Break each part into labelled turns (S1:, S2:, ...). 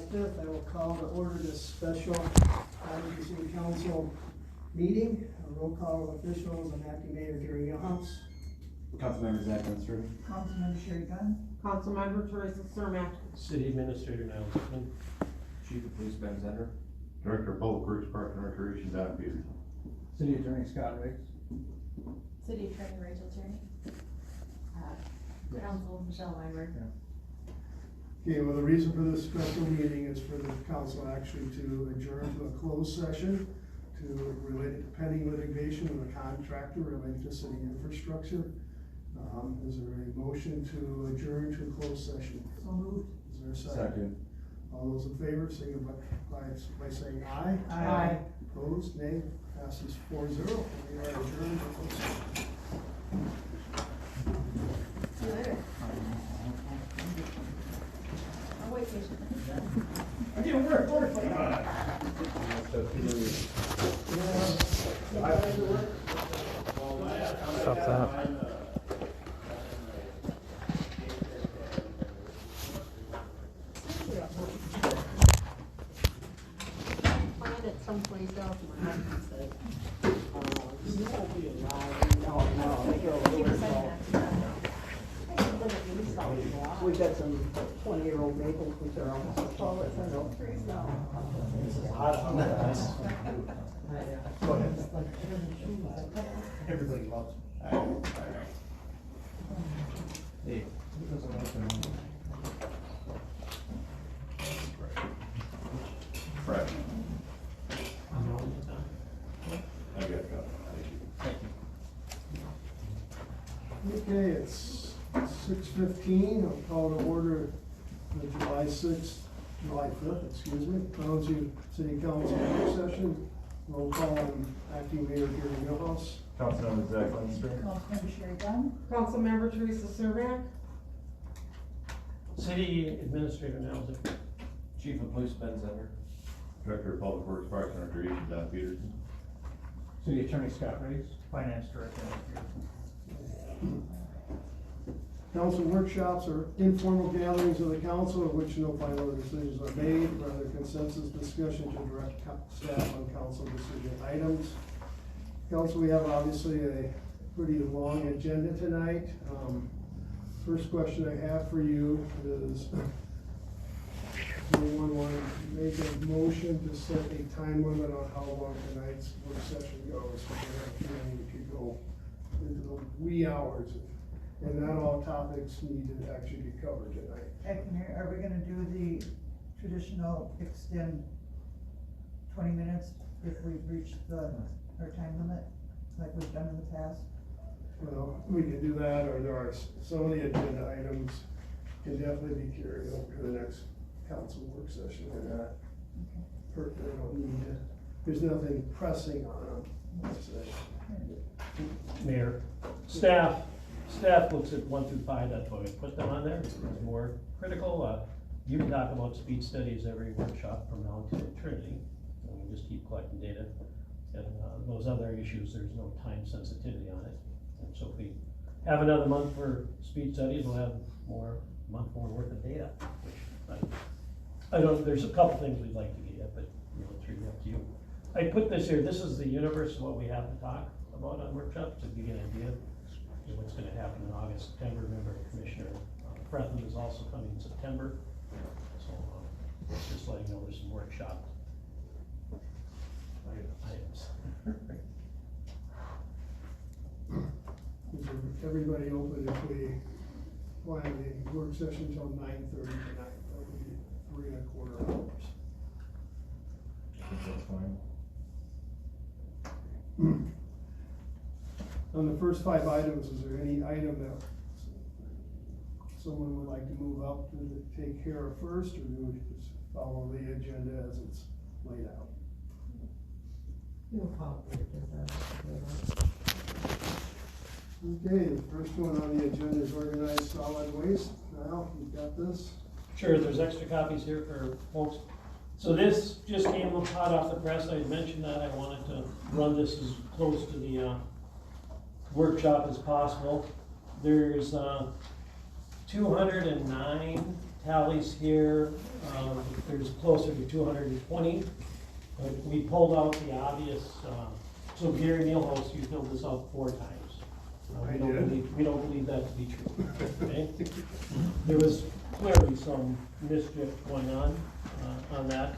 S1: 5th, I will call to order this special Mounds View City Council meeting. A roll call of officials and acting mayor Jerry Youngs.
S2: Councilmember Zach Dunster.
S3: Councilmember Sherry Gunn.
S4: Councilmember Teresa Cermak.
S5: City Administrator Niles.
S2: Chief of Police Ben Zender.
S6: Director of Public Works, Park and Recreation, Don Peters.
S7: City Attorney Scott Riggs.
S8: City Attorney Rachel Tierney. Council Michelle Weimer.
S1: Okay, well, the reason for this special meeting is for the council actually to adjourn to a closed session to related to pending litigation with a contractor related to city infrastructure. Is there a motion to adjourn to a closed session?
S3: So moved.
S1: Is there a second? All those in favor, signify by saying aye.
S3: Aye.
S1: Opposed, nay, passes 4-0. We are adjourned to closed session.
S8: See you later. I'll wait patiently.
S1: I didn't work.
S5: Stop that.
S4: Find it someplace else. My husband said, you won't be alive.
S8: Thank you for saying that.
S4: We've got some 20-year-old maples which are almost tall as an oak tree now.
S6: Go ahead. Everybody loves them.
S2: Hey.
S6: Right. I got it. Thank you.
S1: Okay, it's 6:15. I'll call to order the July 5th, excuse me, Mounds View City Council work session. Roll call on acting mayor Gary Millhouse.
S6: Councilmember Zach Dunster.
S3: Councilmember Sherry Gunn.
S4: Councilmember Teresa Cermak.
S5: City Administrator Niles.
S2: Chief of Police Ben Zender.
S6: Director of Public Works, Parks and Recreation, Don Peterson.
S7: City Attorney Scott Riggs. Finance Director.
S1: Council workshops are informal gatherings of the council at which no final decisions are made, rather consensus discussion to direct staff on council decision items. Council, we have obviously a pretty long agenda tonight. First question I have for you is, anyone want to make a motion to set a time limit on how long tonight's work session goes? We could go into the wee hours, and not all topics need to actually be covered tonight.
S3: Acting Mayor, are we gonna do the traditional extend 20 minutes if we've reached our time limit, like we've done in the past?
S1: Well, we can do that, or there are some of the agenda items can definitely be carried over to the next council work session. They're not, they don't need to, there's nothing pressing on them, let's say.
S5: Mayor, staff looks at 1 through 5, that's why we put them on there. It's more critical. You can talk about speed studies every workshop from now until Trinity, and we just keep collecting data. And those other issues, there's no time sensitivity on it. And so if we have another month for speed studies, we'll have a month more worth of data, which I don't, there's a couple things we'd like to get, but it's really up to you. I put this here, this is the universe of what we have to talk about on workshops, to give you an idea of what's gonna happen in August, September. Remember, Commissioner Breathen is also coming in September. So, just letting you know there's some workshop items.
S1: Is everybody open if we plan the work session until 9:30 tonight? That would be 3¼ hours.
S2: That's fine.
S1: On the first 5 items, is there any item that someone would like to move up to take care of first, or do we just follow the agenda as it's laid out?
S4: You'll probably do that.
S1: Okay, the first one on the agenda is organized solid waste. Now, you've got this.
S5: Sure, there's extra copies here for folks. So this just came hot off the press. I had mentioned that I wanted to run this as close to the workshop as possible. There's 209 tallies here. there's closer to 220. But we pulled out the obvious, so Gary Nealhouse, you filled this out 4 times.
S1: I did.
S5: We don't believe that to be true, okay? There was clearly some mischief going on that.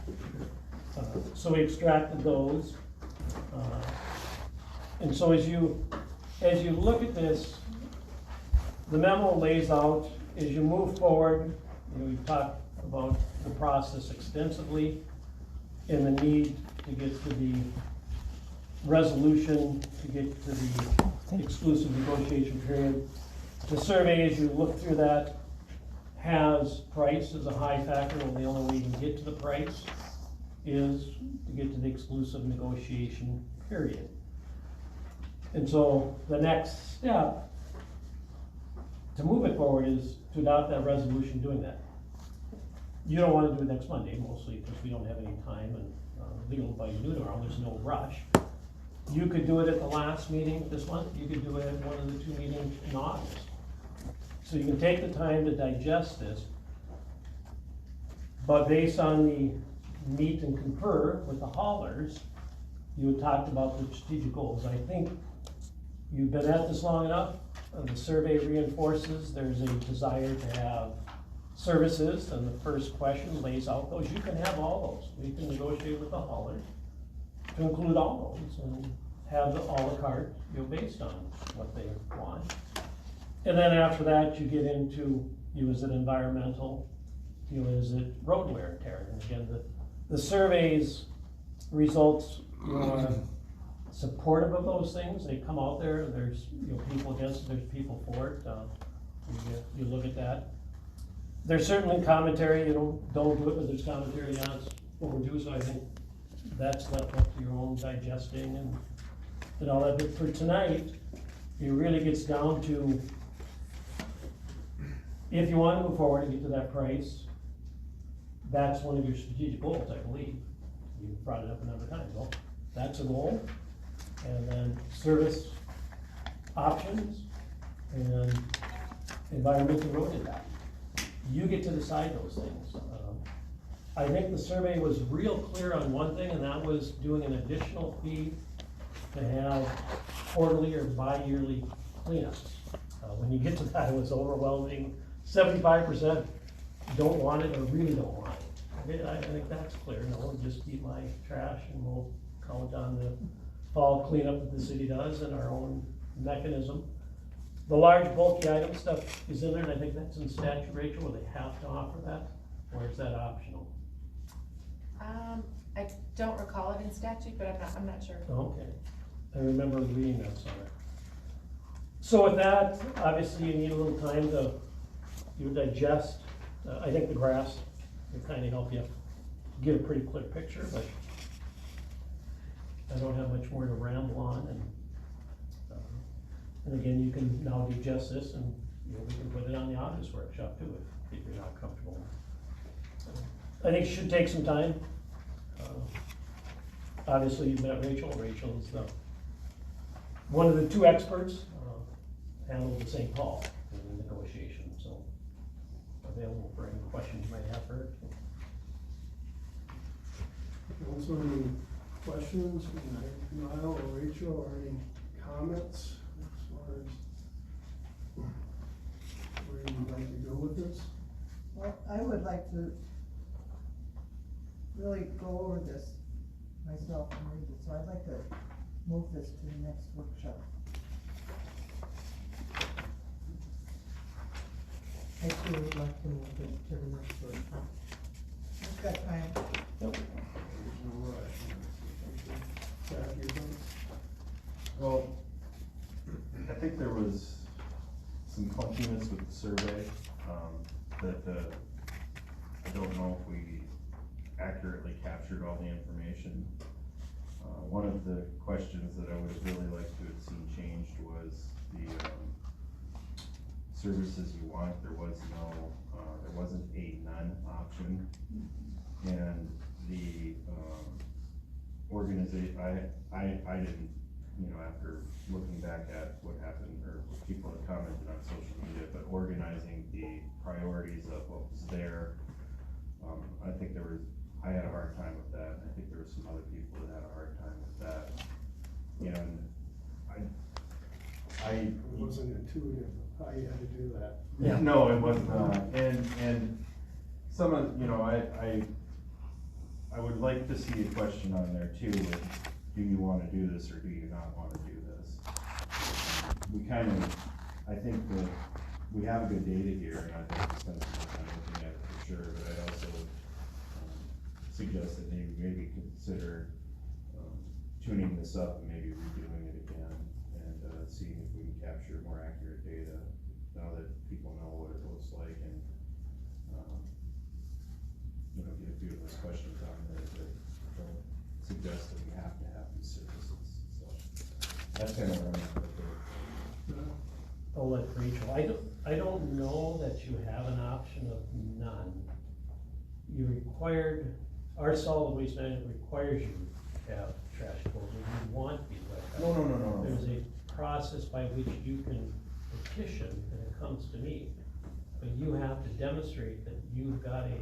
S5: So we extracted those. And so as you look at this, the memo lays out, as you move forward, we've talked about the process extensively and the need to get to the resolution, to get to the exclusive negotiation period. The survey, as you look through that, has price as a high factor, and the only way you can get to the price is to get to the exclusive negotiation period. And so the next step to move it forward is to adopt that resolution doing that. You don't wanna do it next Monday, mostly because we don't have any time and legal by noon tomorrow, there's no rush. You could do it at the last meeting this month, you could do it at one of the 2 meetings in August. So you can take the time to digest this, but based on the meet and confer with the haulers, you had talked about the strategic goals. I think you've been at this long enough, the survey reinforces there's a desire to have services, and the first question lays out those. You can have all those. We can negotiate with the haulers to include all those and have the a la carte, based on what they want. And then after that, you get into, is it environmental, is it road wear and tear? And again, the surveys results are supportive of those things. They come out there, there's people against it, there's people for it. You look at that. There's certainly commentary, don't do it, but there's commentary on it's overdue, so I think that's left up to your own digesting and all that. But for tonight, it really gets down to, if you want to move forward and get to that price, that's one of your strategic goals, I believe. You brought it up a number of times. Well, that's a goal. And then service options and environmental road impact. You get to decide those things. I think the survey was real clear on one thing, and that was doing an additional fee to have quarterly or bi-yearly cleanups. When you get to that, it was overwhelming. 75% don't want it or really don't want it. I think that's clear. No, I'll just keep my trash and we'll count on the fall cleanup that the city does and our own mechanism. The large bulky item stuff is in there, and I think that's in statute, Rachel, where they have to offer that, or is that optional?
S8: I don't recall it in statute, but I'm not sure.
S5: Okay, I remember reading that somewhere. So with that, obviously you need a little time to digest. I think the graphs will kind of help you get a pretty clear picture, but I don't have much more to ramble on. And again, you can now digest this, and we can put it on the August workshop too, if you're not comfortable. I think it should take some time. Obviously, you've met Rachel. Rachel is one of the 2 experts, handled the St. Paul in the negotiation, so available for any questions you might have for her.
S1: Also, any questions from Niall or Rachel, or any comments as far as where you'd like to go with this?
S3: Well, I would like to really go over this myself and read it, so I'd like to move this to the next workshop.
S9: I too would like to move it to the next workshop.
S3: We've got time.
S5: Yep.
S1: There's no rush. Zach, your thoughts?
S6: Well, I think there was some clunkiness with the survey, that, I don't know if we accurately captured all the information. One of the questions that I would have really liked to have seen changed was the, services you want. There was no, there wasn't a none option. And the, organization, I didn't, after looking back at what happened, or what people had commented on social media, but organizing the priorities of what was there, I think there was were some other people that had a hard time with that. And
S1: It wasn't intuitive how you had to do that.
S5: Yeah.
S6: No, it was not, and some of, I would like to see a question on there too, with, do you wanna do this or do you not wanna do this? We I think that we have good data here, and I think we spend some time looking at it for sure, but I'd also suggest that maybe consider tuning this up and maybe redoing it again, and seeing if we can capture more accurate data, now that people know what it looks like, and get a few of those questions on there that don't suggest that we have to have these services, so that's kind of where I'm at with it.
S5: I'll let Rachel, I don't know that you have an option of none. Our solid waste management requires you to have trash disposal, you want to be like that.
S6: No.
S5: There's a process by which you can petition, and it comes to me, but you have to demonstrate that you've got a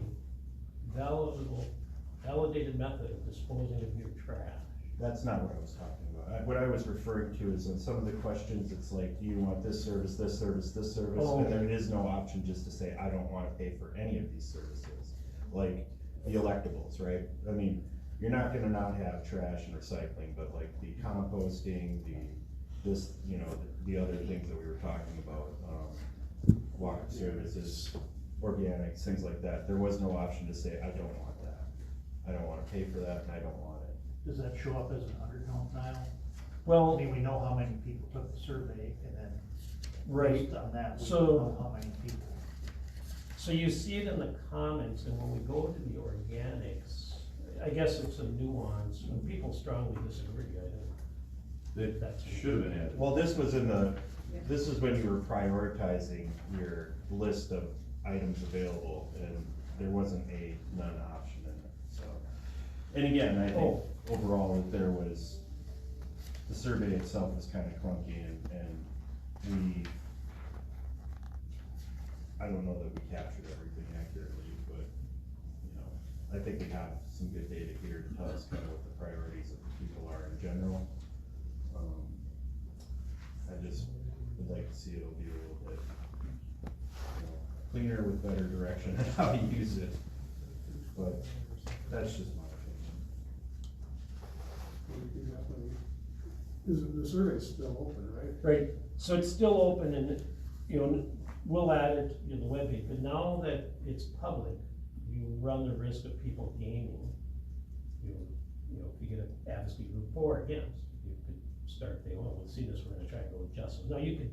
S5: validated method of disposing of your trash.
S6: That's not what I was talking about. What I was referring to is in some of the questions, it's like, do you want this service, this service, this service?
S5: Oh,
S6: And
S5: okay.
S6: there is no option just to say, I don't wanna pay for any of these services. Like the electables, right? I mean, you're not gonna not have trash and recycling, but like the composting, the other things that we were talking about, water services, organics, things like that. There was no option to say, I don't want that. I don't wanna pay for that, and I don't want it.
S7: Does that show up as an undercount now? I
S5: Well,
S7: mean, we know how many people took the survey, and then
S5: right,
S7: based on that, we
S5: So-
S7: know how many people.
S5: so you see it in the comments, and when we go to the organics, I guess it's a nuance, when people strongly disagree, I think.
S10: That should have been added.
S6: Well, this is when you were prioritizing your list of items available, and there wasn't a none option in it, so. And again, I think overall, that the survey itself was kinda clunky, and I don't know that we captured everything accurately, but, I think we have some good data here to tell us kind of what the priorities of the people are in general. I just would like to see it'll be a little bit, cleaner with better direction on how to use it, but that's just my opinion.
S1: The survey's still open, right?
S5: Right, so it's still open, and, we'll add it in the webpage, but now that it's public, you run the risk of people gaming. If you get an advocacy group for or against, you could start thinking, well, we'll see this, we're gonna try to go with justice. Now, you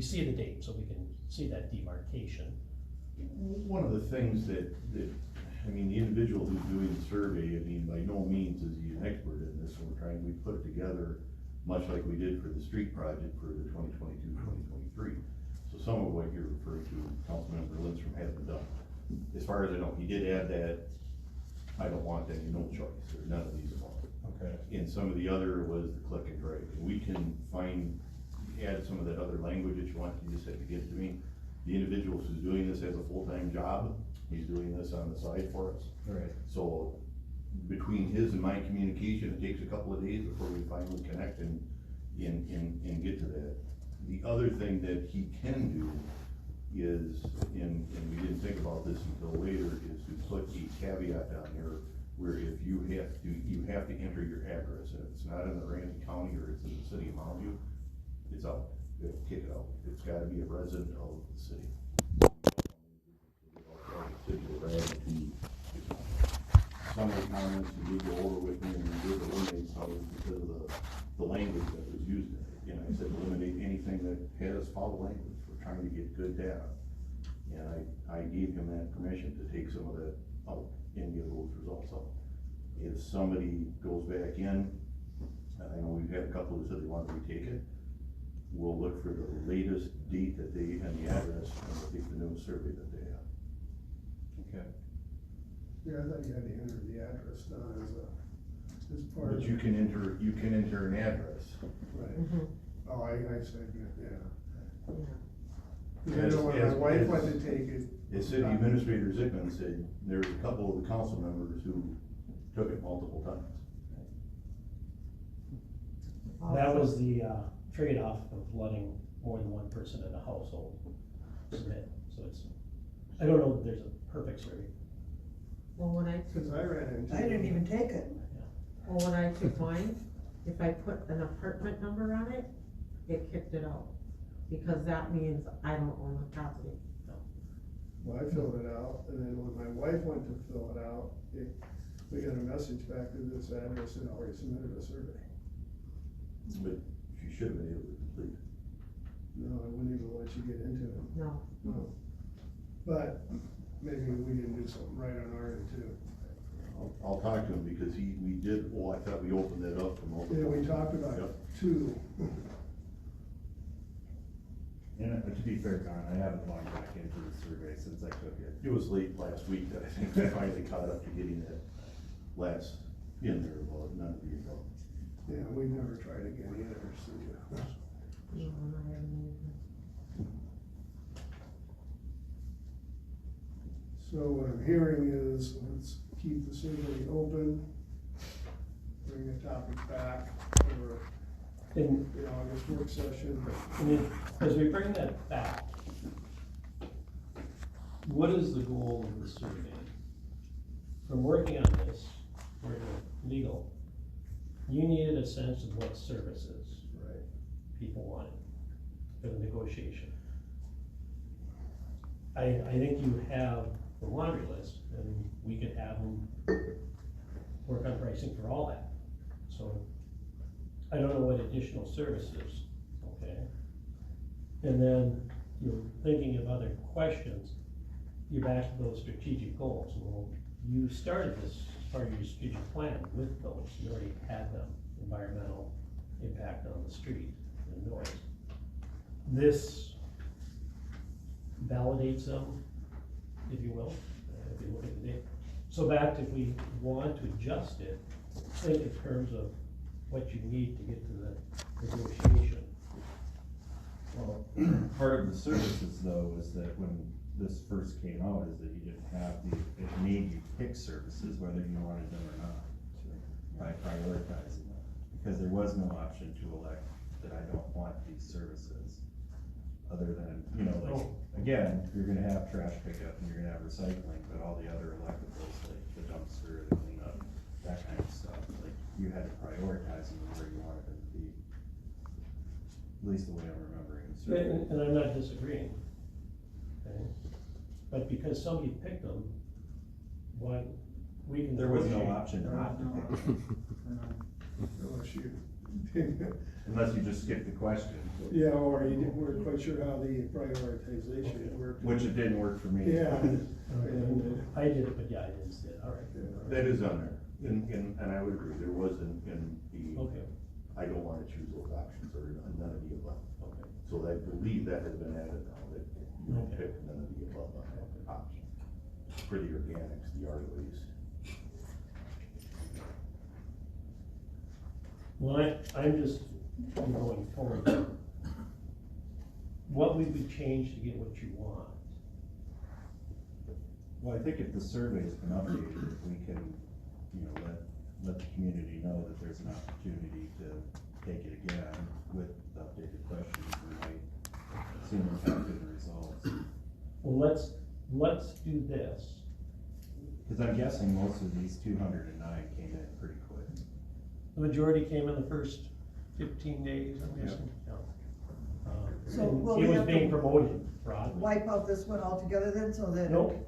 S5: see the date, so we can see that demarcation.
S10: One of the things that, the individual who's doing the survey, by no means is he an expert in this, and we put it together much like we did for the street project for the 2022-2023. So some of what you're referring to, Councilmember Lindstrom hasn't done. As far as I know, he did add that, I don't want that, no choice, or none of these are.
S6: Okay.
S10: And some of the other was the click and drag, and we can add some of that other language that you want, you just have to get to me. The individual who's doing this has a full-time job, he's doing this on the side for us.
S6: Right.
S10: So, between his and my communication, it takes a couple of days before we finally connect and get to that. The other thing that he can do is, and we didn't think about this until later, is to put a caveat down there where if you have to enter your address, and if it's not in the Ramsey County or it's in the city of Mounds View, it's out, you have to kick it out, it's gotta be a resident of the city. Some of the comments you did go over with me, and we did eliminate some because of the language that was used in it. And I said eliminate anything that has foul language, we're trying to get good data. And I gave him that permission to take some of that out and get those results out. If somebody goes back in, I know we've had a couple who said they want to retake it, we'll look for the latest date that they, and the address, and we'll take the newest survey that they have.
S6: Okay.
S1: Yeah, I thought you had to enter the address down as part of.
S10: But you can enter an address.
S1: Right. Oh, I said, yeah.
S10: As-
S1: I know when my
S10: as-
S1: wife
S10: as-
S1: went to take it.
S10: As City Administrator Zickman said, there's a couple of the council members who took it multiple times.
S5: That was the, trade-off of letting more than one person in a household submit, so it's, I don't know that there's a perfect survey.
S9: Well, when I,
S1: Cause I ran into.
S3: I didn't even take it.
S9: well, when I took mine, if I put an apartment number on it, it kicked it out. Because that means I don't own the property.
S1: Well, I filled it out, and then when my wife went to fill it out, we got a message back that this address had already submitted a survey.
S10: But she should have been able to complete it.
S1: No, I wouldn't even let you get into it,
S9: No.
S1: no. But maybe we didn't do something right on our end too.
S10: I'll talk to him because we did, well, I thought we opened that up for multiple.
S1: Yeah, we talked about
S10: Yep.
S1: two.
S6: And to be fair, Don, I haven't logged back into the survey since I took it.
S10: It was late last week that I think we finally caught up to getting that last in there, well, none of you know.
S1: Yeah, we've never tried again either, so yeah.
S9: No, I haven't either.
S1: So what I'm hearing is, let's keep the survey open, bring the topic back for
S5: And,
S1: the August work session.
S5: and then, as we bring that back, what is the goal of the survey? From working on this, working with legal, you needed a sense of what services
S1: Right.
S5: people wanted for the negotiation. I think you have the laundry list, and we could have them work on pricing for all that. So, I don't know what additional services, okay? And then you're thinking of other questions, you're back to those strategic goals. Well, you started this as part of your strategic plan with those, you already had them, environmental impact on the street and noise. This validates them, if you will, if you look at the data. So back to, if we want to adjust it, think in terms of what you need to get to the negotiation.
S6: Well, part of the services though is that when this first came out, is that you didn't have it made you pick services whether you wanted them or not, by prioritizing them. Because there was no option to elect that I don't want these services, other than, like, again, you're gonna have trash pickup and you're gonna have recycling, but all the other electables, like the dumpster, the cleanup, that kind of stuff, like, you had to prioritize them where you wanted them to be. At least the way I'm remembering the survey.
S5: And I'm not disagreeing, okay? But because somebody picked them, why, we can.
S6: There was no option not to pick them,
S1: Unless you,
S6: unless you just skipped the question,
S1: yeah, or you weren't quite sure how the prioritization worked.
S6: which it didn't work for me.
S1: Yeah.
S5: I did it, but yeah, I didn't see it, all right.
S10: That is on there, and I would agree, there was in the,
S5: Okay,
S10: I don't wanna choose those options, or none of the above.
S5: okay.
S10: So I believe that has been added now, that you can
S5: Okay.
S10: pick none of the above on that option. For the organics, the yard waste.
S5: Well, I'm just going forward. What would we change to get what you want?
S6: Well, I think if the survey's been updated, if we can, let the community know that there's an opportunity to take it again with the updated questions, we might see an impact in the results.
S5: Well, let's do this.
S6: Cause I'm guessing most of these 209 came in pretty quick.
S5: The majority came in the first 15 days, I'm guessing. Yeah.
S3: So
S5: And
S3: will
S5: it
S3: we
S5: was
S3: have to
S5: being promoted broadly.
S3: wipe out this one altogether then, so that?
S5: Nope.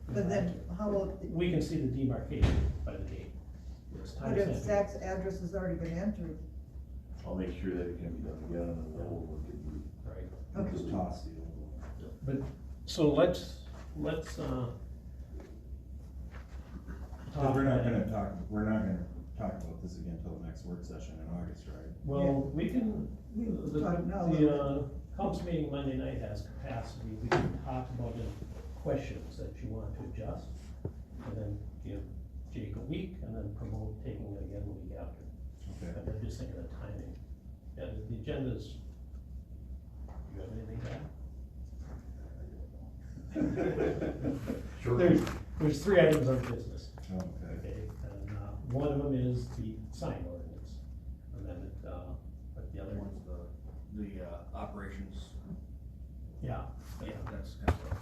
S3: But then, how will,
S5: We can see the demarcation by the date. It's time
S3: but if
S5: sensitive.
S3: Zach's address has already been entered,
S10: I'll make sure that it can be done again, and the whole one can be.
S5: Right.
S3: Okay.
S6: Just toss the old one.
S5: But, so let's,
S6: Cause we're not gonna talk about this again until the next work session in August, right?
S5: well, we can,
S3: We can
S5: the,
S3: talk now,
S5: council meeting Monday night has capacity, we can talk about the questions that you want to adjust, and then give Jake a week, and then promote taking it again the week after.
S6: Okay.
S5: I'm just thinking of timing, yeah, the agenda's, you have anything to add?
S10: Sure.
S5: There's 3 items on business.
S6: Okay.
S5: Okay, and, one of them is the sign ordinance amendment, but the other one's
S2: The operations,
S5: yeah.
S2: that's kind of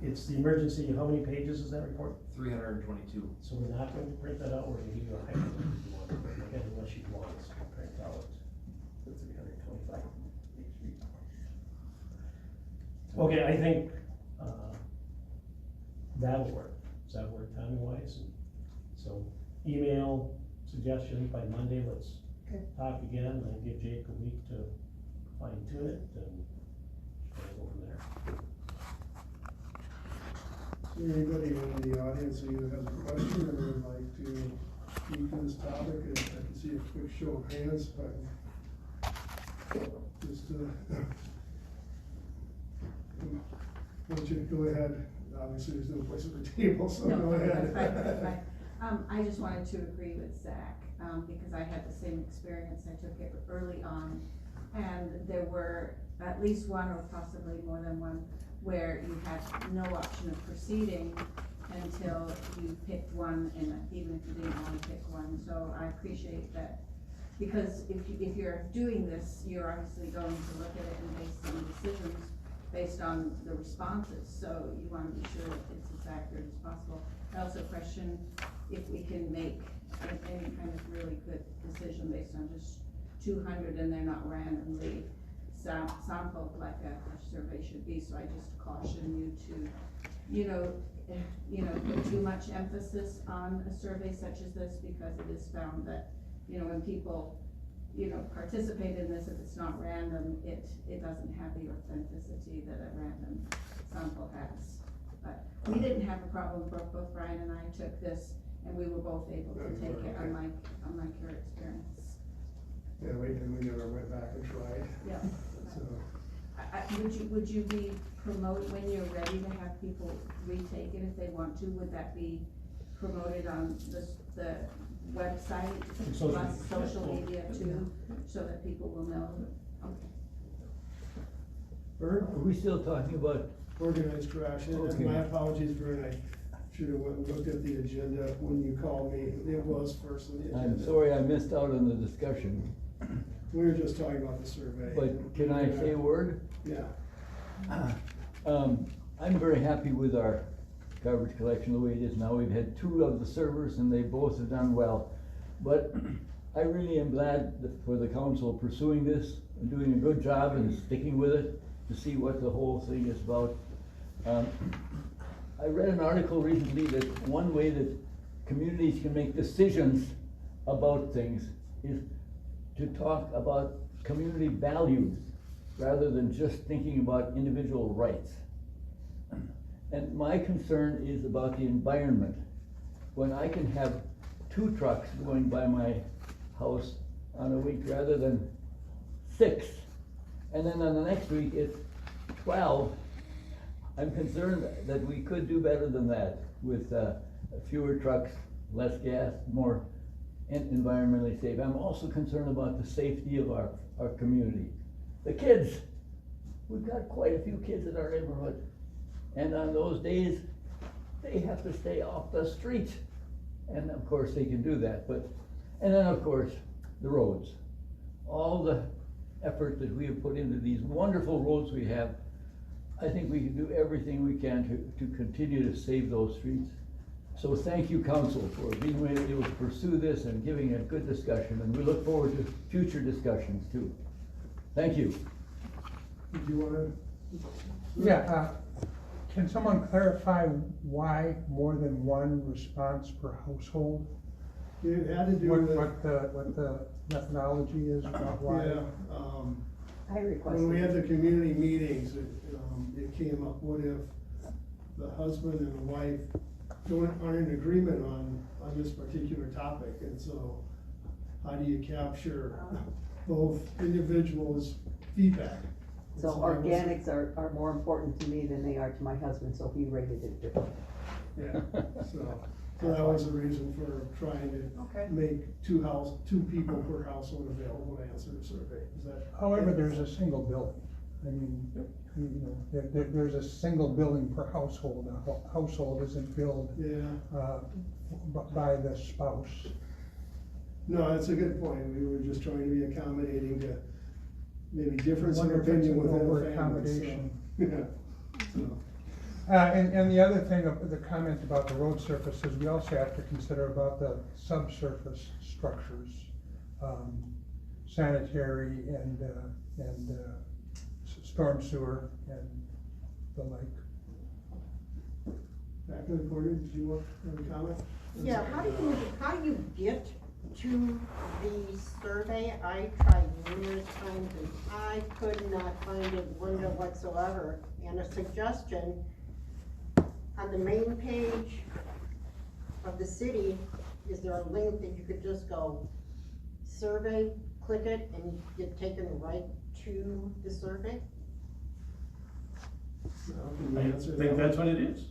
S5: It's the emergency, how many pages is that report?
S2: 322.
S5: So we're not going to print that out, we're gonna give you a hyperlink if you want, again, unless you want us to print out the 325 page report. Okay, I think, that'll work, does that work timing wise? So email suggestions by Monday, let's
S3: Okay.
S5: talk again, and then give Jake a week to fine tune it, and we'll go from there.
S1: Is there anybody in the audience who has a question or would like to speak to this topic? I can see a quick show of hands, but just, why don't you go ahead? Obviously, there's no place at the table, so
S11: No,
S1: go ahead.
S11: that's fine, that's fine. I just wanted to agree with Zach, because I had the same experience, I took it early on, and there were at least one or possibly more than one where you had no option of proceeding until you picked one, and even if you didn't wanna pick one, so I appreciate that. Because if you're doing this, you're obviously going to look at it and make some decisions based on the responses, so you wanna be sure that it's as accurate as possible. I also question if we can make any kind of really good decision based on just 200 and they're not randomly sampled like a survey should be, so I just caution you to, put too much emphasis on a survey such as this, because it is found that, when people, participate in this, if it's not random, it doesn't have the authenticity that a random sample has. But we didn't have a problem, both Brian and I took this, and we were both able to take it, unlike your experience.
S1: Yeah, and we never went back and tried,
S11: Yeah.
S1: so.
S11: Would you be when you're ready to have people retake it if they want to, would that be promoted on the website, plus social media too, so that people will know? Okay.
S1: Bert?
S12: Are we still talking about?
S1: Organized trash, and
S12: Okay.
S1: my apologies, Vern, I should have went and looked at the agenda when you called me, it was first on the agenda.
S12: I'm sorry I missed out on the discussion,
S1: We were just talking about the survey.
S12: but can I say a word?
S1: Yeah,
S12: I'm very happy with our garbage collection the way it is now. We've had 2 of the servers and they both have done well. But I really am glad for the council pursuing this and doing a good job and sticking with it to see what the whole thing is about. I read an article recently that one way that communities can make decisions about things is to talk about community values rather than just thinking about individual rights. And my concern is about the environment. When I can have 2 trucks going by my house on a week rather than 6, and then on the next week it's 12, I'm concerned that we could do better than that with fewer trucks, less gas, more environmentally safe. I'm also concerned about the safety of our community. The kids, we've got quite a few kids in our neighborhood, and on those days, they have to stay off the street. And of course they can do that, and then of course, the roads. All the effort that we have put into these wonderful roads we have, I think we can do everything we can to continue to save those streets. So thank you, council, for being able to pursue this and giving a good discussion, and we look forward to future discussions too. Thank you.
S1: did you wanna?
S7: Yeah, can someone clarify why more than one response per household?
S1: It had to do
S7: What
S1: with.
S7: the methodology is about why?
S1: Yeah,
S4: I requested.
S1: when we had the community meetings, it came up, what if the husband and the wife aren't in agreement on this particular topic, and so how do you capture both individuals' feedback?
S4: So
S1: And I was-
S4: organics are more important to me than they are to my husband, so he rated it different.
S1: Yeah, so that was the reason for trying
S3: Okay.
S1: to make 2 people per household available to answer the survey, is that?
S7: However, there's a single building. I mean, there's a single billing per household, a household isn't billed,
S1: Yeah,
S7: by the spouse.
S1: no, that's a good point, we were just trying to be accommodating to maybe difference of
S7: Wonder if it's
S1: opinion
S7: an
S1: within a family, so.
S7: over-accommodation.
S1: Yeah, so,
S7: And the other thing, the comment about the road surfaces, we also have to consider about the subsurface structures, sanitary and storm sewer and the like.
S1: back in the corner, did you want to comment?
S4: Yeah, how do you get to the survey? I tried numerous times and I could not find it window whatsoever. And a suggestion, on the main page of the city, is there a link that you could just go survey, click it, and get taken right to the survey?
S1: Can you
S5: I
S1: answer
S5: think
S1: that
S5: that's
S1: one?
S5: what it is.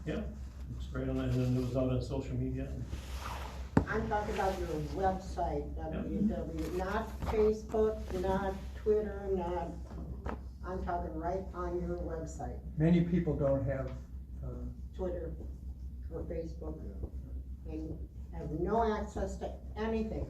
S5: Yeah, it's right on, and then it was out on social media.
S4: I'm talking about your website, www, not Facebook, not Twitter, I'm talking right on your website,
S7: Many people don't have,
S4: Twitter or Facebook, and have no access to anything.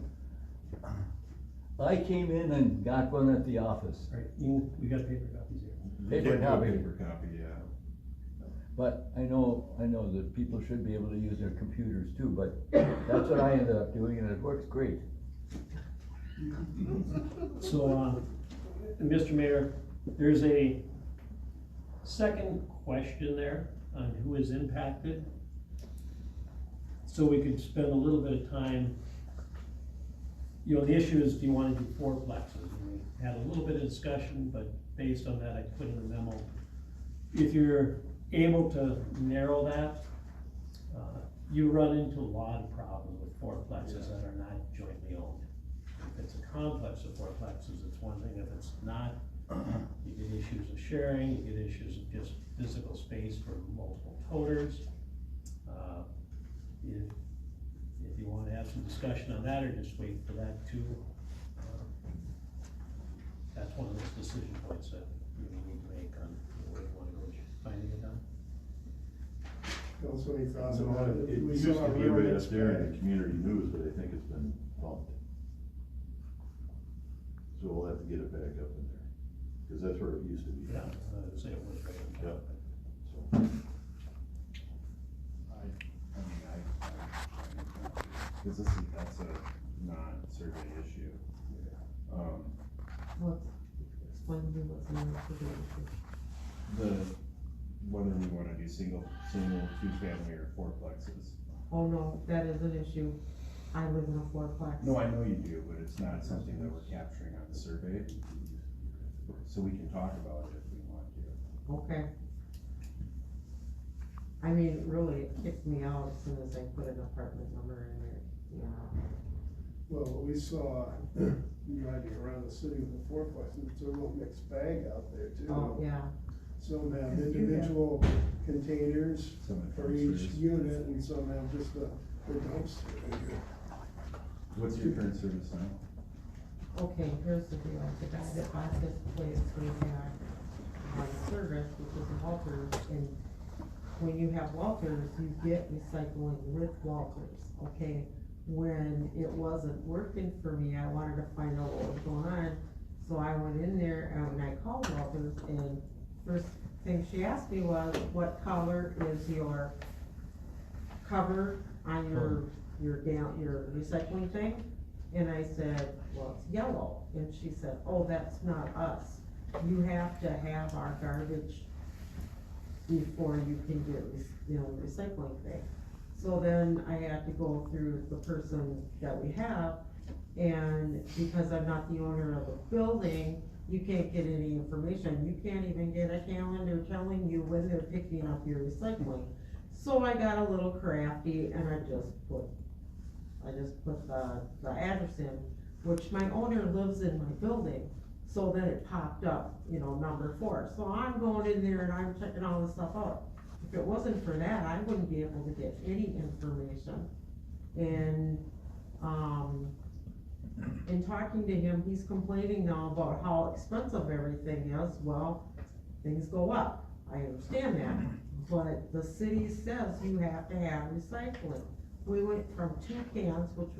S12: I came in and got one at the office,
S5: Right, we got paper copies here.
S12: Paper
S6: Yeah,
S12: copy.
S6: Paper copy, yeah.
S12: but I know that people should be able to use their computers too, but that's what I ended up doing and it works great.
S5: So, Mr. Mayor, there's a second question there on who is impacted. So we could spend a little bit of time, the issue is, do you wanna do fourplexes? And we had a little bit of discussion, but based on that, I put in the memo. If you're able to narrow that, you run into a lot of problems with fourplexes that are not jointly owned. If it's a complex of fourplexes, it's one thing. If it's not, you get issues of sharing, you get issues of just physical space for multiple toters. If you wanna have some discussion on that, or just wait for that too, that's one of those decision points that you need to make on where you wanna go finding it done.
S1: Also, any thoughts
S10: No,
S1: about it?
S10: it
S1: We
S10: used
S1: saw
S10: to
S1: a
S10: be
S1: real
S10: right up
S1: mixed
S10: there in
S1: bag.
S10: the community news, but I think it's been bumped. So we'll have to get it back up in there, cause that's where it used to be.
S5: Yeah, I would say it was right on top.
S10: So,
S6: Cause that's a non-survey issue.
S9: Explain to me what's in the issue.
S6: Whether we wanna do single, two-family or fourplexes.
S9: Oh, no, that is an issue. I live in a fourplex.
S6: No, I know you do, but it's not something that we're capturing on the survey. So we can talk about it if we want to.
S9: Okay. I mean, really, it kicked me out as soon as I put an apartment number in there,
S1: Well, we saw, driving around the city with a fourplex, and it's a real mixed bag out there too.
S9: Oh, yeah.
S1: Some have
S3: Yes, you
S1: individual containers
S6: Some have
S1: for each
S6: dumpsters.
S1: unit, and some have just the dumpster.
S6: What's your current service now?
S9: Okay, here's the deal. The guy that bought this place, we had on service, which is Walters, and when you have Walters, you get recycling with Walters, okay? When it wasn't working for me, I wanted to find out what was going on, so I went in there and I called Walters, and first thing she asked me was, what color is your cover on your recycling thing? And I said, well, it's yellow, and she said, oh, that's not us. You have to have our garbage before you can get, recycling thing. So then I had to go through the person that we have, and because I'm not the owner of the building, you can't get any information. You can't even get a calendar telling you when they're picking up your recycling. So I got a little crafty and I just put the address in, which my owner lives in my building. So then it popped up, number 4. So I'm going in there and I'm checking all this stuff out. If it wasn't for that, I wouldn't be able to get any information. And, in talking to him, he's complaining now about how expensive everything is. Well, things go up, I understand that, but the city says you have to have recycling. We went from 2 cans, which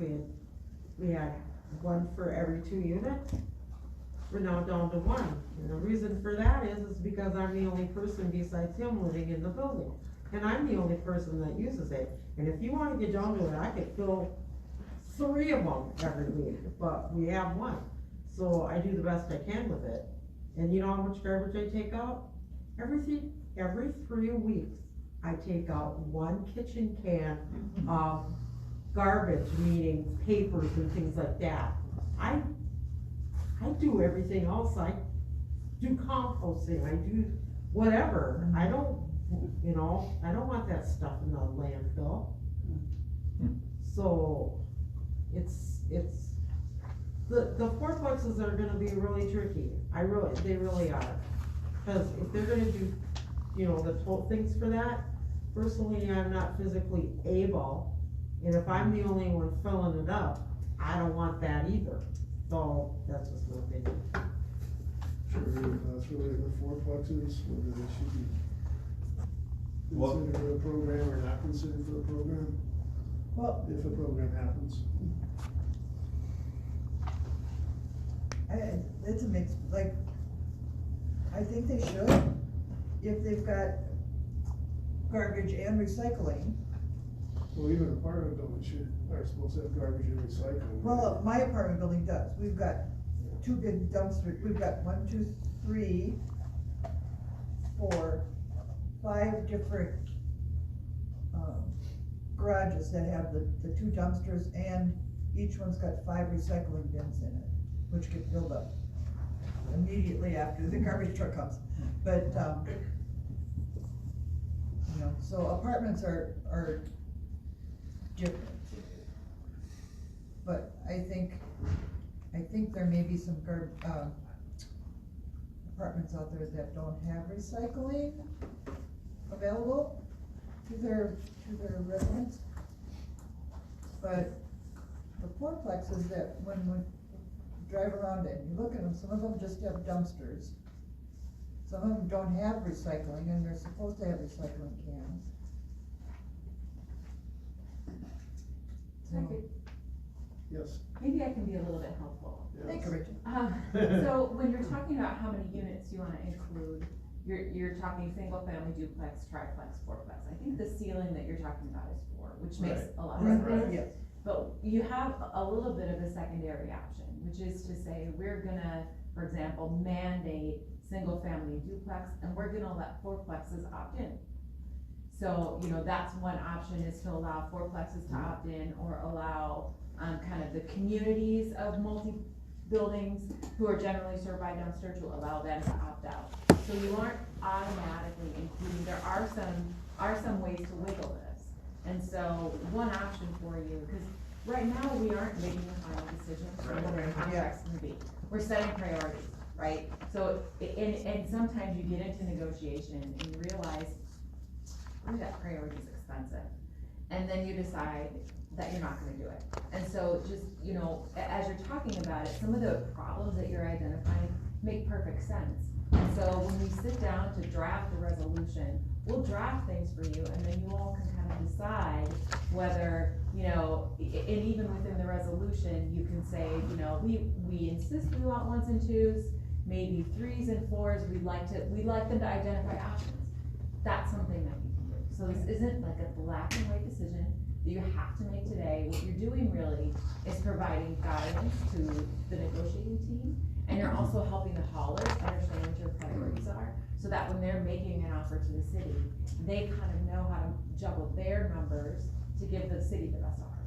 S9: we had 1 for every 2 units. We're now down to 1, and the reason for that is because I'm the only person besides him living in the building. And I'm the only person that uses it, and if you wanna get down to it, I could fill 3 of them every week, but we have 1. So I do the best I can with it. And you know how much garbage I take out? Every 3 weeks, I take out 1 kitchen can of garbage, meaning papers and things like that. I do everything else, I do composting, I do whatever, I don't, I don't want that stuff in the landfill. So, the fourplexes are gonna be really tricky, they really are. Cause if they're gonna do, the total things for that, personally, I'm not physically able, and if I'm the only one filling it up, I don't want that either. So, that's just my opinion.
S1: Sure, that's really the fourplexes, whether they should be
S6: Well-
S1: considered for the program or not considered for the program,
S3: Well,
S1: if a program happens.
S3: it's a mix, like, I think they should, if they've got garbage and recycling.
S1: Well, even apartment buildings are supposed to have garbage and recycling.
S3: Well, my apartment building does, we've got 2 big dumpsters, we've got 1, 2, 3, 4, 5 different, garages that have the 2 dumpsters, and each one's got 5 recycling bins in it, which get filled up immediately after the garbage truck comes. But, so apartments are different. But I think there may be some apartments out there that don't have recycling available to their residents. But the fourplexes that when we drive around it, you look at them, some of them just have dumpsters. Some of them don't have recycling, and they're supposed to have recycling cans. So,
S1: Yes.
S8: Maybe I can be a little bit helpful.
S1: Yes.
S3: thank you, Rachel.
S8: So when you're talking about how many units you wanna include, you're talking single family, duplex, triplex, fourplex. I think the ceiling that you're talking about is 4, which makes
S1: Right.
S8: a lot of
S3: Right,
S8: sense.
S3: yes.
S8: But you have a little bit of a secondary option, which is to say, we're gonna, for example, mandate single family duplex, and we're gonna let fourplexes opt in. So, that's one option, is to allow fourplexes to opt in, or allow, kind of the communities of multi-buildings who are generally served by dumpster to allow them to opt out. So you aren't automatically including, there are some ways to wiggle this. And so, one option for you, because right now, we aren't making the final decision for what our contract's gonna be. We're setting priorities, right? So, and sometimes you get into negotiation and you realize, ooh, that priority is expensive. And then you decide that you're not gonna do it. And so just, as you're talking about it, some of the problems that you're identifying make perfect sense. And so when we sit down to draft the resolution, we'll draft things for you, and then you all can kind of decide whether, and even within the resolution, you can say, we insist we want 1s and 2s, maybe 3s and 4s, we'd like them to identify options. That's something that you can do. So this isn't like a black and white decision that you have to make today. What you're doing really is providing guidance to the negotiating team, and you're also helping the haulers understand what your priorities are, so that when they're making an offer to the city, they kind of know how to juggle their numbers to give the city the best offer.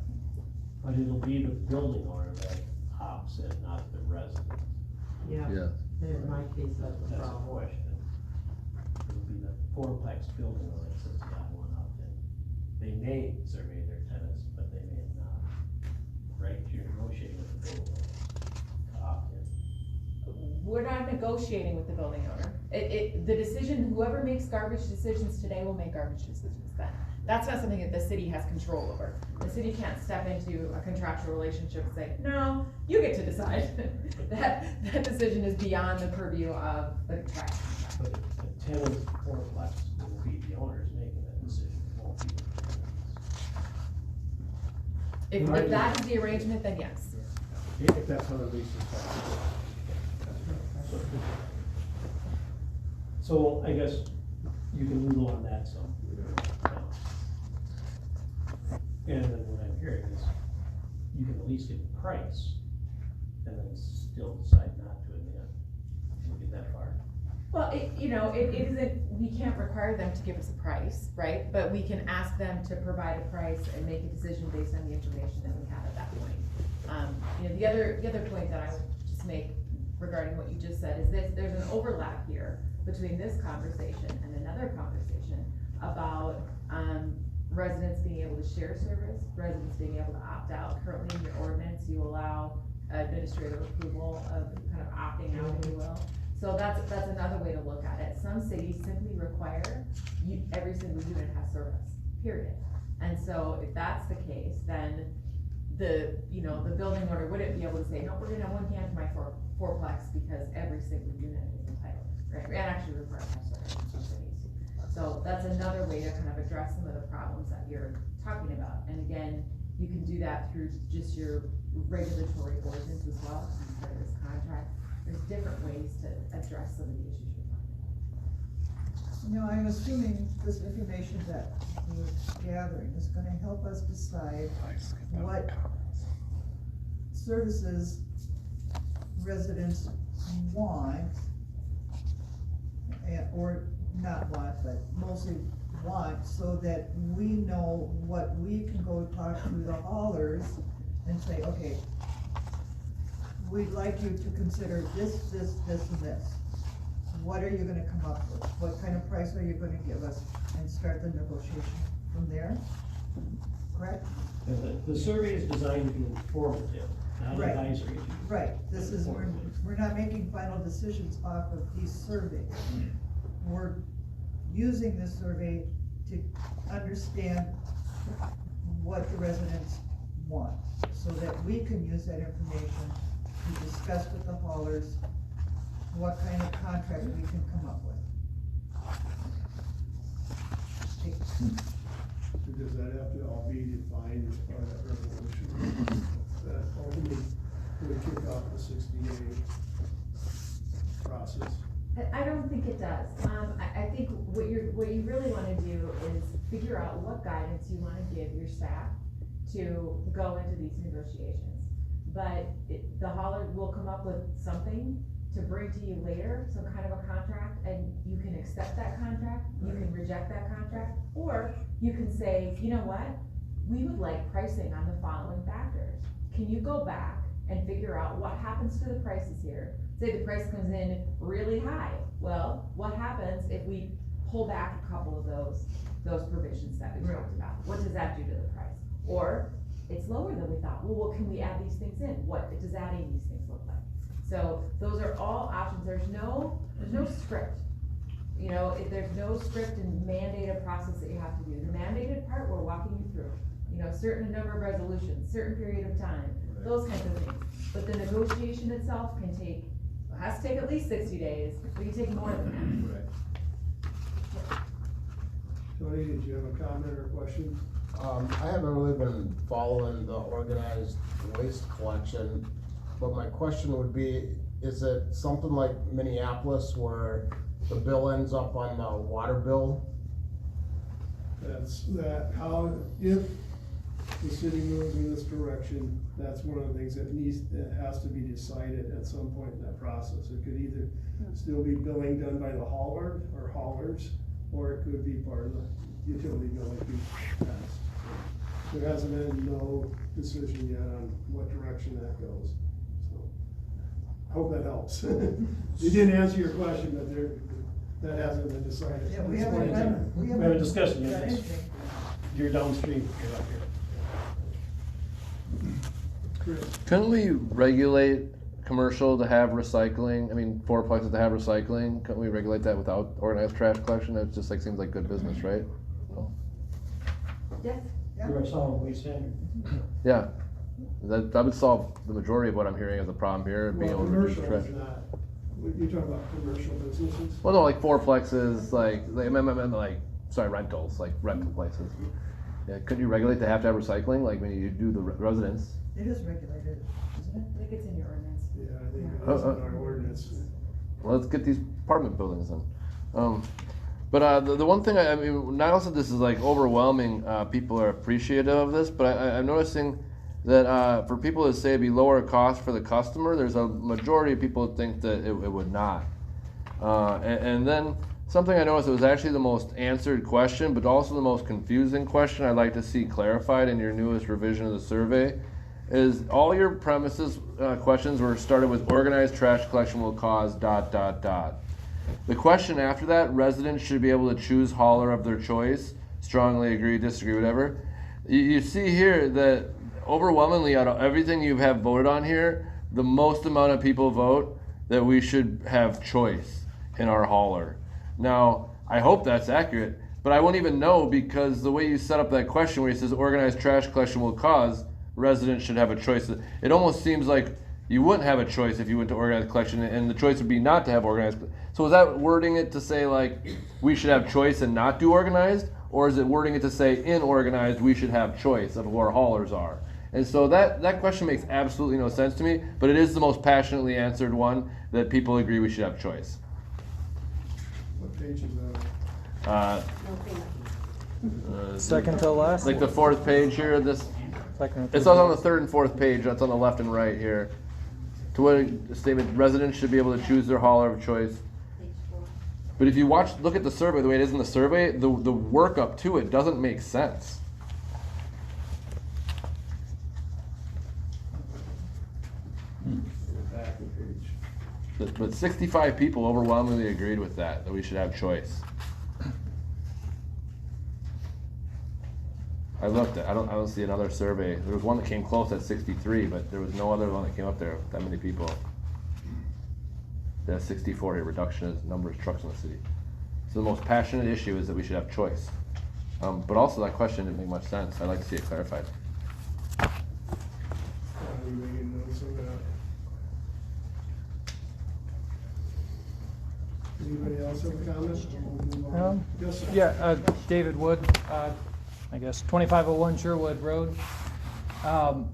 S5: But it'll be the building owner that opts in, not the resident.
S9: Yeah, in my case, that's the
S5: That's the
S9: problem.
S5: question. It'll be the fourplex building owner that says, yeah, I want to opt in. They may survey their tenants, but they may not. Right? You're negotiating with the building owner to opt in.
S8: We're not negotiating with the building owner. The decision, whoever makes garbage decisions today will make garbage decisions then. That's not something that the city has control over. The city can't step into a contractual relationship and say, no, you get to decide. That decision is beyond the purview of the tract contract.
S5: But the tenant fourplex will be the owners making that decision, it won't be the tenants.
S8: If that is the arrangement, then yes.
S1: If that's how the lease is signed.
S5: So I guess you can noodle on that some. And then what I'm hearing is, you can at least get a price, and then still decide not to admit. Should we get that far?
S8: Well, it isn't, we can't require them to give us a price, right? But we can ask them to provide a price and make a decision based on the information that we have at that point. The other point that I would just make regarding what you just said is this: there's an overlap here between this conversation and another conversation about, residents being able to share service, residents being able to opt out. Currently in your ordinance, you allow administrative approval of kind of opting out, if you will. So that's another way to look at it. Some cities simply require every single unit has service, period. And so if that's the case, then the building owner wouldn't be able to say, no, we're gonna have one can for my fourplex because every single unit is entitled, right? And actually require to have service in some cities. So that's another way to kind of address some of the problems that you're talking about. And again, you can do that through just your regulatory ordinance as well, as part of this contract. There's different ways to address some of the issues you're talking about.
S3: I'm assuming this information that we're gathering is gonna help us decide what services residents want, or not want, but mostly want, so that we know what we can go talk to the haulers and say, okay, we'd like you to consider this, and this. What are you gonna come up with? What kind of price are you gonna give us? And start the negotiation from there, correct?
S5: And the survey is designed to be informative, not
S3: Right.
S5: advisory.
S3: Right, this is, we're not making final decisions off of these surveys. We're using this survey to understand what the residents want, so that we can use that information to discuss with the haulers what kind of contract we can come up with.
S1: Does that have to all be defined as part of that resolution? That only would kick off the 60-day process?
S8: I don't think it does. I think what you really wanna do is figure out what guidance you wanna give your staff to go into these negotiations. But the hauler will come up with something to bring to you later, some kind of a contract, and you can accept that contract, you can reject that contract, or you can say, you know what? We would like pricing on the following factors. Can you go back and figure out what happens to the prices here? Say the price comes in really high. Well, what happens if we pull back a couple of those provisions that we talked about? What does that do to the price? Or it's lower than we thought. Well, can we add these things in? What does adding these things look like? So those are all options. There's no script. There's no script and mandated process that you have to do. The mandated part we're walking you through. Certain number of resolutions, certain period of time, those kinds of things. But the negotiation itself has to take at least 60 days. It can take more than
S1: Right. Tony, did you have a comment or question?
S13: I haven't really been following the organized waste collection, but my question would be, is it something like Minneapolis where the bill ends up on the water bill?
S1: If the city moves in this direction, that's one of the things that has to be decided at some point in that process. It could either still be billing done by the hauler or haulers, or it could be part of the utility bill that you passed. There hasn't been no decision yet on what direction that goes, so I hope that helps. You didn't answer your question, but that hasn't been decided.
S3: Yeah, we haven't
S5: discussion
S3: done
S5: yet.
S3: anything.
S5: You're downstream, you're up here.
S1: Chris?
S14: Couldn't we regulate commercial to have recycling? I mean, fourplexes to have recycling. Couldn't we regulate that without organized trash collection? It just seems like good business, right?
S8: Yes.
S5: You're a solid waste standard.
S14: Yeah, that would solve the majority of what I'm hearing as a problem here, being
S1: Well,
S14: able to reduce
S1: commercial
S14: trash.
S1: is not, you're talking about commercial businesses?
S14: Well, no, like fourplexes, like sorry, rentals, like rental places. Yeah, couldn't you regulate they have to have recycling, like when you do the residents?
S3: It is regulated, isn't it?
S8: I think it's in your ordinance.
S1: Yeah, I think it is in our ordinance.
S14: Well, let's get these apartment buildings in. But the one thing, I mean, not also this is like overwhelming, people are appreciative of this, but I'm noticing that for people to say it'd be lower cost for the customer, there's a majority of people that think that it would not. And then something I noticed, it was actually the most answered question, but also the most confusing question I'd like to see clarified in your newest revision of the survey, is all your premises questions were started with organized trash collection will cause ... The question after that, residents should be able to choose hauler of their choice, strongly agree, disagree, whatever. You see here that overwhelmingly out of everything you have voted on here, the most amount of people vote that we should have choice in our hauler. Now, I hope that's accurate, but I won't even know because the way you set up that question where it says organized trash collection will cause, residents should have a choice. It almost seems like you wouldn't have a choice if you went to organized collection, and the choice would be not to have organized. So is that wording it to say like we should have choice and not do organized, or is it wording it to say in organized we should have choice of who our haulers are? And so that question makes absolutely no sense to me, but it is the most passionately answered one that people agree we should have choice.
S1: What page is that?
S15: Second to last?
S14: Like the fourth page here, this.
S15: Second
S14: It's on the third and fourth page, that's on the left and right here. To what statement, residents should be able to choose their hauler of choice. But if you look at the survey, the way it is in the survey, the workup to it doesn't make sense. But 65 people overwhelmingly agreed with that we should have choice. I looked I don't see another survey. There was one that came close at 63, but there was no other one that came up there with that many people. There's 64 here, reduction in number of trucks in the city. So the most passionate issue is that we should have choice. But also that question didn't make much sense. I'd like to see it clarified.
S1: Are you making notes on that? Anybody else have a comment? We'll move on. Yes, sir.
S15: Yeah, David Wood, I guess 2501 Sherwood Road. I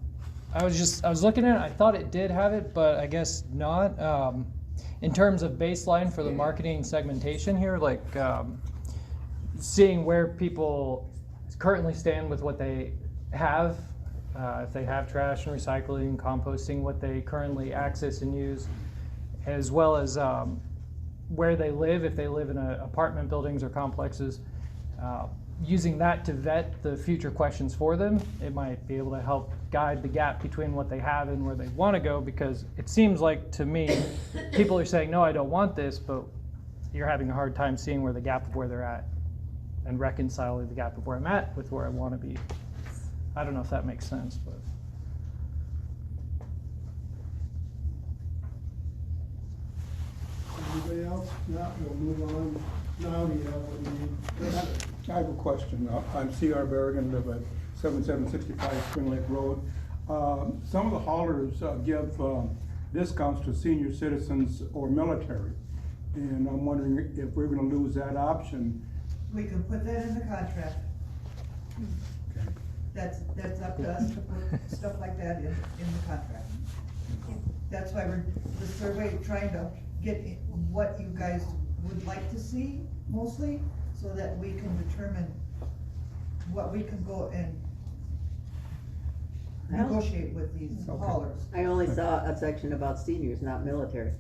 S15: was looking at it, I thought it did have it, but I guess not. In terms of baseline for the marketing segmentation here, like seeing where people currently stand with what they have, if they have trash and recycling, composting, what they currently access and use, as well as where they live, if they live in apartment buildings or complexes. Using that to vet the future questions for them, it might be able to help guide the gap between what they have and where they want to go, because it seems like to me, people are saying, no, I don't want this, but you're having a hard time seeing where the gap of where they're at and reconciling the gap of where I'm at with where I want to be. I don't know if that makes sense, but.
S1: Anybody else? No, we'll move on. Now do you have what you need? Yes, sir.
S7: I have a question. I'm C.R. Berrigan, live at 7765 Spring Lake Road. Some of the haulers give discounts to senior citizens or military. And I'm wondering if we're gonna lose that option.
S3: We can put that in the contract. That's up to us to put stuff like that in the contract. That's why the survey trying to get what you guys would like to see mostly, so that we can determine what we can go and negotiate with these haulers.
S16: I only saw a section about seniors, not military.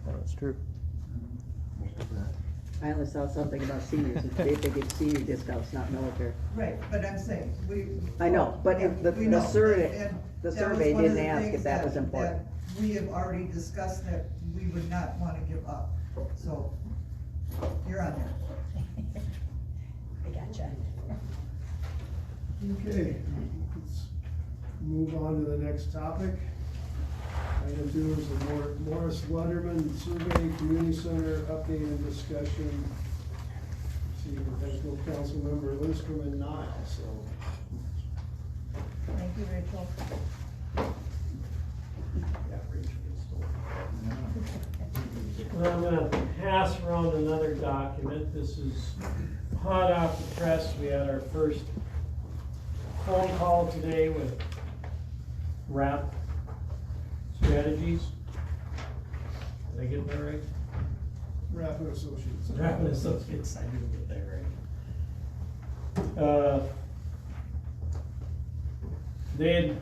S15: That's true.
S16: I only saw something about seniors, and they give senior discounts, not military.
S3: Right, but I'm saying,
S16: I know, but if the survey didn't ask if that was important.
S3: We have already discussed that we would not wanna give up, so, you're on there.
S11: I gotcha.
S1: Okay, let's move on to the next topic. Item 2 is the Morris Letterman Survey Community Center update and discussion. See You have both Councilmember Lindstrom and Nile, so.
S3: Thank you, Rachel.
S5: Well, I'm gonna pass around another document. This is hot off the press. We had our first phone call today with RAP Strategies. Did I get that right?
S1: Rapid Associates.
S5: Rapid Associates, I didn't get that right. They had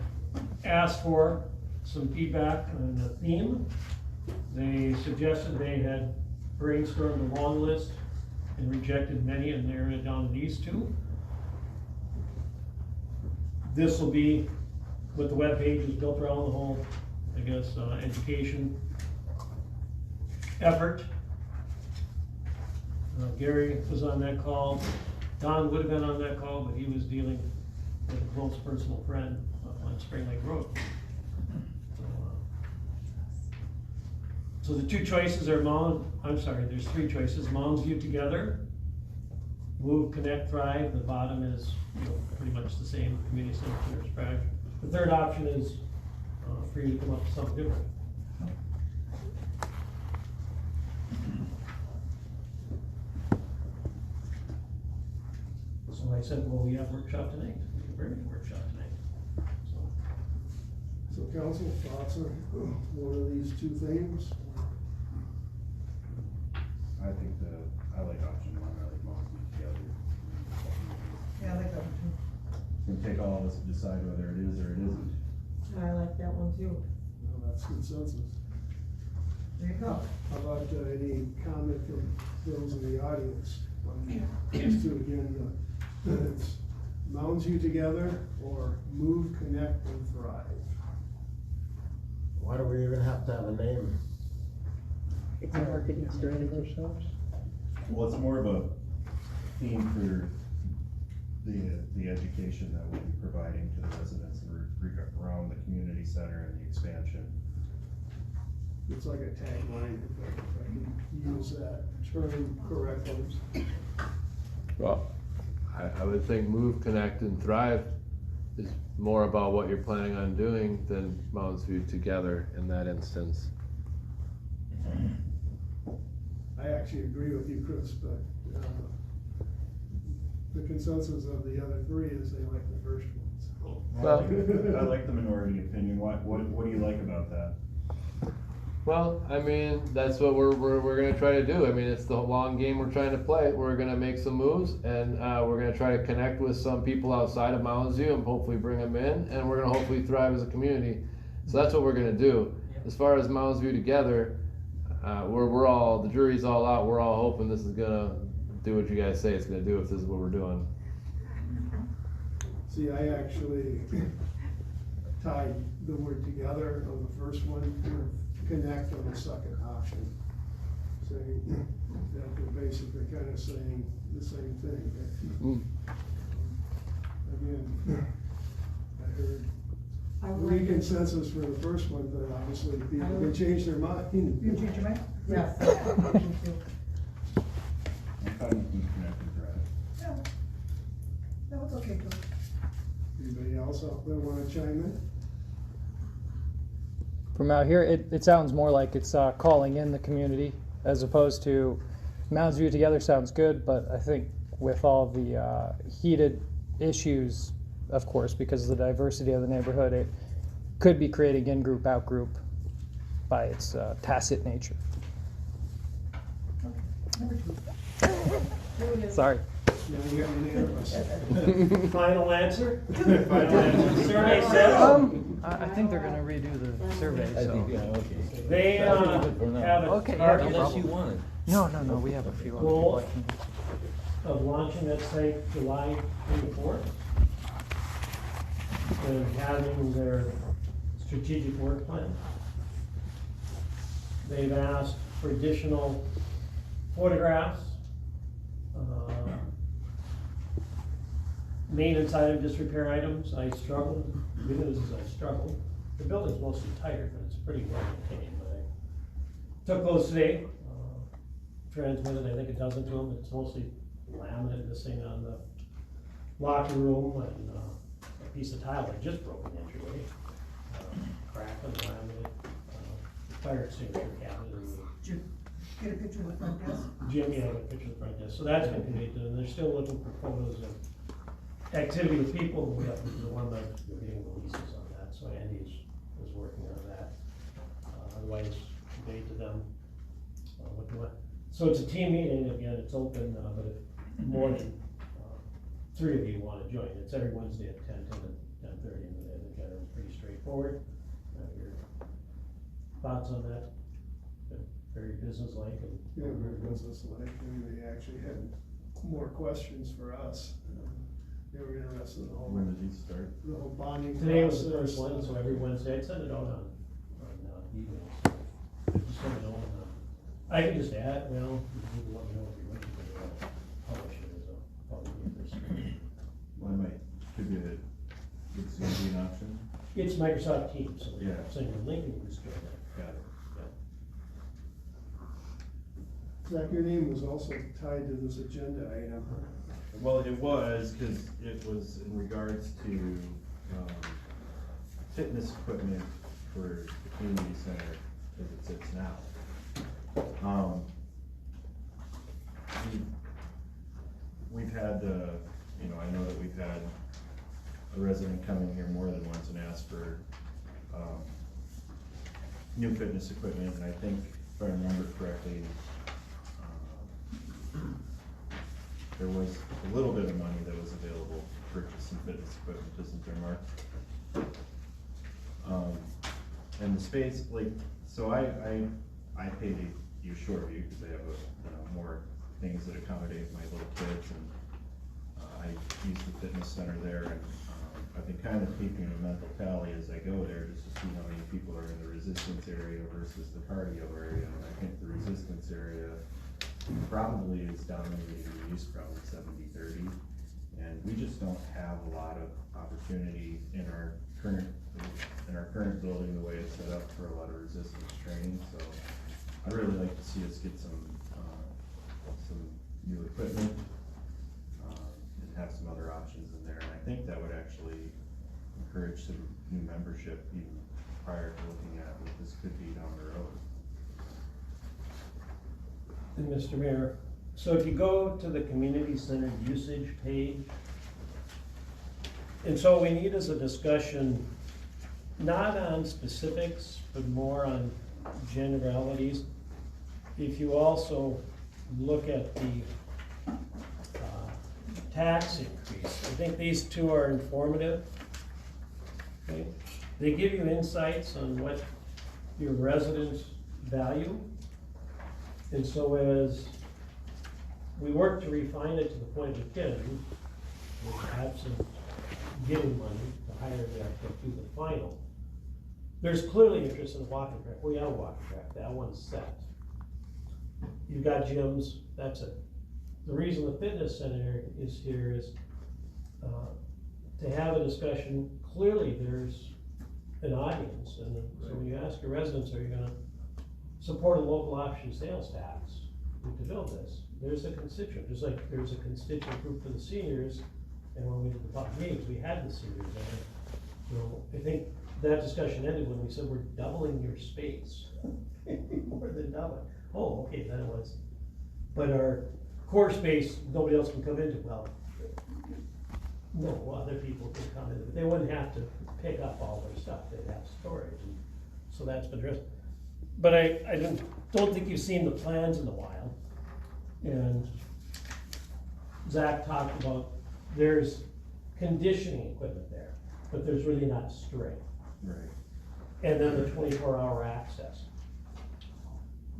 S5: asked for some feedback on the theme. They suggested they had brainstormed a long list and rejected many and narrowed it down to these two. This will be what the webpage is built around, the whole, I guess, education effort. Gary was on that call. Don would have been on that call, but he was dealing with a close personal friend on Spring Lake Road. So the two choices are there's three choices. Mounds View Together, Move, Connect, Thrive. The bottom is, pretty much the same, community center project. The third option is for you to come up with something different. So I said, well, we have workshop tonight. We can bring a workshop tonight.
S1: So council, thoughts on one of these two things?
S6: I like option one, I like Mounds View Together.
S3: Yeah, I like that one too.
S6: It's gonna take all of us to decide whether it is or it isn't.
S9: I like that one too.
S1: Well, that's consensus.
S3: There you go.
S1: How about any comment from those in the audience? Let's do it again. It's Mounds View Together or Move, Connect, and Thrive.
S13: Why do we even have to have a name?
S16: It's a marketing strategy.
S6: Well, it's more of a theme for the education that we'll be providing to the residents around the community center and the expansion.
S1: It's like a tagline, if I can use that term correctly.
S14: Well, I would think Move, Connect, and Thrive is more about what you're planning on doing than Mounds View Together in that instance.
S1: I actually agree with you, Chris, but the consensus of the other three is they like the first ones.
S14: Well,
S6: I like the minority opinion. What do you like about that?
S14: Well, I mean, that's what we're gonna try to do. I mean, it's the long game we're trying to play. We're gonna make some moves, and we're gonna try to connect with some people outside of Mounds View and hopefully bring them in, and we're gonna hopefully thrive as a community. So that's what we're gonna do. As far as Mounds View Together, we're all, the jury's all out. We're all hoping this is gonna do what you guys say it's gonna do if this is what we're doing.
S1: See, I actually tied the word together on the first one, and connect on the second option. Saying that they're basically kind of saying the same thing. Again, I heard three consensus for the first one, but obviously people can change their mind.
S3: You change your mind?
S9: Yes.
S6: I'm fine with Move, Connect, and Thrive.
S3: Yeah. No, it's okay, too.
S1: Anybody else out there want to chime in?
S15: From out here, it sounds more like it's calling in the community as opposed to Mounds View Together sounds good, but I think with all the heated issues, of course, because of the diversity of the neighborhood, it could be creating in-group, out-group by its tacit nature.
S3: Number two.
S15: Sorry.
S1: Yeah, you got unanimous.
S5: Final answer? Survey says?
S15: I think they're gonna redo the survey, so.
S5: They have a
S15: Okay,
S5: target
S15: unless you
S12: want it.
S15: No, we have a few other
S5: Goal
S15: people.
S5: of launching that site July 24th. And having their strategic work plan. They've asked for additional photographs, maintenance item, disrepair items. I struggled, good news is I struggled. The building's mostly tired, but it's pretty well maintained. But I took those today, transmitted, I think, a dozen to them. It's mostly laminate missing on the locker room, and, a piece of tile that just broke an entryway. Crack on the laminate, fire extinguisher cabinet, and
S3: Did you get a picture of the front desk?
S5: Jim, yeah, I got a picture of the front desk, so that's been conveyed to them, they're still looking for photos of activity with people, we have the one that we're getting the leases on that, so Andy is working on that. Otherwise, conveyed to them, what do you want? So it's a team meeting, again, it's open, but if more than, 3 of you wanna join, it's every Wednesday at 10 to 10:30, and the agenda is pretty straightforward. Your thoughts on that? Very businesslike and.
S1: Yeah, very business-like, and they actually had more questions for us. They were interested in the whole.
S6: When did he start?
S1: The whole bonding process.
S5: Today was the first one, so every Wednesday, I'd send it out on emails. Just send it on, I can just add, well, you can let me know if you're ready to publish it as a public interest.
S6: Well, I might, could be would Zoom be an option?
S5: It's Microsoft Teams, so
S6: Yeah.
S5: send you a link and you just join it.
S6: Got it.
S1: Zach, your name was also tied to this agenda item.
S6: Well, it was, cause it was in regards to, fitness equipment for the community center as it sits now. We've had, I know that we've had a resident come in here more than once and ask for, new fitness equipment, and I think, if I remember correctly, there was a little bit of money that was available to purchase some fitness equipment, isn't there, Mark? And the space, like, so I pay to use Shoreview because they have more things that accommodate my little kids, and I use the fitness center there, and I've been kind of keeping a mental tally as I go there, just to see how many people are in the resistance area versus the cardio area, and I think the resistance area probably is dominating the use, probably 70-30, and we just don't have a lot of opportunity in our current building, the way it's set up, for a lot of resistance training. So I'd really like to see us get some new equipment, and have some other options in there, and I think that would actually encourage some new membership even prior to looking at what this could be down the road.
S5: And Mr. Mayor, so if you go to the community center usage page, and so what we need is a discussion, not on specifics, but more on generalities. If you also look at the tax increase, I think these two are informative. Okay? They give you insights on what your residents value. And so as we work to refine it to the point we can, with absent getting money to hire that to do the final, there's clearly interest in the walking track. We have a walking track, that one's set. You've got gyms, that's it. The reason the fitness center is here is to have a discussion. Clearly there's an audience, and so when you ask your residents, are you gonna support a local option sales tax to build this? There's a constituent, just like there's a constituent group for the seniors, and when we did the public meetings, we had the seniors, and I think that discussion ended when we said we're doubling your space. More than doubling. Oh, okay, that was, but our core space, nobody else can come into. Well, no, other people can come in, but they wouldn't have to pick up all their stuff, they'd have storage, and so that's been addressed. But I don't think you've seen the plans in a while. And Zach talked about, there's conditioning equipment there, but there's really not strength.
S6: Right.
S5: And then the 24-hour access.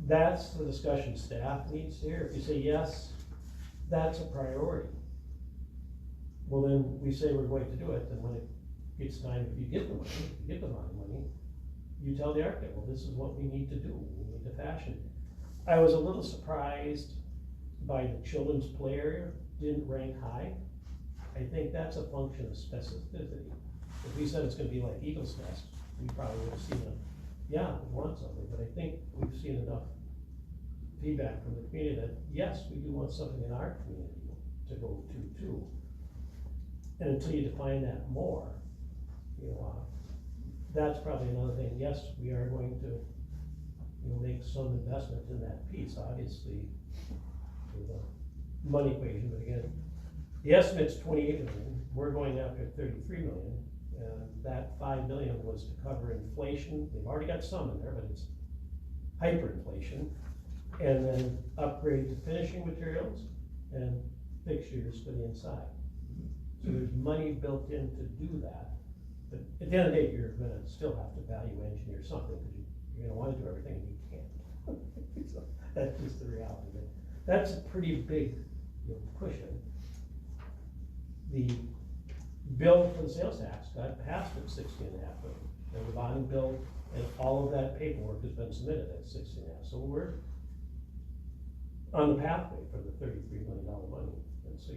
S5: That's the discussion staff needs to hear. If you say, yes, that's a priority, well then we say we're going to do it, and when it gets time, if you get the money, you tell the architect, well, this is what we need to do, we need to fashion it. I was a little surprised by the children's play area, didn't rank high. I think that's a function of specificity. If we said it's gonna be like Eagles Nest, we probably would have seen yeah, we want something, but I think we've seen enough feedback from the community that, yes, we do want something in our community. to go to too. And until you define that more, you know, that's probably another thing. Yes, we are going to, you know, make some investment in that piece, obviously, with the money equation, but again, the estimate's 28 million, we're going after 33 million, and that 5 million was to cover inflation. They've already got some in there, but it's hyperinflation, and then upgrade to finishing materials and fixtures for the inside. So there's money built in to do that, but at the end of the day, you're gonna still have to value engineer something, because you're gonna wanna do everything and you can't. So that's just the reality of it. That's a pretty big, you know, cushion. The bill for the sales tax got passed at 16.5 million. And the bonding bill and all of that paperwork has been submitted at 16.5. So we're on the pathway for the $33 million money. And so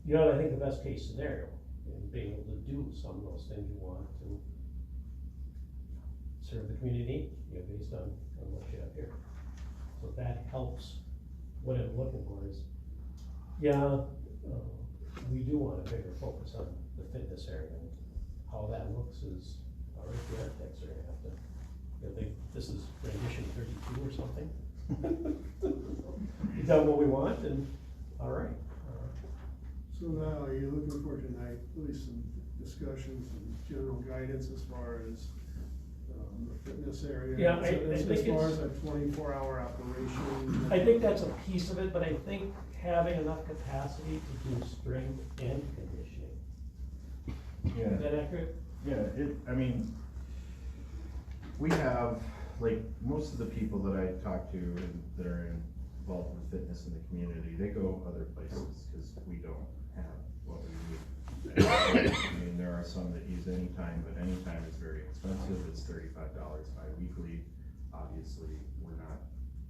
S5: you know, I think the best case scenario in being able to do some of those things you want to serve the community, you know, based on what you have here. So that helps. What I'm looking for is, yeah, we do want a bigger focus on the fitness area, and how that looks is, all right, the architects are gonna have to, you know, this is rendition 32 or something. You done what we want, and, all right.
S1: So now, are you looking for tonight, at least some discussions and general guidance as far as the fitness area?
S5: Yeah, I think
S1: as far
S5: it's,
S1: as a 24-hour operation?
S5: I think that's a piece of it, but I think having enough capacity to do strength and conditioning.
S6: Yeah.
S5: Is that accurate?
S6: Yeah, I mean, we have, like, most of the people that I talk to and that are involved with fitness in the community, they go other places, because we don't have what we need. I mean, there are some that use Anytime, but Anytime is very expensive. It's $35 bi-weekly. Obviously, we're not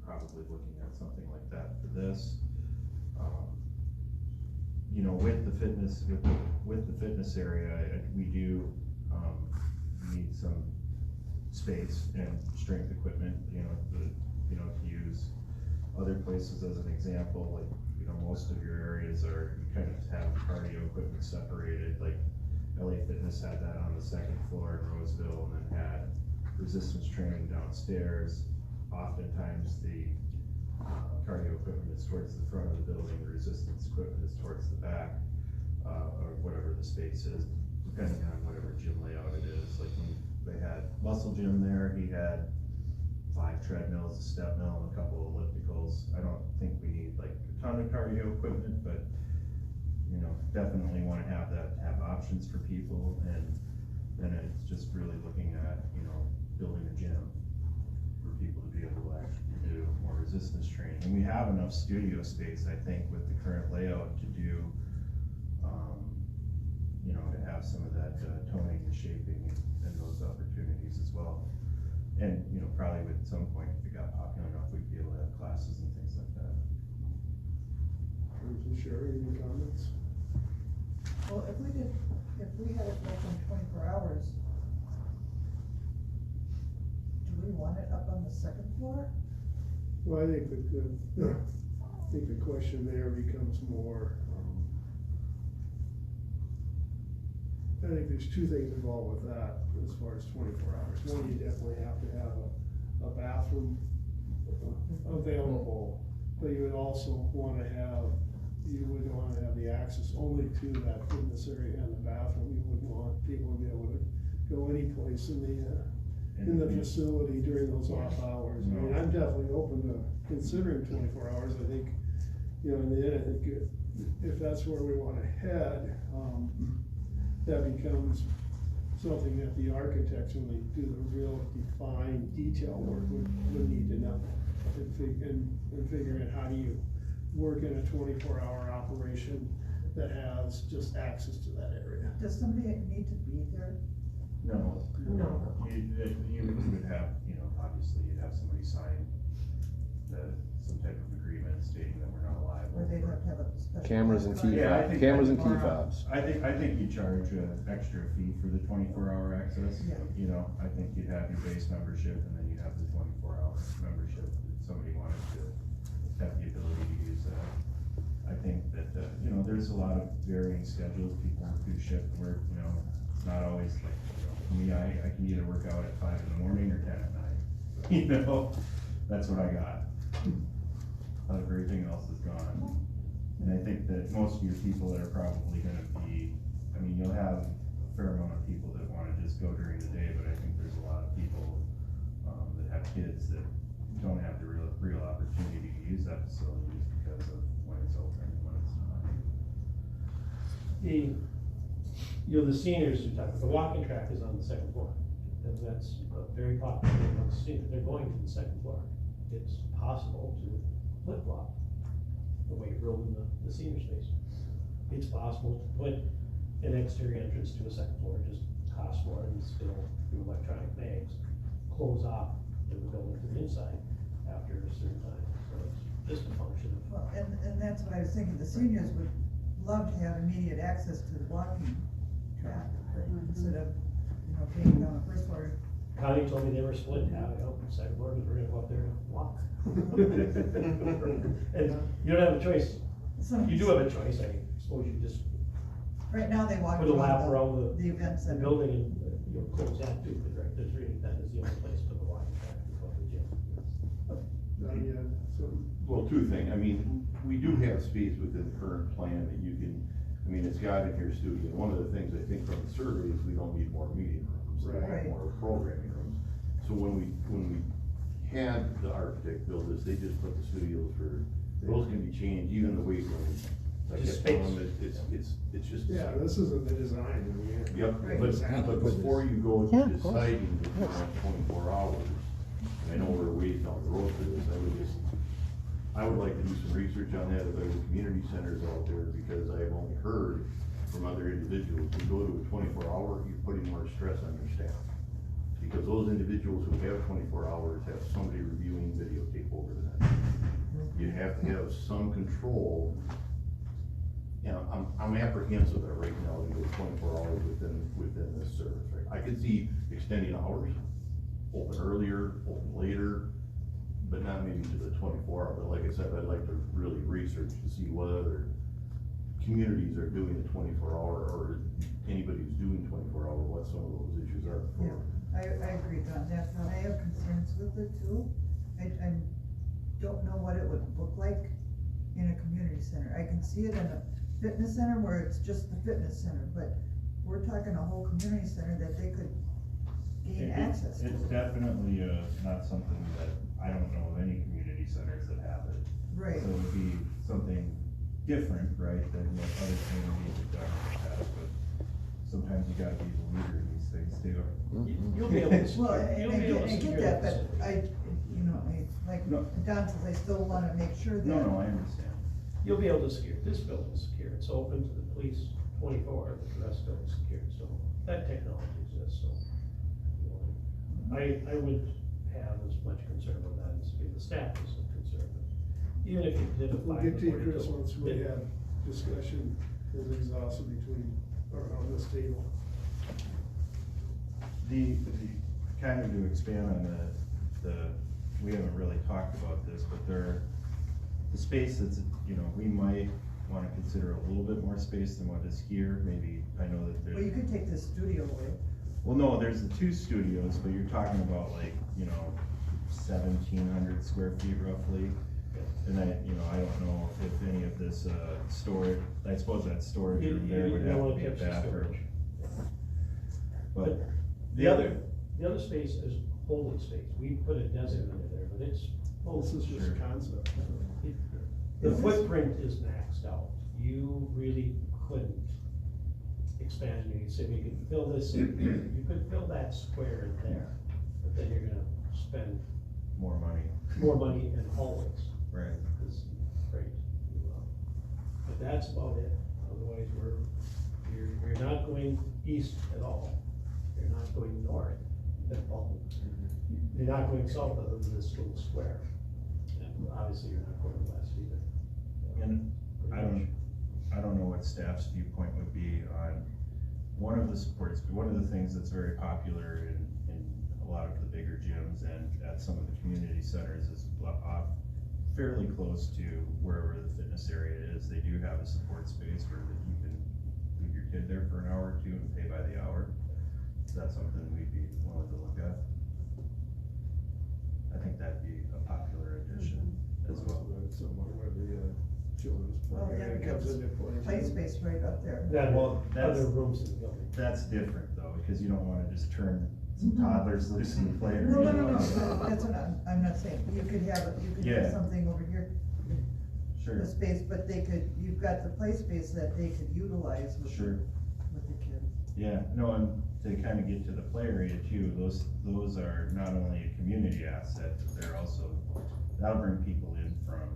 S6: probably looking at something like that for this. You know, with the fitness, with the fitness area, we do need some space and strength equipment. You know, to use other places as an example, like, you know, most of your areas are, you kind of have cardio equipment separated. Like LA Fitness had that on the second floor in Roseville, and then had resistance training downstairs. Oftentimes the cardio equipment is towards the front of the building, the resistance equipment is towards the back, or whatever the space is, depending on whatever gym layout it is. Like when they had Muscle Gym there, he had 5 treadmills, a step mill, and a couple of ellipticals. I don't think we need like a ton of cardio equipment, but you know, definitely want to have options for people. And then it's just really looking at, you know, building a gym for people to be able to actually do more resistance training. And we have enough studio space, I think, with the current layout to do, you know, to have some of that toning and shaping and those opportunities as well. And, you know, probably at some point, if it got popular enough, we'd be able to have classes and things like that.
S1: Sherry, any comments?
S3: Well, if we had it open 24 hours, do we want it up on the second floor?
S1: Well, I think the question there becomes more, I think there's 2 things involved with that as far as 24 hours. One, you definitely have to have a bathroom available, but you would also want to have the access only to that fitness area and the bathroom. You wouldn't want people to be able to go any place in the facility during those off hours. I mean, I'm definitely open to considering 24 hours. I think, you know, in the end, I think if that's where we want to head, that becomes something that the architects, when they do the real defined detail work, would need to know and figure out how do you work in a 24-hour operation that has just access to that area.
S3: Does somebody need to be there?
S6: No. You would have, you know, obviously you'd have somebody sign some type of agreement stating that we're not liable.
S3: Or they'd have to have a special.
S14: Cameras and key fobs.
S6: I think you charge an extra fee for the 24-hour access.
S3: Yeah.
S6: You know, I think you'd have your base membership, and then you'd have the 24-hour membership if somebody wanted to have the ability to use that. I think that, you know, there's a lot of varying schedules, people do shift work, you know, it's not always like, you know, for me, I can either work out at 5 in the morning or 10 at night, you know, that's what I got. Everything else is gone. And I think that most of your people are probably gonna be, I mean, you'll have a fair amount of people that wanna just go during the day, but I think there's a lot of people, that have kids that don't have the real opportunity to use that facility just because of when it's open and when it's not.
S5: The seniors who talk, the walking track is on the second floor, and that's a very popular thing among seniors, they're going to the second floor. It's possible to flip-flop the weight room in the senior space. It's possible to put an exterior entrance to a second floor, just cost more and still do electronic bags, close off the building to the inside after a certain time, so it's just a function of.
S3: Well, and that's what I was thinking, the seniors would love to have immediate access to the walking track, instead of, you know, being on the first floor.
S5: Connie told me they were split now, you know, second floor, because we're gonna go up there and walk. And you don't have a choice, you do have a choice, I suppose you just
S3: Right now, they walk
S5: put a lap around
S3: the event
S5: the
S3: center.
S5: building and, you know, close that too, because right, there's really, that is the only place for the walking track, is what the gym is.
S10: Well, two things, I mean, we do have space within the current plan that you can, I mean, it's got in here studio, one of the things I think from the survey is we don't need more meeting rooms, we want
S3: Right.
S10: more programming rooms. So when we had the architect build this, they just put the studios for, those can be changed, even the weight rooms. Like
S5: Just
S10: I told them, it's just.
S1: Yeah, this isn't the design in the end.
S10: Yep,
S3: Right.
S10: but before you go
S16: Yeah,
S10: to
S16: of course.
S10: deciding that you want 24 hours, and I know we're ways down the road for this, I would like to do some research on that, if there were community centers out there, because I've only heard from other individuals, to go to a 24-hour, you're putting more stress on your staff. Because those individuals who have 24 hours have somebody reviewing videotape over that. You have to have some control. You know, I'm apprehensive that right now to go 24 hours within this service, right? I could see extending hours, open earlier, open later, but not maybe to the 24 hour, but like I said, I'd like to really research to see what other communities are doing the 24 hour, or anybody who's doing 24 hour, what some of those issues are for.
S3: Yeah, I agree, Don, that, I have concerns with it too. I don't know what it would look like in a community center. I can see it in a fitness center where it's just the fitness center, but we're talking a whole community center that they could gain access to.
S6: It's definitely, not something that, I don't know of any community centers that have it.
S3: Right.
S6: So it would be something different, right, than what other communities have done in the past, but sometimes you gotta be the leader in these things too.
S5: You'll be able to,
S3: Well,
S5: you'll
S3: and
S5: be able to
S3: I
S5: secure
S3: get that,
S5: the
S3: but
S5: facility.
S3: like
S6: No.
S3: Don says, I still wanna make sure that.
S6: No, I understand.
S5: You'll be able to secure, this building's secure, it's open to the police 24, but the rest of it's secured, so that technology exists, so. You know, I would have as much concern with that as the staff is concerned, even if you did a
S1: We'll
S5: 5
S1: get to you,
S5: to
S1: Chris,
S5: 42.
S1: once we have discussion is exhausted between, or on this table.
S6: Kind of to expand on we haven't really talked about this, but the space that's, you know, we might wanna consider a little bit more space than what is here, maybe, I know that there's.
S3: Well, you could take the studio away.
S6: Well, no, there's the 2 studios, but you're talking about like, you know, 1,700 square feet roughly. And I don't know if any of this, storage, I suppose that storage room there would have to be a bathroom. But
S5: The other space is holding space, we put a designator there, but it's.
S1: Well, this is just
S6: Sure.
S1: a concept.
S5: The footprint is maxed out, you really couldn't expand, you could say we could fill this in here, you could fill that square in there, but then you're gonna spend
S6: more money.
S5: in hallways.
S6: Right.
S5: Because, right, but that's about it, otherwise you're not going east at all, you're not going north at all. You're not going south other than this little square, and obviously you're not going west either.
S6: And I don't know what staff's viewpoint would be on one of the sports, but one of the things that's very popular in a lot of the bigger gyms and at some of the community centers is fairly close to wherever the fitness area is. They do have a support space where that you can leave your kid there for an hour or two and pay by the hour. So that's something we'd be willing to look at. I think that'd be a popular addition as well.
S1: Somewhere where the, children's
S3: Well,
S1: play
S3: yeah,
S1: area comes
S3: because
S1: into play.
S3: play space right up there.
S5: Yeah,
S6: Well,
S5: other rooms in the building.
S6: That's different though, because you don't wanna just turn some toddlers loose in the play area.
S3: No, that's what I'm not saying, you could have,
S6: Yeah.
S3: something over here,
S6: Sure,
S3: the space, but they could, you've got the play space that they could utilize with,
S6: sure.
S3: with the kids.
S6: Yeah, no, and to kind of get to the play area too, those are not only a community asset, but they're also, that'll bring people in from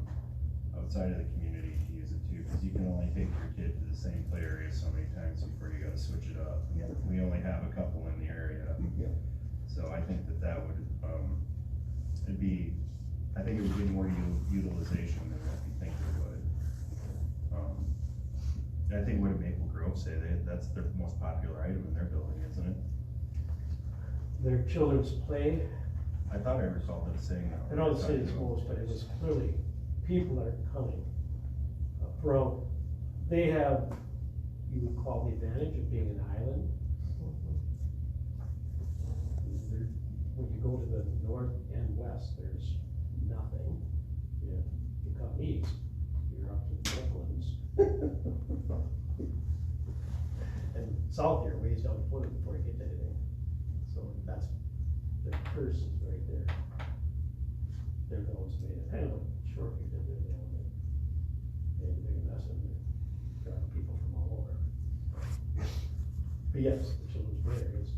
S6: outside of the community to use it too, because you can only take your kid to the same play area so many times before you gotta switch it up.
S3: Yeah.
S6: We only have a couple in the area.
S3: Yeah.
S6: So I think that would, I think it would get more utilization than what we think it would. I think what did Maple Grove say, that's their most popular item in their building, isn't it?
S5: Their children's play,
S6: I thought I recalled it saying that.
S5: I don't say it's most, but it was clearly, people are coming from, they have, you would call the advantage of being an island. When you go to the north and west, there's nothing. You come east, you're up to the Netherlands. And south here, ways down the Plymouth before you get to anything. So that's, the curse is right there. They're the ones made it, kind of like short you did there, they made a big mess in there, drawing people from all over. But yes, the children's play areas.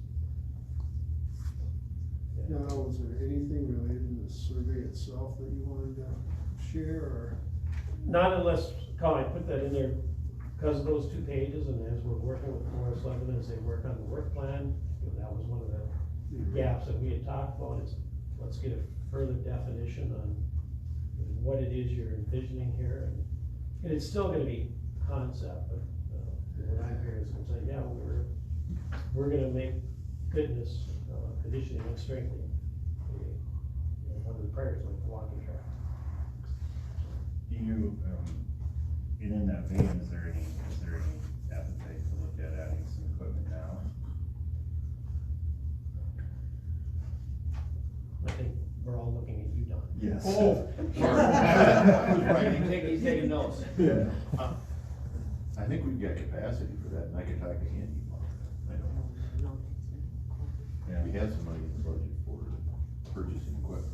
S1: Now, is there anything related to the survey itself that you wanted to share, or?
S5: Not unless, Colin, I put that in there because of those 2 pages, and as we're working with Forest Lebanon, as they work on the work plan, that was one of the gaps that we had talked about, is let's get a further definition on what it is you're envisioning here, and it's still gonna be concept, but, what I'm hearing is gonna say, yeah, we're gonna make fitness, conditioning and strengthening, one of the priorities, like the walking track.
S6: Do you, and in that vein, is there any appetite to look at adding some equipment now?
S5: I think we're all looking at you, Don.
S6: Yes.
S2: Oh, he's taking notes.
S10: Yeah. I think we've got capacity for that, and I can talk to Andy about that. I don't know.
S6: Yeah.
S10: We have some money in the budget for purchasing equipment.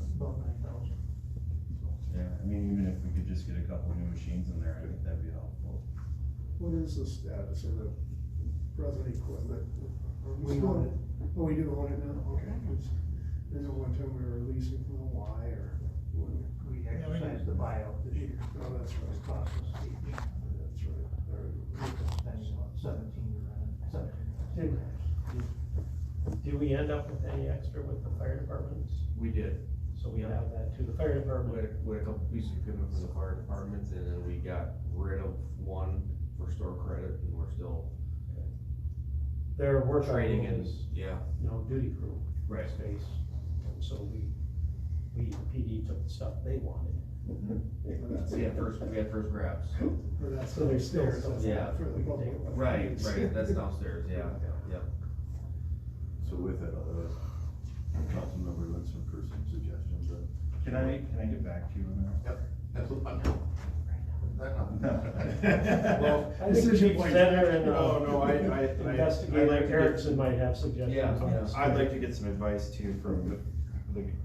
S6: Yeah, I mean, even if we could just get a couple new machines in there, I think that'd be helpful.
S1: What is the status of the present equipment? Are
S5: We
S1: still-
S5: own it.
S1: Oh, we do own it now, okay, 'cause I know one time we were leasing from Hawaii or when.
S5: We exercised the buyout this year.
S1: Oh, that's right.
S5: It cost us each,
S1: That's right.
S5: spending about 17 grand. Did we end up with any extra with the fire departments?
S2: We did.
S5: So we have that too, the fire
S2: We
S5: department.
S2: had a couple pieces of equipment for the fire departments, and then we got rid of one for store credit, and we're still
S5: Their work
S2: trading
S5: item
S2: in,
S5: is,
S2: yeah.
S5: duty crew.
S2: Right.
S5: Space, and so we, the PD took the stuff they wanted.
S2: We had first grabs.
S1: Or that's
S5: So there's still
S1: upstairs,
S5: some-
S1: that's
S2: Yeah.
S1: not for the
S5: We can
S1: public.
S5: take-
S2: Right, that's downstairs, yeah, yep.
S10: So with that, Councilmember Linson for some suggestions.
S6: Can I get back to you on that?
S10: Yep, absolutely.
S6: Well,
S5: I think Chief Center and,
S6: I'd
S5: Investigator
S6: like to get-
S5: Erickson might have suggestions.
S2: Yeah,
S5: on
S2: yeah.
S5: this.
S6: I'd like to get some advice too from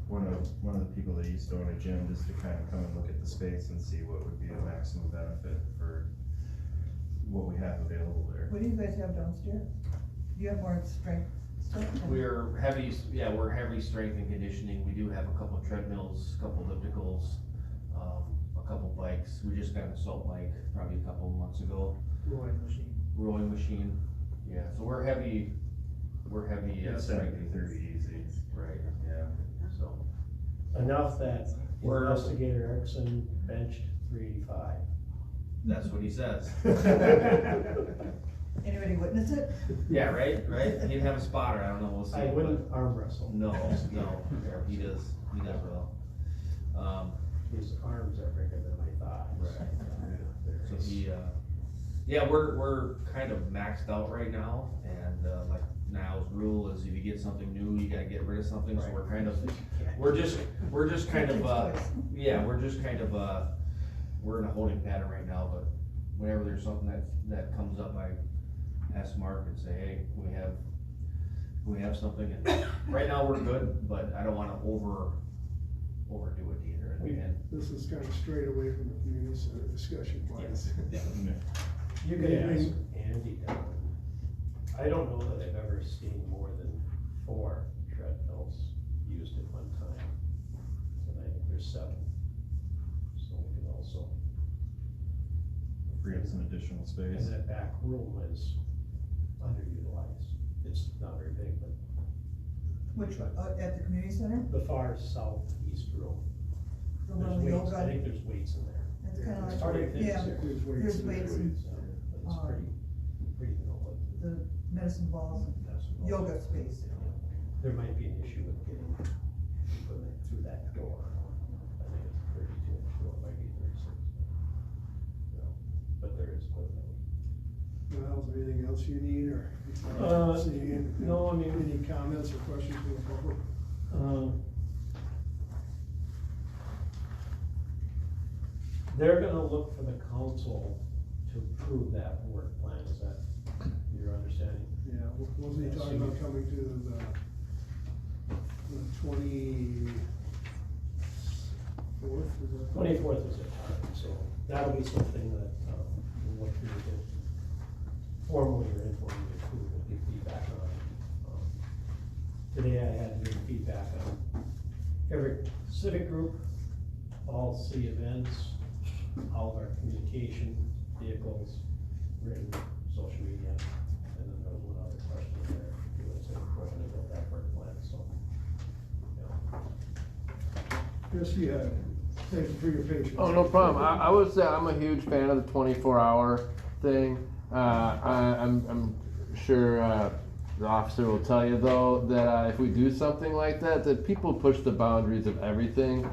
S6: one of the people that used to own a gym, just to kind of come and look at the space and see what would be a maximum benefit for what we have available there.
S3: What do you guys have downstairs? You have more strength stuff?
S2: We're heavy strength and conditioning. We do have a couple of treadmills, a couple of ellipticals, a couple bikes. We just got an assault bike probably a couple of months ago. Rowing machine. Yeah, so we're heavy,
S6: It's
S2: strength.
S6: 70-30 easy.
S2: Right.
S6: Yeah.
S2: So,
S5: Enough that
S2: We're-
S5: Investigator Erickson benched 385.
S2: that's what he says.
S3: Anybody witness it?
S2: Yeah, right? He didn't have a spotter, I don't know, we'll see.
S5: I wouldn't arm wrestle.
S2: No, he does well.
S5: His arms are bigger than my thighs.
S2: So he, yeah, we're kind of maxed out right now, and, like, now's rule is if you get something new, you gotta get rid of something, so we're kind of, we're just kind of, yeah, we're just kind of, we're in a holding pattern right now, but whenever there's something that comes up, I ask Mark and say, hey, we have something, and right now we're good, but I don't wanna overdo it either. And
S1: This is kind of straight away from the community center discussion points.
S2: yeah.
S5: You could ask Andy down. I don't know that I've ever seen more than 4 treadmills used at one time. And I think there's 7. So we can also.
S6: Free up some additional space.
S5: And that back room is underutilized. It's not very big, but.
S3: Which, at the community center?
S5: The far southeast room.
S3: The one
S5: There's
S3: with
S5: weights,
S3: yoga?
S5: I think there's weights in there.
S3: It's kinda like,
S5: It's hard to think.
S3: yeah,
S1: There's weights
S3: there's
S1: in there.
S3: weights and,
S5: But it's pretty low.
S3: the medicine balls and yoga space.
S5: There might be an issue with getting equipment through that door. I think it's 32-inch door, it might be 36. No, but there is equipment.
S1: Miles, anything else you need, or?
S5: No, I mean.
S1: Any comments or questions from the public?
S5: They're gonna look for the council to approve that work plan, is that your understanding?
S1: Yeah, wasn't he talking about coming to the 24th, is that?
S5: 24th is the target, so that'll be something that, we'll look through to get formally or informally approved, we'll give feedback on. Today I had to give feedback on every civic group, all city events, all of our communication vehicles, written, social media, and then there was one other question there, it was a question about that work plan, so. Yeah.
S1: Yes, you had, thank you for your patience.
S14: Oh, no problem. I would say I'm a huge fan of the 24-hour thing. I'm sure the officer will tell you though that if we do something like that, that people push the boundaries of everything.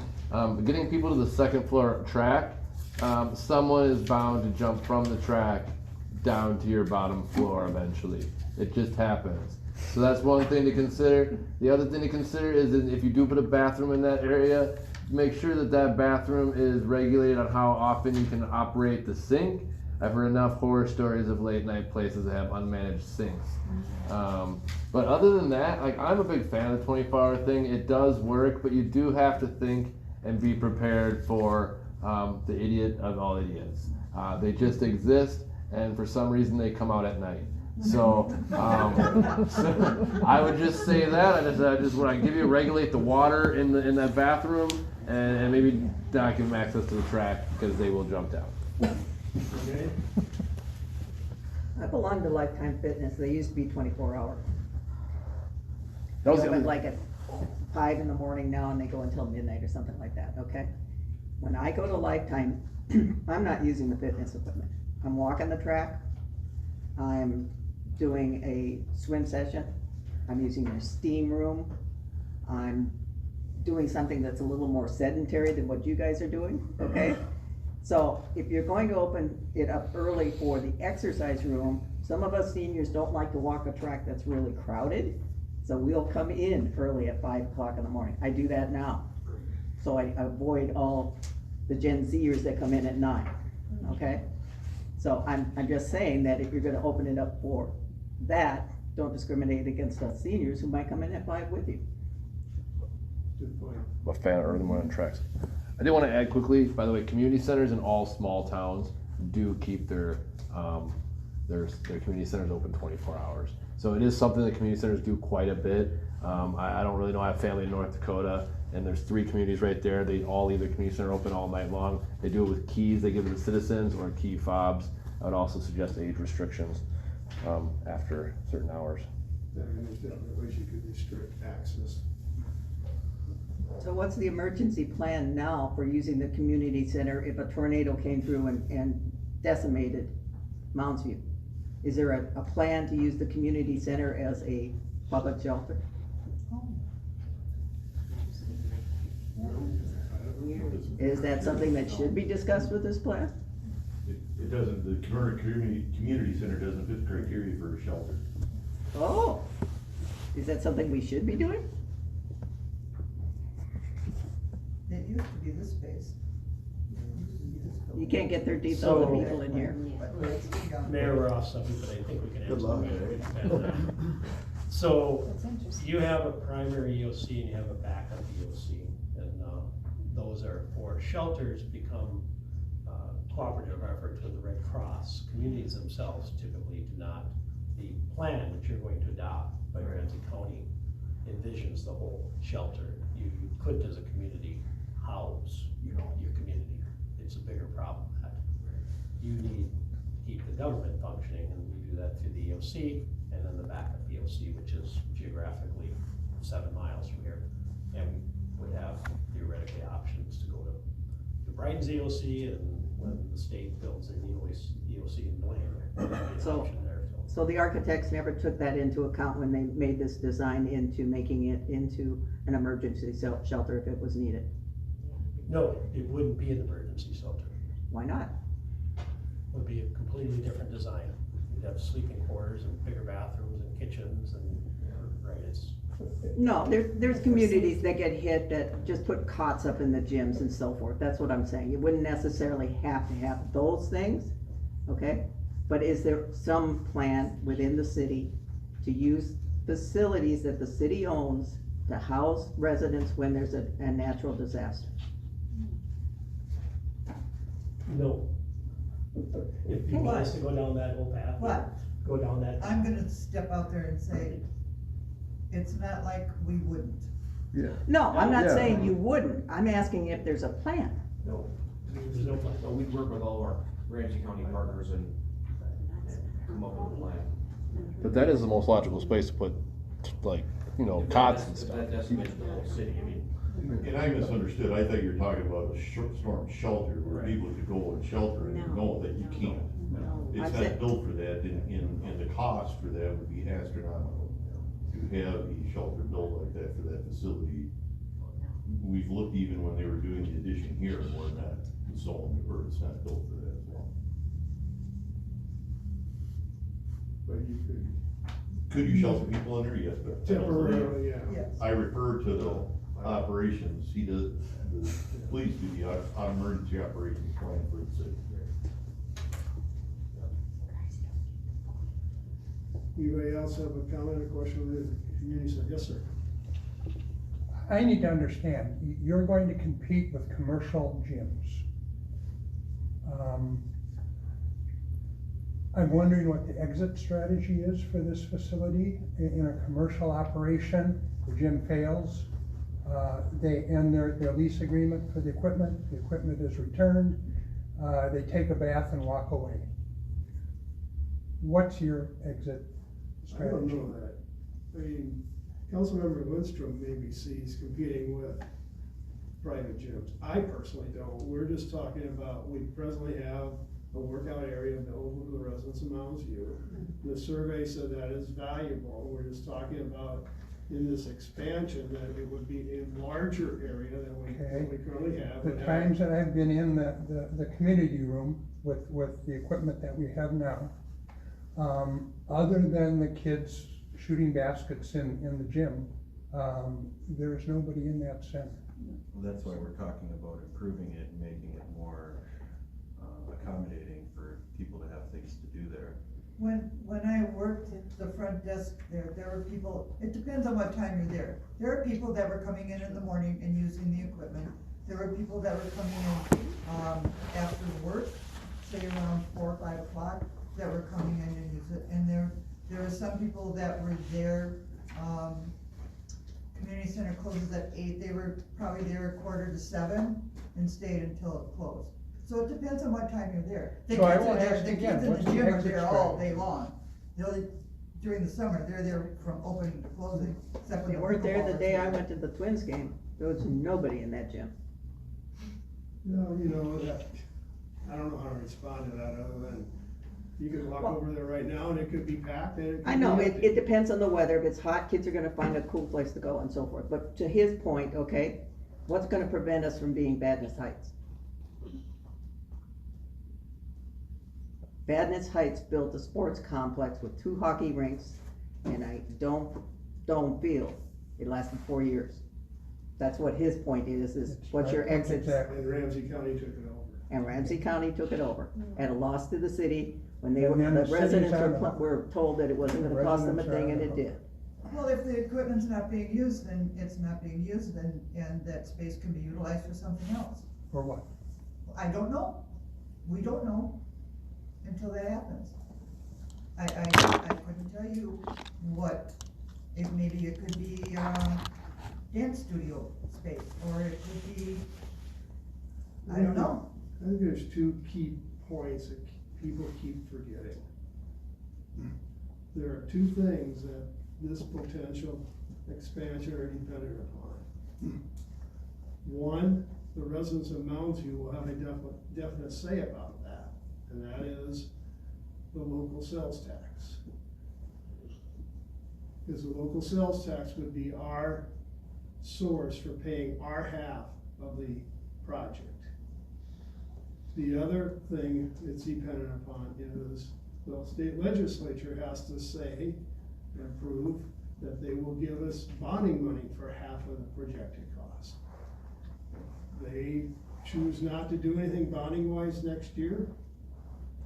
S14: Getting people to the second floor track, someone is bound to jump from the track down to your bottom floor eventually. It just happens. So that's one thing to consider. The other thing to consider is that if you do put a bathroom in that area, make sure that that bathroom is regulated on how often you can operate the sink. I've heard enough horror stories of late night places that have unmanaged sinks. But other than that, like, I'm a big fan of the 24-hour thing. It does work, but you do have to think and be prepared for the idiot of all idiots. They just exist, and for some reason they come out at night. So, I would just say that. I just want to give you regulate the water in that bathroom, and maybe not give them access to the track because they will jump down.
S1: Okay.
S16: I belong to Lifetime Fitness, they used to be 24-hour.
S14: That was
S16: They
S14: the
S16: open
S14: other-
S16: like at 5 in the morning now, and they go until midnight or something like that, okay? When I go to Lifetime, I'm not using the fitness equipment. I'm walking the track, I'm doing a swim session, I'm using their steam room, I'm doing something that's a little more sedentary than what you guys are doing, okay? So if you're going to open it up early for the exercise room, some of us seniors don't like to walk a track that's really crowded, so we'll come in early at 5 o'clock in the morning. I do that now, so I avoid all the Gen Zers that come in at 9, okay? So I'm just saying that if you're gonna open it up for that, don't discriminate against us seniors who might come in at 5 with you.
S1: Good point.
S14: I'm a fan of early morning tracks. I did want to add quickly, by the way, community centers in all small towns do keep their community centers open 24 hours. So it is something that community centers do quite a bit. I don't really know, I have family in North Dakota, and there's 3 communities right there. They all leave their community center open all night long. They do it with keys they give to the citizens or key fobs. I would also suggest age restrictions after certain hours.
S1: Yeah, there's definitely ways you could restrict access.
S16: So what's the emergency plan now for using the community center if a tornado came through and decimated Mounds View? Is there a plan to use the community center as a public shelter?
S10: It's
S16: Is that something that should be discussed with this plan?
S10: It doesn't, the community center doesn't fit the criteria for a shelter.
S16: Oh, is that something we should be doing?
S3: It used to be this space. It used to be this building.
S16: You can't get 13,000
S5: So-
S16: people in here.
S3: But it's gone.
S5: Mayor, we're off subject, but I think we can answer.
S13: Good luck,
S5: that.
S13: Larry.
S5: So,
S8: That's interesting.
S5: you have a primary EOC and you have a backup EOC, and, those are for shelters become, cooperative efforts with the Red Cross. Communities themselves typically do not. The plan which you're going to adopt by Ramsey County envisions the whole shelter. You could, as a community, house, your community. It's a bigger problem that you need to keep the government functioning, and we do that through the EOC, and then the backup EOC, which is geographically 7 miles from here. And we would have theoretically options to go to Brighton's EOC, and when the state builds an EOC in Blaine, there'd be an
S16: So-
S5: option there, so.
S16: So the architects never took that into account when they made this design into making it into an emergency shelter if it was needed?
S5: No, it wouldn't be an emergency shelter.
S16: Why not?
S5: It would be a completely different design. You'd have sleeping quarters and bigger bathrooms and kitchens and, right, it's.
S16: No, there's communities that get hit that just put cots up in the gyms and so forth, that's what I'm saying. You wouldn't necessarily have to have those things, okay? But is there some plan within the city to use facilities that the city owns to house residents when there's a natural disaster?
S5: No. If you want us to go down that whole path.
S3: What?
S5: Go down that.
S3: I'm gonna step out there and say, it's not like we wouldn't.
S7: Yeah.
S16: No, I'm not
S7: Yeah.
S16: saying you wouldn't, I'm asking if there's a plan.
S5: No, there's no plan.
S2: So we'd work with all our Ramsey County partners and come up with a plan.
S14: But that is the most logical space to put, like, cots and
S2: If
S14: stuff.
S2: that's meant for the whole city, I mean.
S10: And I misunderstood, I thought you were talking about a storm shelter where people could go and shelter, and no, that you can't.
S16: I
S10: It's
S16: said-
S10: not built for that, and the cost for that would be astronomical. To have a shelter built like that for that facility, we've looked even when they were doing the addition here, and we're not zoned, or it's not built for that as well.
S1: But you could
S10: Could you shelter people in there? Yes, but.
S1: temporarily, yeah.
S3: Yes.
S10: I refer to the operations, the police do the emergency operations plan for the city.
S1: Anybody else have a comment or question with the community center? Yes, sir.
S7: I need to understand, you're going to compete with commercial gyms. I'm wondering what the exit strategy is for this facility. In a commercial operation, the gym fails, they end their lease agreement for the equipment is returned, they take a bath and walk away. What's your exit
S1: I don't
S7: strategy?
S1: know that. I mean, Councilmember Lindstrom maybe sees competing with private gyms. I personally don't. We're just talking about, we presently have a workout area available to the residents of Mounds View. The survey said that is valuable. We're just talking about in this expansion that it would be a larger area than we currently have.
S7: The times that I've been in the community room with the equipment that we have now, other than the kids shooting baskets in the gym, there's nobody in that center.
S6: Well, that's why we're talking about improving it and making it more accommodating for people to have things to do there.
S3: When I worked at the front desk there were people, it depends on what time you're there. There are people that were coming in the morning and using the equipment. There were people that were coming in, after work, say around 4 or 5 o'clock, that were coming in and use it. And there were some people that were there, community center closes at 8, they were probably there 6:45 and stayed until it closed. So it depends on what time you're there. The
S7: So I
S3: kids are
S7: won't
S3: there,
S7: ask
S3: the
S7: again,
S3: kids in
S7: what's
S3: the
S7: the
S3: gym are
S7: exit
S3: there all
S7: strategy?
S3: day long. During the summer, they're there from opening to closing, except for
S16: They
S3: the
S16: weren't there the
S3: pickleballers
S16: day I
S3: there.
S16: went to the Twins game. There was nobody in that gym.
S1: No, that, I don't know how to respond to that other than you could walk
S16: Well-
S1: over there right now and it could be packed and it could
S16: I know,
S1: be
S16: it
S1: empty.
S16: depends on the weather. If it's hot, kids are gonna find a cool place to go and so forth. But to his point, okay, What's gonna prevent us from being Badness Heights? Badness Heights built a sports complex with 2 hockey rinks, and I don't feel it lasted 4 years. That's what his point is what's your exit?
S1: And Ramsey County took it over.
S16: And Ramsey County took it over at a loss to the city, when they
S7: And
S16: were,
S7: then
S16: the
S7: the city's
S16: residents
S7: had
S16: were told that it wasn't gonna cost them a
S7: Residents
S16: thing, and
S7: had
S16: it
S7: a-
S16: did.
S3: Well, if the equipment's not being used, then it's not being used, and that space can be utilized for something else.
S7: For what?
S3: I don't know. We don't know until that happens. I couldn't tell you what, if maybe it could be, dance studio space, or it could be, I don't know.
S1: I think there's 2 key points that people keep forgetting. There are 2 things that this potential expansion are dependent upon. One, the residents of Mounds View will have a definite say about that, and that is the local sales tax. Because the local sales tax would be our source for paying our half of the project. The other thing it's dependent upon is the state legislature has to say and prove that they will give us bonding money for half of the projected cost. If they choose not to do anything bonding wise next year,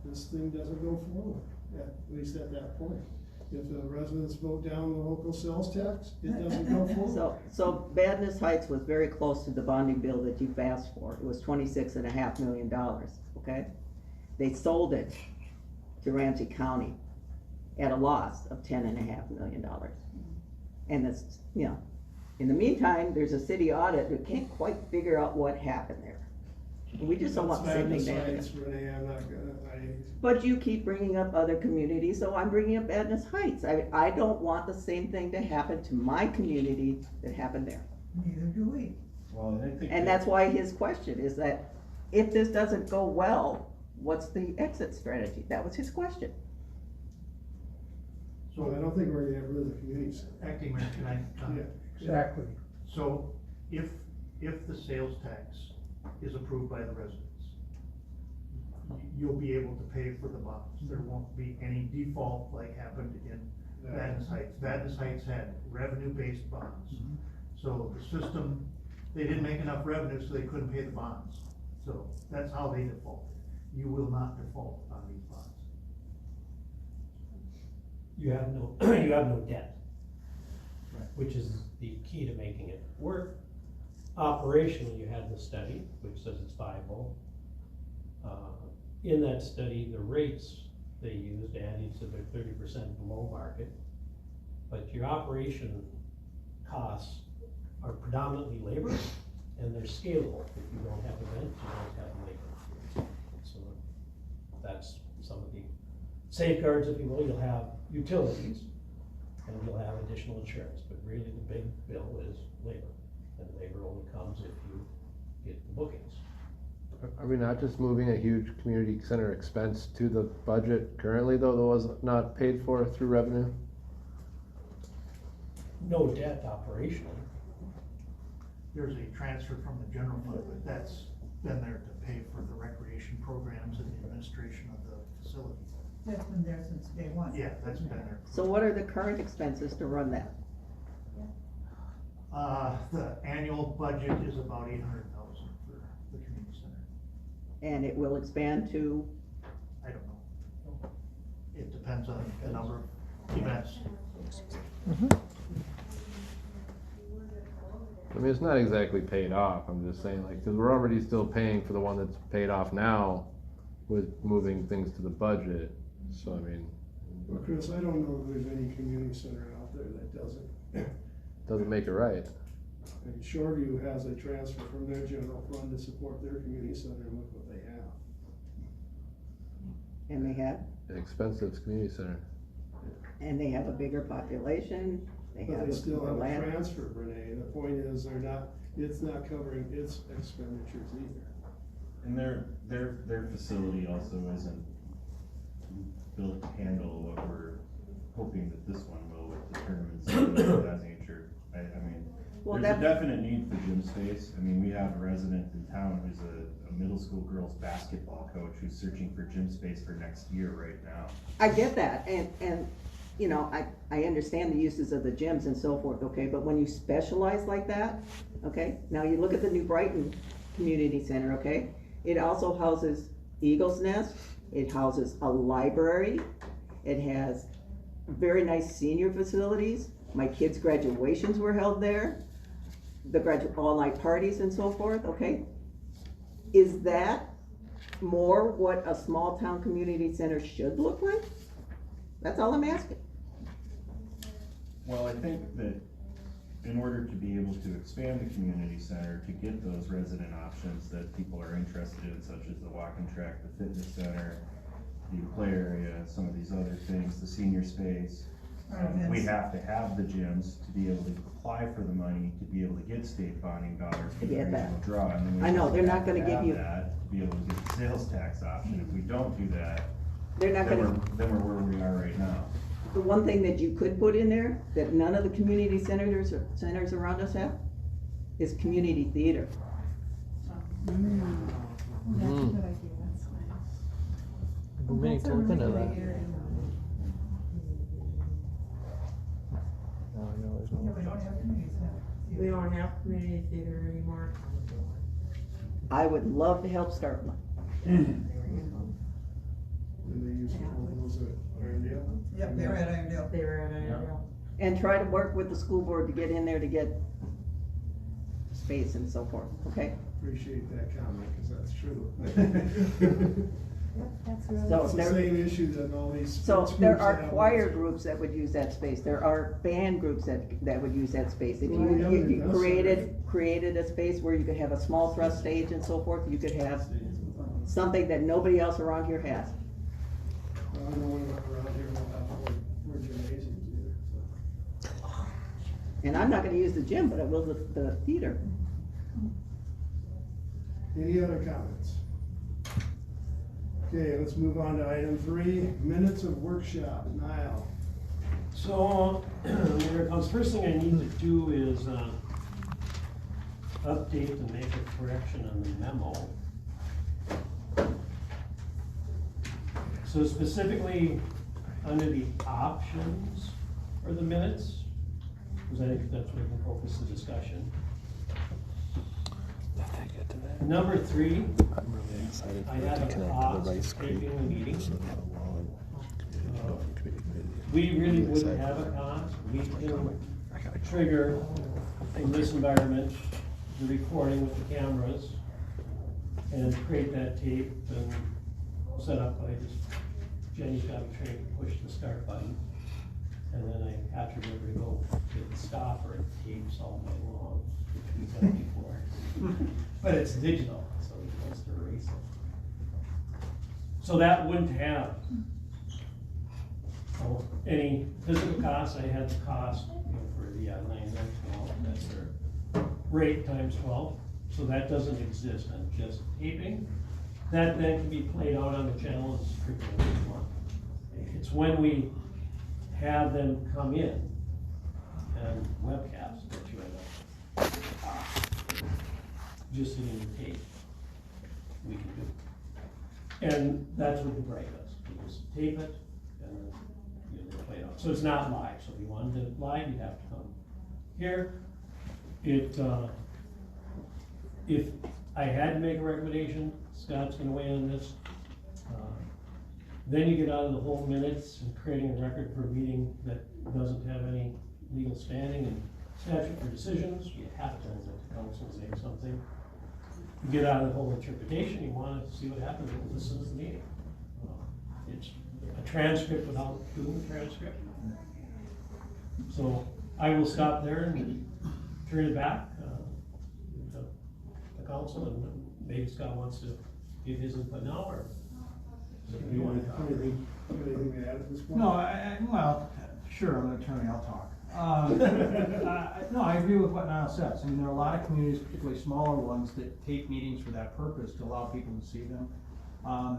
S1: this thing doesn't go forward, at least at that point. If the residents vote down the local sales tax, it doesn't go forward.
S16: So Badness Heights was very close to the bonding bill that you've asked for. It was $26.5 million, okay? They sold it to Ramsey County at a loss of $10.5 million. And it's, in the meantime, there's a city audit that can't quite figure out what happened there. And we just don't want the same thing to happen.
S1: Badness Heights, Renee, I'm not gonna,
S16: But you keep bringing up other communities, so I'm bringing up Badness Heights. I don't want the same thing to happen to my community that happened there.
S3: Neither do we.
S6: Well, I think.
S16: And that's why his question is that, if this doesn't go well, what's the exit strategy? That was his question.
S1: so I don't think we're gonna get rid of the community center.
S17: Acting Mayor, can I comment?
S1: Yeah.
S7: Exactly.
S17: So if the sales tax is approved by the residents, you'll be able to pay for the bonds. There won't be any default like happened in Vadnais Heights. Vadnais Heights had revenue-based bonds. So the system, they didn't make enough revenue, so they couldn't pay the bonds. So that's how they defaulted. You will not default on these bonds.
S5: You have no, you have no debt, which is the key to making it work. Operationally, you had the study, which says it's viable. In that study, the rates they used added to their 30% below market, but your operation costs are predominantly labor, and they're scalable. If you don't have the rent, you don't have labor. So that's some of the safeguards, if you will. You'll have utilities, and you'll have additional insurance, but really the big bill is labor, and labor only comes if you get the bookings.
S14: Are we not just moving a huge community center expense to the budget currently, though, that was not paid for through revenue?
S5: No debt operationally.
S17: There's a transfer from the general fund, but that's been there to pay for the recreation programs and the administration of the facility.
S3: That's been there since day one.
S17: Yeah, that's been there.
S16: So what are the current expenses to run that?
S17: The annual budget is about $800,000 for the community center.
S16: And it will expand to?
S17: I don't know. It depends on the number of events.
S14: I mean, it's not exactly paid off, I'm just saying, like, cause we're already still paying for the one that's paid off now with moving things to the budget, so I mean.
S1: Well, Chris, I don't know if there's any community center out there that
S14: Doesn't make it right.
S1: And Shoreview has a transfer from their general fund to support their community center, and look what they have.
S16: And they have?
S14: An expensive community center.
S16: And they have a bigger population, they
S1: But
S16: have
S1: they still
S16: more
S1: have a
S16: land.
S1: transfer, Renee, the point is, it's not covering its expenditures either.
S6: And their facility also isn't built to handle what we're hoping that this one will with the tournaments and things of that nature. I mean.
S16: Well,
S6: There's a
S16: that's-
S6: definite need for gym space. I mean, we have a resident in town who's a middle school girls basketball coach who's searching for gym space for next year right now.
S16: I get that, and, you know, I understand the uses of the gyms and so forth, okay, but when you specialize like that, okay, now you look at the New Brighton Community Center, okay? It also houses Eagle's Nest, it houses a library, it has very nice senior facilities, my kids' graduations were held there, the all-night parties and so forth, okay? Is that more what a small-town community center should look like? That's all I'm asking.
S6: Well, I think that in order to be able to expand the community center, to get those resident options that people are interested in, such as the walking track, the fitness center, the play area, some of these other things, the senior space, we have to have the gyms to be able to apply for the money, to be able to get state bonding dollars for the
S16: Get that.
S6: regional draw. And then we
S16: I know,
S6: also
S16: they're not
S6: have to
S16: gonna give
S6: have
S16: you-
S6: that To be able to get the sales tax option. If we don't do that,
S16: They're not
S6: then
S16: gonna,
S6: then we're where we are right now.
S16: the one thing that you could put in there, that none of the community centers around us have, is community theater.
S8: That's a good idea, that's nice.
S15: We need to look into that. No, I know there's no.
S3: Yeah, we don't have community center.
S9: We don't have community theater anymore.
S16: I would love to help start one.
S1: And they used to hold those at Irondale.
S3: Yep, they're at Irondale.
S9: They were at Irondale.
S16: And try to work with the school board to get in there to get space and so forth, okay?
S1: Appreciate that comment, cause that's true.
S16: So
S1: It's the
S16: there-
S1: same issue that all these
S16: So
S1: sports
S16: there
S1: groups
S16: are
S1: have.
S16: choir groups that would use that space, there are band groups that would use that space. If
S1: Well, yeah,
S16: you
S1: that's
S16: created a space where you could have a small thrust stage and so forth, you could have something that nobody else around here has.
S1: Well, I know one around here will have more gymnasiums either, so.
S16: And I'm not gonna use the gym, but I will the theater.
S1: Any other comments? Okay, let's move on to item 3, minutes of workshop. Niall.
S5: So, Mayor Council, first thing I need to do is, update and make a correction on the memo. So specifically, under the options for the minutes, because I think that's where we can focus the discussion. Number 3,
S14: I'm really excited
S5: I have a cost of taping the meeting. We really wouldn't have a cost, we can trigger in this environment, the recording with the cameras, and create that tape and set up by just, Jenny's got me trained to push the start button, and then I have to remember to go hit the stop or it tapes all night long, which we've done before. But it's digital, so you can just erase it. So that wouldn't have any physical costs. I had the cost, for the 9/12, that's their rate times 12. So that doesn't exist on just taping. That then can be played out on the channel as frequently as you want. It's when we have them come in and webcast that you end up just in your tape, we can do. And that's what the break does. You just tape it and then you play it out. So it's not live. So if you wanted it live, you'd have to come here. If I had to make a recommendation, Scott's gonna weigh in on this. Then you get out of the whole minutes and creating a record for a meeting that doesn't have any legal standing and statute for decisions. You have to, as a council, say something. You get out of the whole interpretation, you wanna see what happens, well, this is the meeting. It's a transcript without doing the transcript. So I will stop there and turn it back to the council, and maybe Scott wants to give his input now, or
S1: Do you want to, anything to add at this point?
S18: No, well, sure, I'm an attorney, I'll talk. No, I agree with what Niall says. I mean, there are a lot of communities, particularly smaller ones, that take meetings for that purpose, to allow people to see them.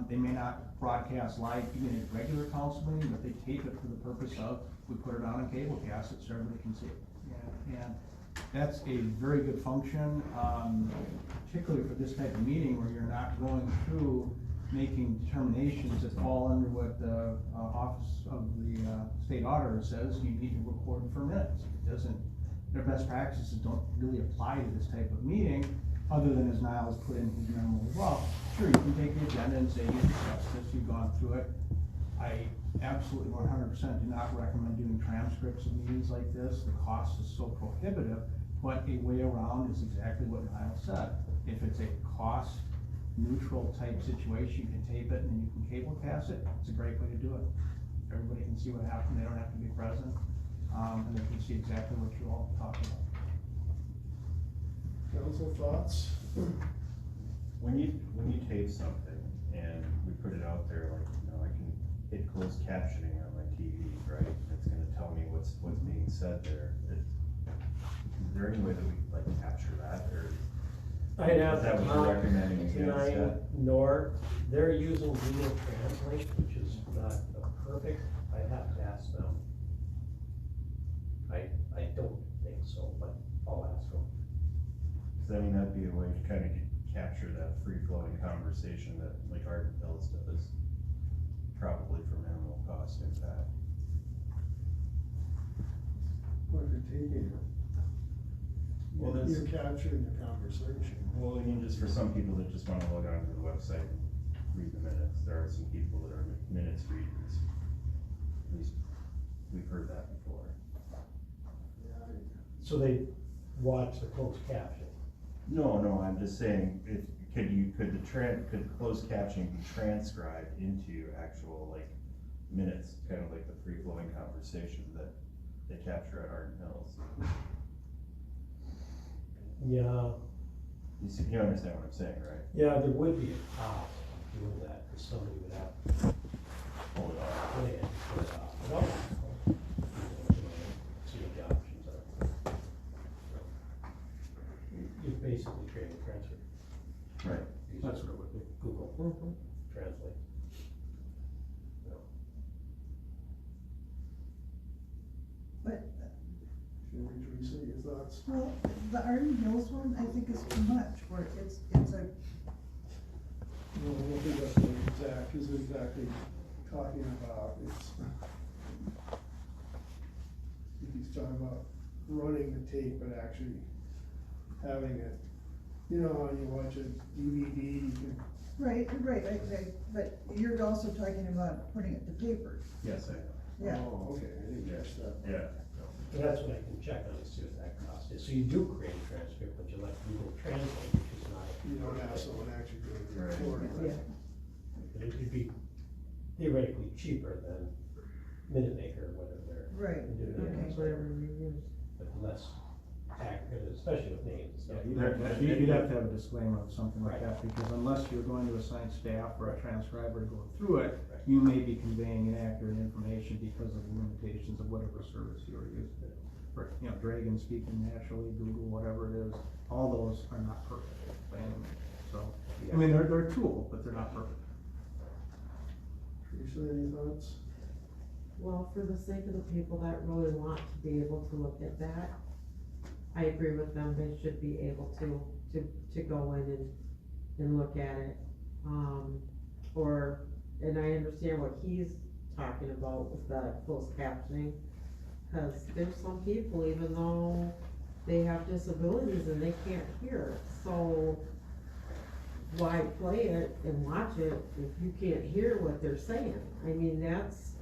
S18: They may not broadcast live even at regular council meeting, but they tape it for the purpose of, we put it on a cable cast it so everybody can see it. And that's a very good function, particularly for this type of meeting where you're not going through making determinations that fall under what the Office of the State Auditor says you need to record for minutes. It doesn't, their best practices don't really apply to this type of meeting, other than as Niall has put in his memo as well. Sure, you can take the agenda and say you've discussed this, you've gone through it. I absolutely 100% do not recommend doing transcripts of meetings like this. The cost is so prohibitive, but a way around is exactly what Niall said. If it's a cost neutral type situation, you can tape it and then you can cable cast it. It's a great way to do it. Everybody can see what happened. They don't have to be present, and they can see exactly what you all talking about.
S1: Council thoughts?
S6: When you tape something and we put it out there, like, you know, I can hit closed captioning on my TV, right? It's gonna tell me what's being said there. Is there any way that we like capture that, or?
S5: I'd have
S6: Is that what you're recommending against that?
S5: Nor, they're using Google Translate, which is not perfect. I'd have to ask them. I don't think so, but I'll ask them.
S6: Cause I mean, that'd be a way to kind of capture that free-flowing conversation that like Arden Hills does, probably for minimal cost impact.
S1: What if you're taping it?
S6: Well,
S1: You're capturing the conversation.
S6: Well, I mean, just for some people that just wanna log on to the website and read the minutes, there are some people that are minutes readers. At least, we've heard that before.
S5: So they watch the closed caption.
S6: No, I'm just saying, could closed captioning be transcribed into actual, like, minutes, kind of like the free-flowing conversation that they capture at Arden Hills?
S5: Yeah.
S6: You understand what I'm saying, right?
S5: Yeah, there would be a cost of doing that, because somebody would have to
S6: Pull it off.
S5: play it, put it off. But I'll see what the options are. You're basically creating a transfer.
S6: Right.
S5: That's what it would be, Google Translate.
S3: But,
S1: Teresa, your thoughts?
S3: well, the Arden Hills one, I think is too much, where it's a,
S1: No, I don't think that's what Zach is exactly talking about. It's, I think he's talking about running the tape, but actually having it, you know how you watch a DVD, you can.
S3: right, but you're also talking about putting it to paper.
S6: Yes, I know.
S3: Yeah.
S1: Oh, okay, I didn't catch that.
S6: Yeah.
S5: And that's what I can check on, to see what that cost is. So you do create a transcript, but you let Google Translate, which is not.
S1: You don't have someone actually doing the
S6: Right.
S1: recording.
S3: Yeah.
S5: But it'd be theoretically cheaper than Minute Maker, or whatever they're.
S3: Right,
S5: doing.
S3: okay.
S9: Whatever you use.
S5: But less accurate, especially with names and stuff.
S18: You'd have to have a disclaimer of something like that, because unless you're going to assign staff or a transcriber to go through it, you may be conveying inaccurate information because of the limitations of whatever service you're using. For, you know, Dragon speaking naturally, Google, whatever it is, all those are not perfect by any means. So, I mean, they're a tool, but they're not perfect.
S1: Teresa, any thoughts?
S9: Well, for the sake of the people that really want to be able to look at that, I agree with them, they should be able to go in and look at it. And I understand what he's talking about with the closed captioning, cause there's some people, even though they have disabilities and they can't hear, so why play it and watch it if you can't hear what they're saying? I mean, that's,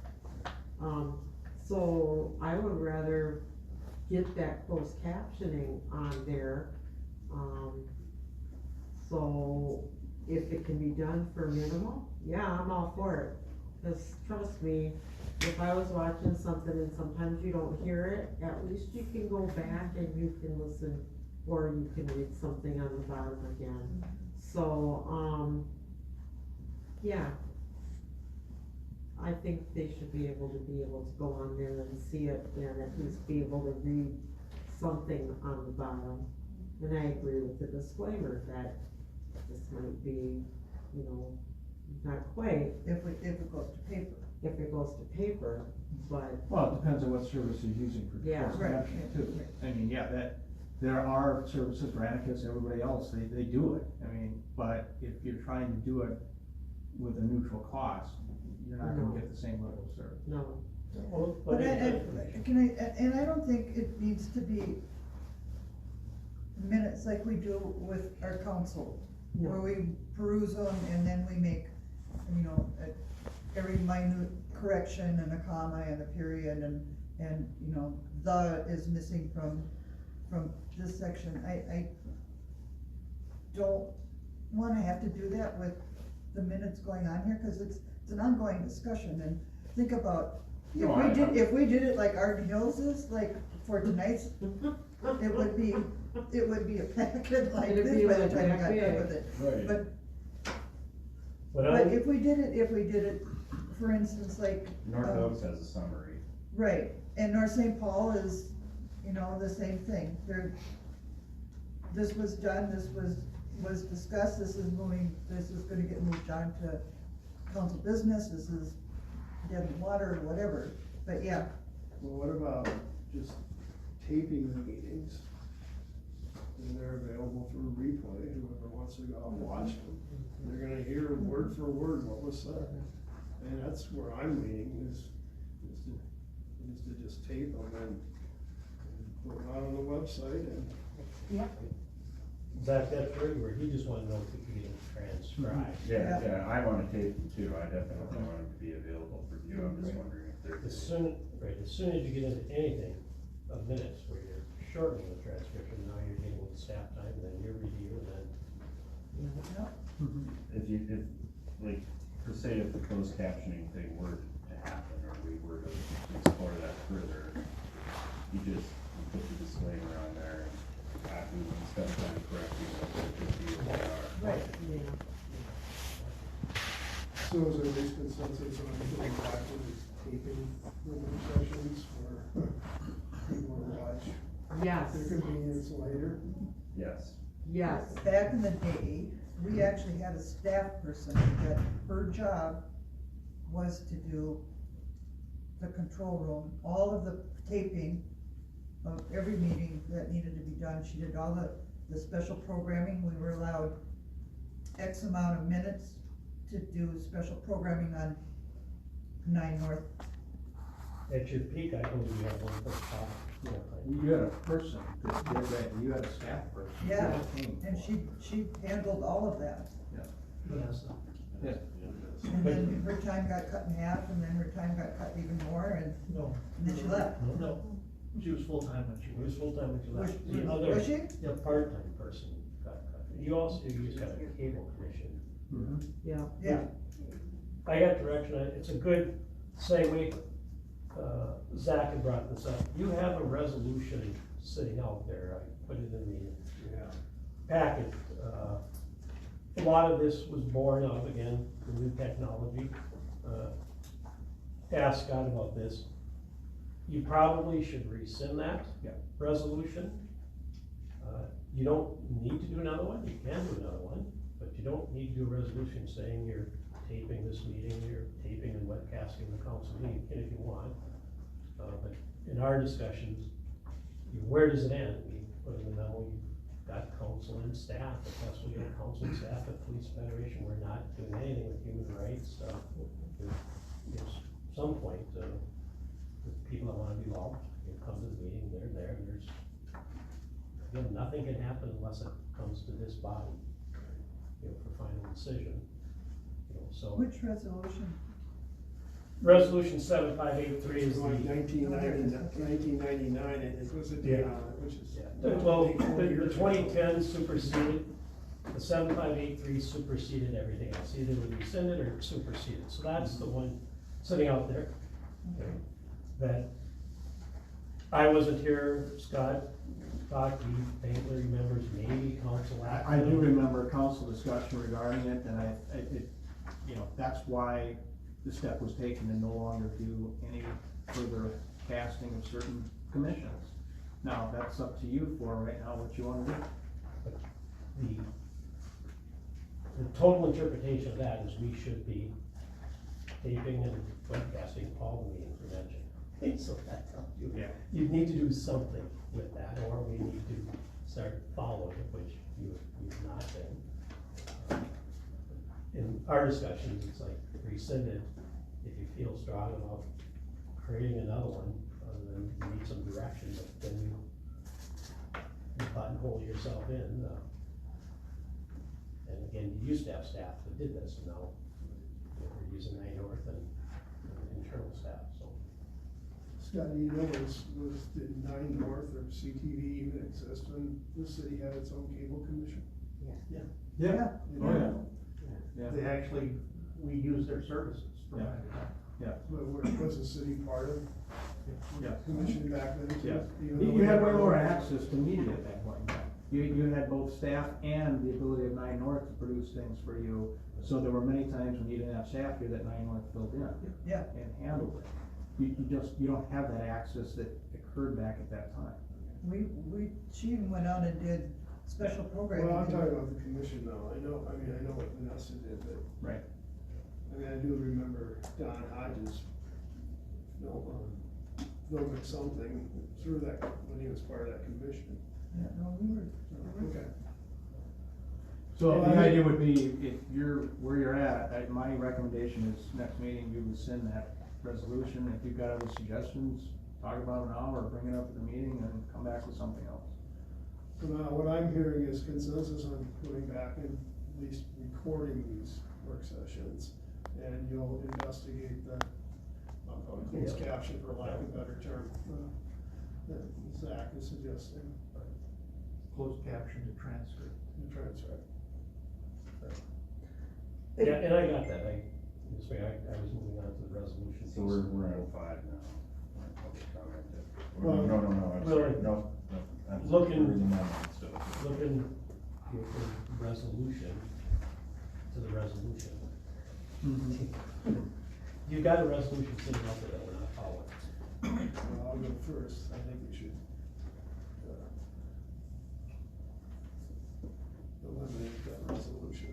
S9: so I would rather get that closed captioning on there. So if it can be done for minimal, yeah, I'm all for it. Cause trust me, if I was watching something and sometimes you don't hear it, at least you can go back and you can listen, or you can read something on the bottom again. So, yeah. I think they should be able to go on there and see it and at least be able to read something on the bottom. And I agree with the disclaimer that this might be, you know, not quite.
S3: If it goes to paper.
S9: If it goes to paper, but.
S18: Well, it depends on what service you're using for
S9: Yeah,
S18: closed
S3: right,
S18: captioning too.
S3: yeah.
S18: I mean, yeah, that, there are services, Granicus, everybody else, they do it, I mean, but if you're trying to do it with a neutral cost, you're not gonna get the same level of service.
S9: No.
S3: But I don't think it needs to be minutes like we do with our council, where we peruse them and then we make, you know, every minute correction and a comma and a period and, you know, the is missing from this section. I don't wanna have to do that with the minutes going on here, cause it's an ongoing discussion, and think about, if we did it like Art Hills is, like for tonight's, it would be a packet like
S9: It'd
S3: this
S9: be
S3: by the
S9: like
S3: time we
S9: that
S3: got
S9: big.
S3: done with it.
S6: Right.
S3: But if we did it, for instance, like.
S6: North Oaks has a summary.
S3: Right, and North St. Paul is, you know, the same thing, this was done, this was discussed, this is gonna get moved on to council business, this is dead in water or whatever, but yeah.
S1: Well, what about just taping the meetings? And they're available for replay, whoever wants to go and watch them, they're gonna hear word for word what was said. And that's where I'm leaning, is to just tape them and put them out on the website and.
S5: Zach, that's right, where he just wanted to know if we could get them transcribed.
S6: Yeah, I wanna tape them too, I definitely want them to be available for view, I'm just wondering if they're.
S5: As soon as you get into anything of minutes where you're shortening the transcription, now you're getting with staff time, and then your review, and then.
S6: If, like, per se, if the closed captioning thing were to happen, or we were to explore that further, you just put the disclaimer on there, and after we spend time correcting what they could be or they are.
S3: Right.
S1: So is there at least consensus on going back to these taping room sessions for people to watch?
S9: Yes.
S1: Their convenience later?
S6: Yes.
S9: Yes.
S3: Back in the day, we actually had a staff person that her job was to do the control room, all of the taping of every meeting that needed to be done. She did all the special programming. We were allowed X amount of minutes to do special programming on 9 North.
S5: At your peak, I believe you had one per spot.
S18: You had a person that did that, you had a staff person.
S3: Yeah,
S18: Yeah.
S3: and she handled all of that.
S18: Yeah.
S3: And then her time got cut in half, and then her time got cut even more, and then she left.
S5: No,
S17: She was full-time when she
S5: was full-time when she left.
S3: Was-
S5: The other,
S3: was she?
S5: the part-time person got cut. You also, you just got a cable commission.
S9: Yeah.
S3: Yeah.
S5: I got direction, it's a good segue, Zach had brought this up, you have a resolution sitting out there, I put it in the packet. A lot of this was born of, again, the new technology. Ask Scott about this. You probably should rescind that resolution. You don't need to do another one, you can do another one, but you don't need to do a resolution saying you're taping this meeting, you're taping and webcasting the council meeting, you can if you want. But in our discussions, where does it end? We put in the memo, you've got council and staff, if that's what you have, council and staff at Police Federation, we're not doing anything with human rights. There's some point, the people that wanna be involved, you come to the meeting, they're there, and there's, again, nothing can happen unless it comes to this body, for final decision, so.
S3: Which resolution?
S5: Resolution 7583 is
S1: Like
S5: the.
S1: 1999, it was a date on it, which is.
S5: Well, the 2010 superseded, the 7583 superseded everything else, either we rescinded or superseded, so that's the one sitting out there. That, I wasn't here, Scott, Bankler remembers, maybe council.
S18: I do remember council discussion regarding it, and that's why the step was taken to no longer do any further casting of certain commissions. Now, that's up to you for right now, what you wanna do.
S5: The total interpretation of that is we should be taping and webcasting all the meetings we mentioned. So that tells you, you need to do something with that, or we need to start following it, which you've not been. In our discussions, it's like rescind it if you feel strong about creating another one, other than you need some direction, but then you buttonhole yourself in. And again, you used to have staff that did this, and now we're using North and internal staff, so.
S1: Scott, do you know, did 9 North or CTV even exist when the city had its own cable commission?
S17: Yeah.
S18: Yeah. Oh, yeah. Yeah.
S17: They actually, we use their services from time to time.
S18: Yeah.
S1: But was the city part of
S18: Yeah.
S1: commission back then? too?
S18: Yeah.
S1: Even though
S18: You
S1: we
S18: had way
S1: our
S18: more
S1: own-
S18: access to media at that point in time. You had both staff and the ability of 9 North to produce things for you. So there were many times when you didn't have staff here that 9 North filled in.
S3: Yeah.
S18: And handled it. You don't have that access that occurred back at that time.
S3: She even went out and did special programming.
S1: Well, I'm talking about the commission now. I know what Vanessa did, but.
S18: Right.
S1: I mean, I do remember Don Hodges, filming something through that, when he was part of that commission.
S3: Yeah, no, we were.
S1: Okay.
S18: So
S1: Well,
S18: the
S1: I-
S18: idea would be, if you're where you're at, my recommendation is next meeting, you would send that resolution. If you've got other suggestions, talk about it now or bring it up at the meeting and come back with something else.
S1: So now what I'm hearing is consensus on putting back in, at least recording these work sessions. And you'll investigate the, closed caption, for lack of a better term, that Zach is suggesting.
S17: Closed caption to transcript.
S1: The transcript.
S5: Yeah, and I got that, I was moving on to the resolution.
S6: So we're on 5 now. We're in public comment.
S1: Well,
S6: No, I'm sorry, no. I'm
S5: Looking-
S6: reading my notes still.
S5: Looking for resolution to the resolution. You got a resolution sitting up there that we're not following.
S1: Well, I'll go first. I think we should, eliminate that resolution.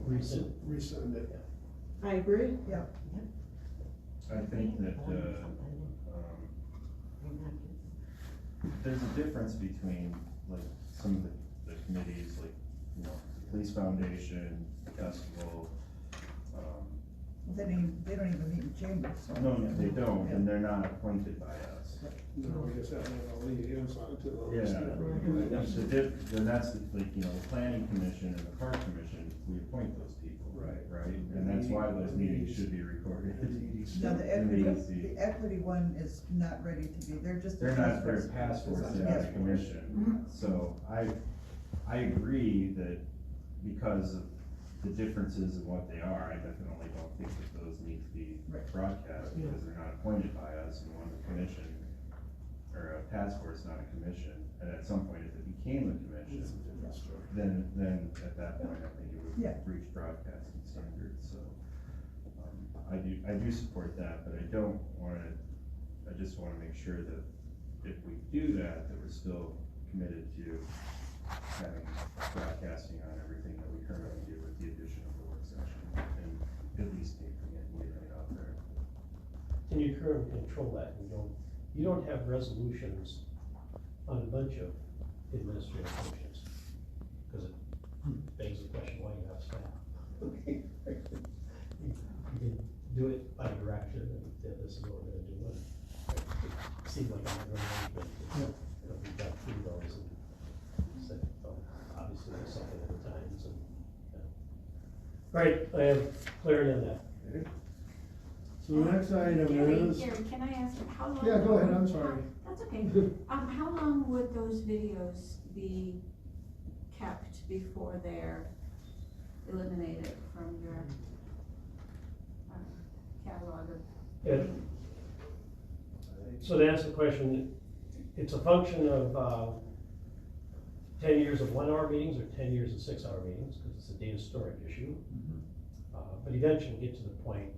S5: Rescind.
S1: Rescind it.
S4: I agree.
S3: Yeah.
S6: I think that, there's a difference between, like, some of the committees, like, the Police Foundation, the festival,
S3: They don't even meet in chambers, so.
S6: no, they don't, and they're not appointed by us.
S1: No, we just have to have a liaison to those.
S6: Yeah, then that's, like, the planning commission and the park commission, we appoint those people. Right, and that's why those meetings should be recorded.
S3: No, the
S6: And the
S3: equity,
S6: EDC.
S3: the equity one is not ready to be, they're just.
S6: They're not, they're task force, they're not a commission. So I agree that because of the differences in what they are, I definitely don't think that those need to be broadcast because they're not appointed by us and one's a commission or a task force, not a commission. And at some point, if it became a commission, then at that point, I think it would breach broadcasting standards, so. I do support that, but I just wanna make sure that if we do that, that we're still committed to having broadcasting on everything that we currently do with the addition of the work session and at least taping it and getting it out there.
S5: And you currently control that, you don't have resolutions on a bunch of administrative functions, cause it begs the question, why you have staff? You can do it by direction, and this is what we're gonna do, and it seemed like I'm going to, we've got 3 those, and said, obviously there's something at the times, and, Right, I have clarity on that.
S1: So the next item is.
S19: Gary, can I ask, how long?
S1: Yeah, go ahead, I'm sorry.
S19: That's okay. How long would those videos be kept before they're eliminated from your catalog of?
S5: Yeah. So to answer the question, it's a function of 10 years of 1-hour meetings or 10 years of 6-hour meetings, because it's a data storage issue. But eventually we'll get to the point,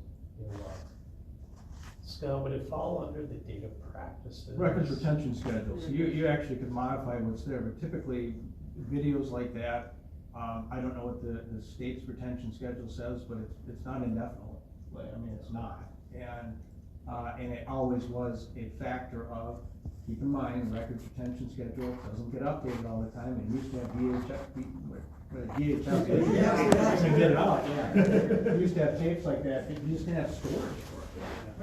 S5: Scott, would it fall under the data practices?
S18: Records retention schedule, so you actually could modify what's there, but typically, videos like that, I don't know what the state's retention schedule says, but it's not indefinite, I mean, it's not. And it always was a factor of keep in mind, records retention schedule doesn't get updated all the time, and used to have DHL, doesn't get it out, yeah. We used to have tapes like that, you used to have storage for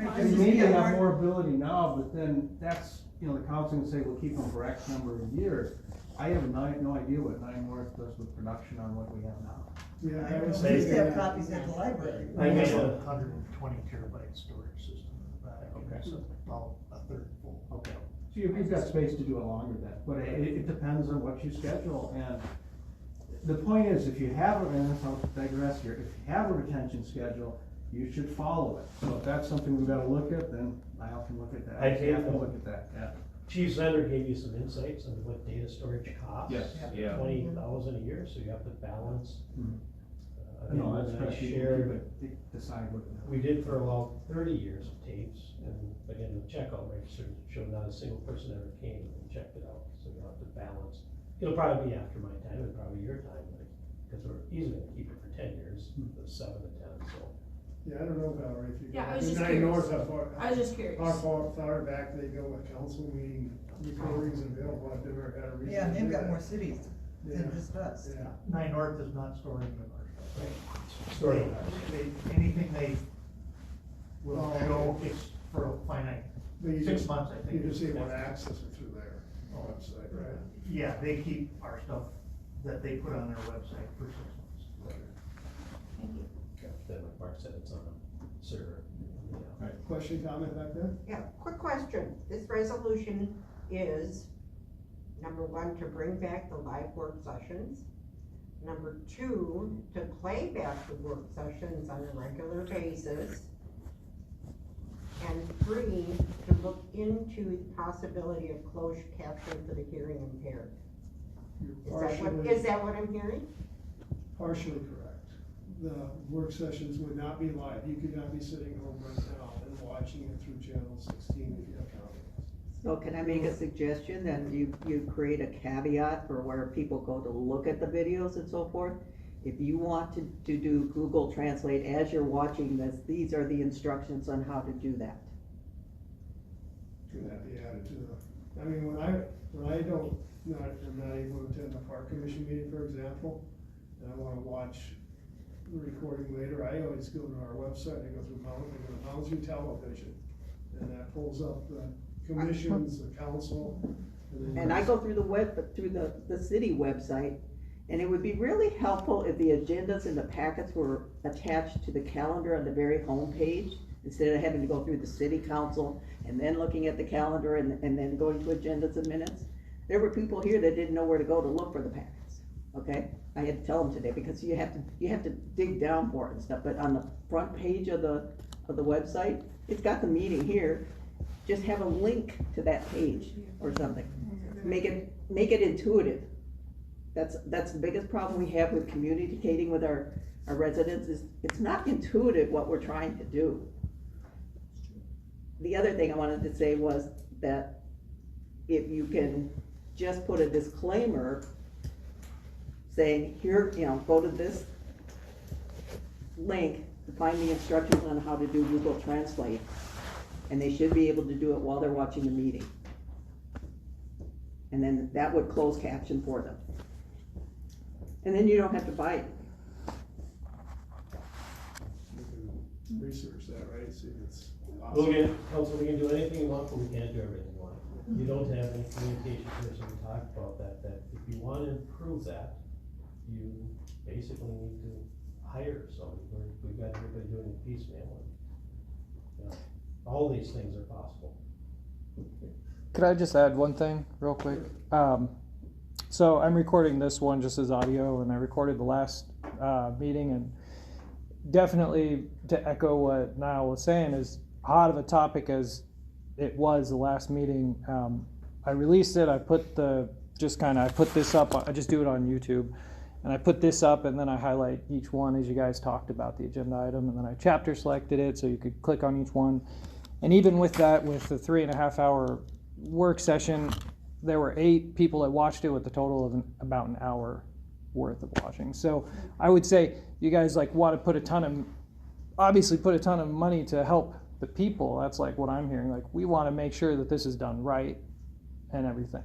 S18: it. And maybe they have more ability now, but then that's, you know, the council can say, we'll keep them for X number of years. I have no idea what 9 North does with production on what we have now.
S1: Yeah,
S3: I
S1: I was
S3: we used to have
S1: thinking,
S3: copies at the library.
S17: I got a 120 terabyte storage system in the back,
S18: Okay.
S17: it's about a third full.
S18: Okay. So you've got space to do it longer than that, but it depends on what you schedule, and the point is, if you have, and I'll digress here, if you have a retention schedule, you should follow it. So if that's something we've gotta look at, then I can look at that.
S5: I think
S18: have to look at that, yeah.
S5: Chief Zender gave you some insights on what data storage costs.
S18: Yes.
S2: Yeah.
S5: 20,000 a year, so you have to balance.
S18: No, that's
S5: I
S18: right,
S5: shared,
S18: decide what.
S5: we did for about 30 years of tapes, and again, the checkout register showed not a single person ever came and checked it out, so you'll have to balance. It'll probably be after my time, and probably your time, because we're easily gonna keep it for 10 years, the 7 to 10, so.
S1: yeah, I don't know, Valerie, if you.
S19: Yeah, I was just
S1: 9
S19: curious.
S1: North,
S19: I was just curious.
S1: How far back they go with council meeting recordings available, I've never had a reason.
S3: Yeah, and
S1: to
S3: they've
S1: do
S3: got
S1: that.
S3: more cities
S1: Yeah.
S3: than just us.
S1: Yeah.
S17: 9 North does not store any of our stuff.
S5: Story.
S17: Anything they will
S1: Oh,
S17: show, it's for a finite,
S1: But you
S17: 6
S1: just-
S17: months, I think.
S1: You just want to access it through their website, right?
S17: Yeah, they keep our stuff that they put on their website for 6 months.
S19: Thank you.
S5: Then like Mark said, it's on a server. Yeah.
S1: Question, comment back there?
S4: Yeah, quick question. This resolution is, number 1, to bring back the live work sessions. Number 2, to play back the work sessions on a regular basis. And 3, to look into the possibility of closed caption for the hearing impaired. Is that what I'm hearing?
S1: Partially correct. The work sessions would not be live. You could not be sitting home right now and watching it through channel 16 if you have Comcast.
S16: So can I make a suggestion that you create a caveat for where people go to look at the videos and so forth? If you want to do Google Translate as you're watching this, these are the instructions on how to do that.
S1: Could that be added to the, I mean, when I don't, I'm not able to attend the park commission meeting, for example, and I wanna watch the recording later, I always go to our website, I go to Mounds View Television, and that pulls up the commissions, the council.
S16: And I go through the city website, and it would be really helpful if the agendas and the packets were attached to the calendar on the very home page, instead of having to go through the city council and then looking at the calendar and then going to agendas and minutes. There were people here that didn't know where to go to look for the packets, okay? I had to tell them today, because you have to dig down for it and stuff, but on the front page of the website, it's got the meeting here. Just have a link to that page or something. Make it intuitive. That's the biggest problem we have with communicating with our residents, is it's not intuitive what we're trying to do. The other thing I wanted to say was that if you can just put a disclaimer saying, here, go to this link to find the instructions on how to do Google Translate, and they should be able to do it while they're watching the meeting. And then that would close caption for them. And then you don't have to buy it.
S1: You can research that, right, see if it's
S5: We'll
S1: possible.
S5: Council, we can do anything you want, but we can't do everything you want. You don't have any communication person to talk about that if you want to improve that, you basically need to hire somebody. We've got everybody doing it piecemeal. All these things are possible.
S15: Could I just add one thing real quick? So I'm recording this one just as audio, and I recorded the last meeting, and definitely to echo what Niall was saying, is hot of a topic as it was the last meeting. I released it, I put this up, I just do it on YouTube, and I put this up, and then I highlight each one as you guys talked about the agenda item, and then I chapter selected it so you could click on each one. And even with that, with the 3.5 hour work session, there were 8 people that watched it with a total of about an hour worth of watching. So I would say you guys want to put a ton of money to help the people. That's what I'm hearing. We want to make sure that this is done right and everything.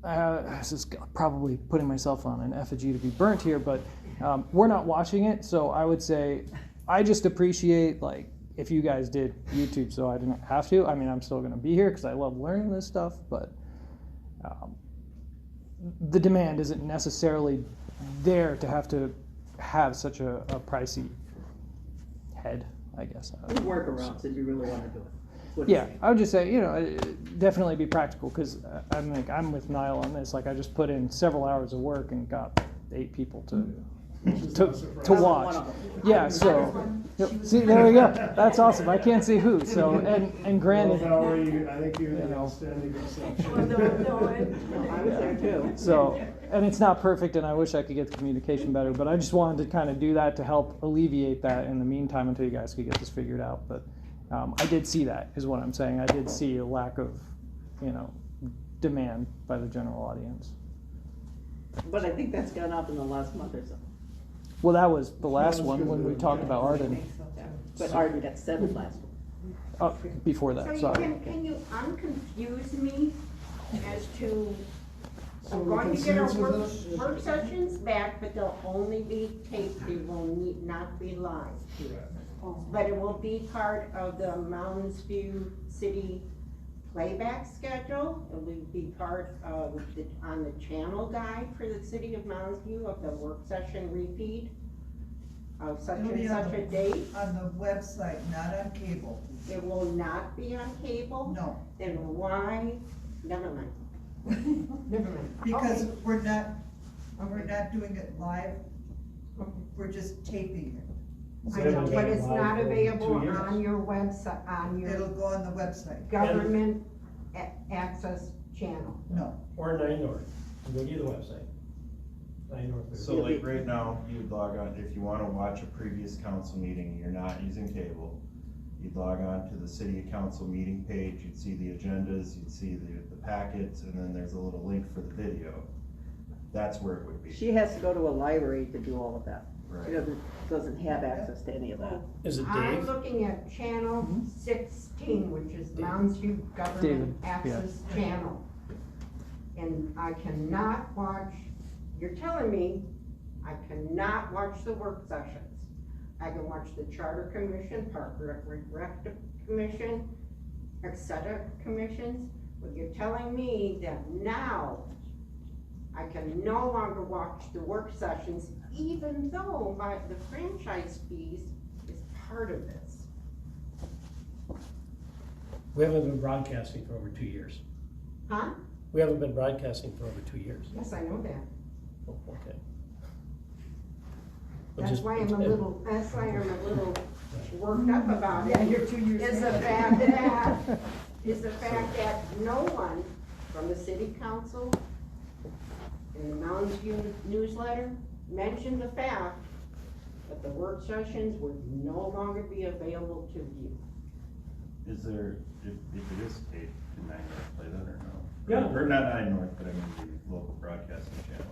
S15: This is probably putting myself on an effigy to be burnt here, but we're not watching it, so I would say I just appreciate like if you guys did YouTube so I didn't have to. I mean, I'm still going to be here because I love learning this stuff, but the demand isn't necessarily there to have such a pricey head, I guess.
S16: Workarounds if you really want to do it.
S15: Yeah, I would just say, definitely be practical, because I'm with Niall on this. Like, I just put in several hours of work and got 8 people to watch. Yeah, so see, there we go. That's awesome. I can't see who. So and granted,
S1: Well, Valerie, I think you're the outstanding exception.
S16: I was there too.
S15: So, and it's not perfect, and I wish I could get the communication better, but I just wanted to kind of do that to help alleviate that in the meantime until you guys could get this figured out. But I did see that, is what I'm saying. I did see a lack of, demand by the general audience.
S16: But I think that's gone up in the last month or so.
S15: Well, that was the last one when we talked about Arden.
S16: Yeah. But Arden got 7 last one.
S15: Oh, before that,
S4: So
S15: sorry.
S4: can you unconfuse me as to,
S1: So
S4: I'm going to get our
S1: consensus
S4: work sessions back, but they'll only be taped, they will not be live.
S1: Correct.
S4: But it will be part of the Mounds View City playback schedule. It will be part of on the channel guide for the city of Mounds View of the work session repeat of such
S3: It'll
S4: and
S3: be
S4: such a date.
S3: On the website, not on cable.
S4: It will not be on cable?
S3: No.
S4: Then why, never mind. Never mind.
S3: Because
S4: Okay.
S3: we're not doing it live, we're just taping it.
S4: I know, but it's not available on your website, on
S3: It'll
S4: your
S3: go on the website.
S4: government access channel.
S3: No.
S5: Or 9 North, go to the website. 9 North.
S6: So like right now, you'd log on, if you wanna watch a previous council meeting, you're not using cable, you'd log on to the city council meeting page, you'd see the agendas, you'd see the packets, and then there's a little link for the video. That's where it would be.
S16: She has to go to a library to do all of that.
S6: Right.
S16: She doesn't have access to any of that.
S5: Is it
S4: I'm
S5: Dave?
S4: looking at channel 16, which is Mounds View Government Access Channel. And I cannot watch, you're telling me, I cannot watch the work sessions. I can watch the Charter Commission, Park Rec Commission, etc. commissions, but you're telling me that now I can no longer watch the work sessions, even though the franchise fees is part of this.
S5: We haven't been broadcasting for over 2 years.
S4: Huh?
S5: We haven't been broadcasting for over 2 years.
S4: Yes, I know that.
S5: Oh, okay.
S4: That's why I'm a little worked up about it.
S3: Yeah, you're 2 years
S4: Is the fact that no one from the city council in the Mounds View newsletter mentioned the fact that the work sessions would no longer be available to view.
S6: Is there, if it is taped, can 9 North play that or no?
S5: Yeah.
S6: Or not 9 North, but I mean the local broadcasting channel,